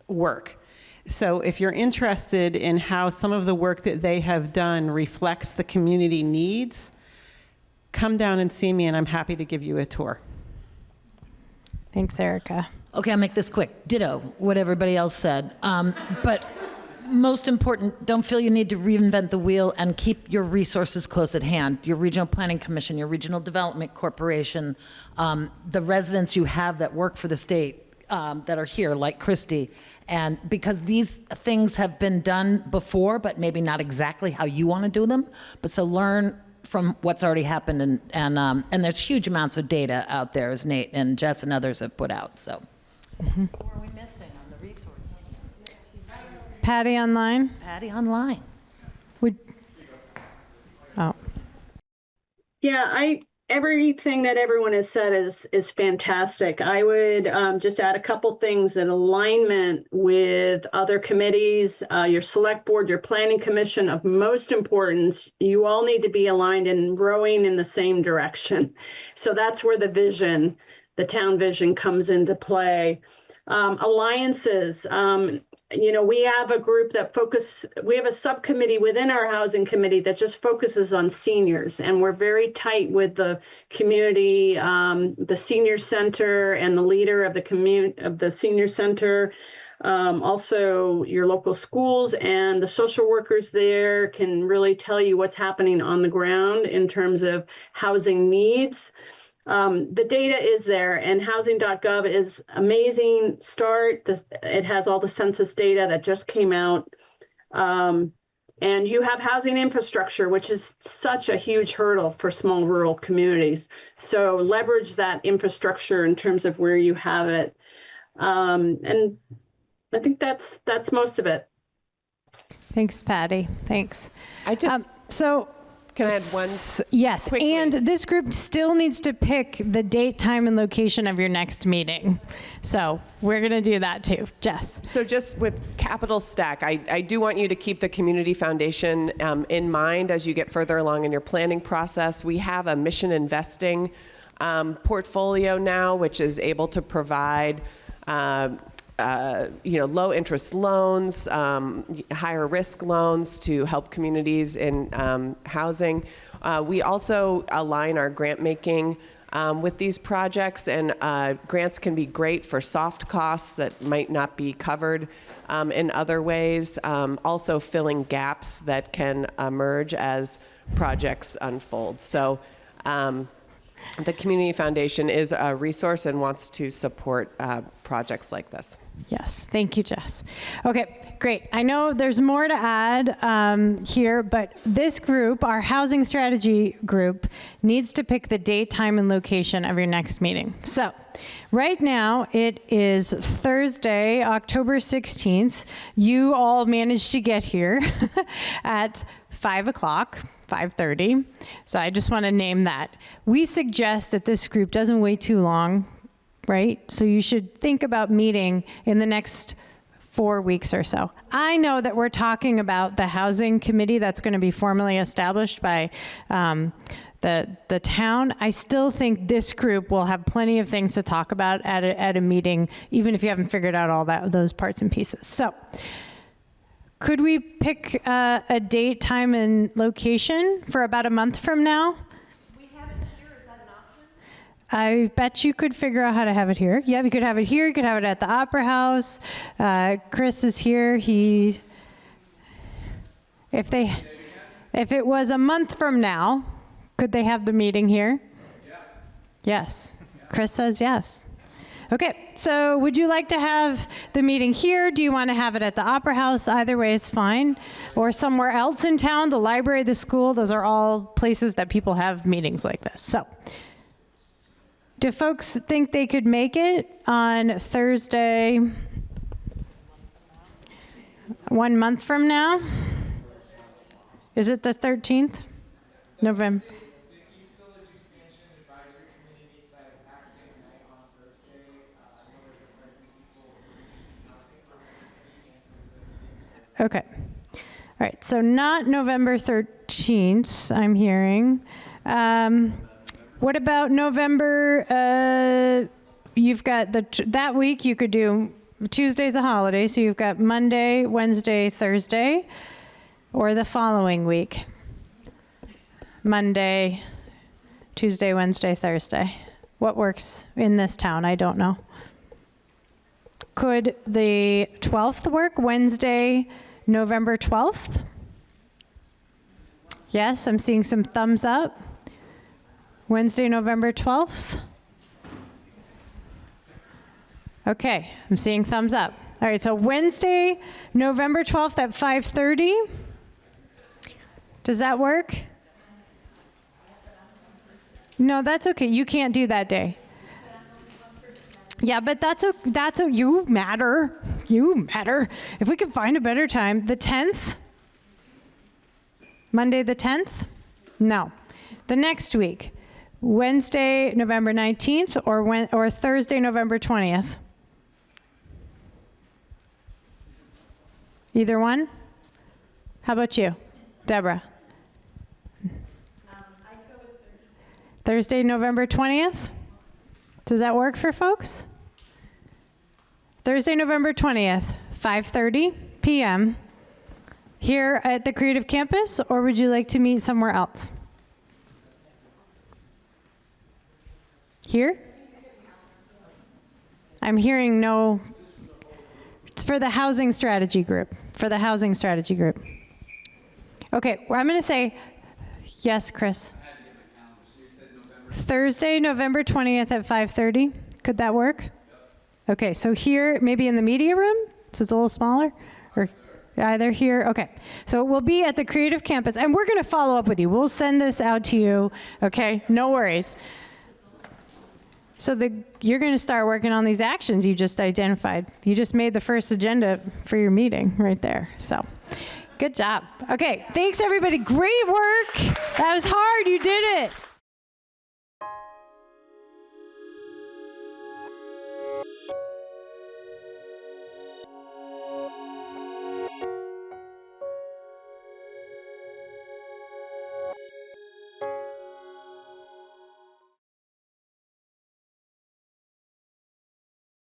work. So if you're interested in how some of the work that they have done reflects the community needs, come down and see me, and I'm happy to give you a tour. Thanks, Erica. Okay, I'll make this quick. Ditto what everybody else said. But most important, don't feel you need to reinvent the wheel, and keep your resources close at hand. Your Regional Planning Commission, your Regional Development Corporation, the residents you have that work for the state that are here, like Christy. And because these things have been done before, but maybe not exactly how you want to do them. But so learn from what's already happened, and there's huge amounts of data out there, as Nate and Jess and others have put out. So, who are we missing on the resource team? Patty online? Patty online. Yeah, everything that everyone has said is fantastic. I would just add a couple things in alignment with other committees, your select board, your planning commission. Of most importance, you all need to be aligned and rowing in the same direction. So that's where the town vision comes into play. Alliances. We have a group we have a subcommittee within our housing committee that just focuses on seniors, and we're very tight with the community, the senior center and the leader of the senior center. Also your local schools and the social workers there can really tell you what's happening on the ground in terms of housing needs. The data is there, and housing.gov is amazing start. It has all the census data that just came out. And you have housing infrastructure, which is such a huge hurdle for small rural communities. So leverage that infrastructure in terms of where you have it. And I think that's most of it. Thanks, Patty. Thanks. I just can I add one? Yes, quickly? and this group still needs to pick the date, time, and location of your next meeting. So we're going to do that too. Jess. So just with Capital Stack, I do want you to keep the Community Foundation in mind as you get further along in your planning process. We have a mission investing portfolio now, which is able to provide low interest loans, higher risk loans to help communities in housing. We also align our grant making with these projects, and grants can be great for soft costs that might not be covered in other ways. Also filling gaps that can emerge as projects unfold. So the Community Foundation is a resource and wants to support projects like this. Yes, thank you, Jess. Okay, great. I know there's more to add here, but this group, our housing strategy group, needs to pick the date, time, and location of your next meeting. So right now it is Thursday, October 16th. You all managed to get here at 5 o'clock. 5:30. So I just want to name that. We suggest that this group doesn't wait too long, right? So you should think about meeting in the next 4 weeks or so. I know that we're talking about the housing committee that's going to be formally established by the town. I still think this group will have plenty of things to talk about at a meeting, even if you haven't figured out all those parts and pieces. So could we pick a date, time, and location for about a month from now? We have it here. Is that an option? I bet you could figure out how to have it here. Yeah, we could have it here. You could have it at the Opera House. Chris is here. If it was a month from now, could they have the meeting here? Yeah. Yes. Chris says yes. Okay, so would you like to have the meeting here? Do you want to have it at the Opera House? Either way is fine. Or somewhere else in town, the library, the school, those are all places that people have meetings like this. So, do folks think they could make it on Thursday, 1 month from now? Is it the 13th? November. Okay. All right. So not November 13th, I'm hearing. What about November? You've got that week you could do, Tuesday's a holiday, so you've got Monday, Wednesday, Thursday, or the following week. Monday, Tuesday, Wednesday, Thursday. What works in this town? I don't know. Could the 12th work? Wednesday, November 12th? Yes, I'm seeing some thumbs up. Wednesday, November 12th? Okay, I'm seeing thumbs up. All right, so Wednesday, November 12th at 5:30. Does that work? No, that's okay. You can't do that day. Yeah, but you matter. You matter. If we can find a better time, the 10th? Monday the 10th? No. The next week, Wednesday, November 19th or Thursday, November 20th? Either one? How about you, Deborah? Thursday, November 20th? Does that work for folks? Thursday, November 20th, 5:30 p.m. here at the Creative Campus, or would you like to meet somewhere else? Here? I'm hearing no. It's for the housing strategy group. For the housing strategy group. Okay, well, I'm going to say yes, Chris. Thursday, November 20th at 5:30. Could that work? Okay, so here, maybe in the media room, so it's a little smaller, or either here. Okay, so we'll be at the Creative Campus, and we're going to follow up with you. We'll send this out to you. Okay, no worries. So you're going to start working on these actions you just identified. You just made the first agenda for your meeting right there. So good job. Okay, thanks everybody. Great work. That was hard. You did it.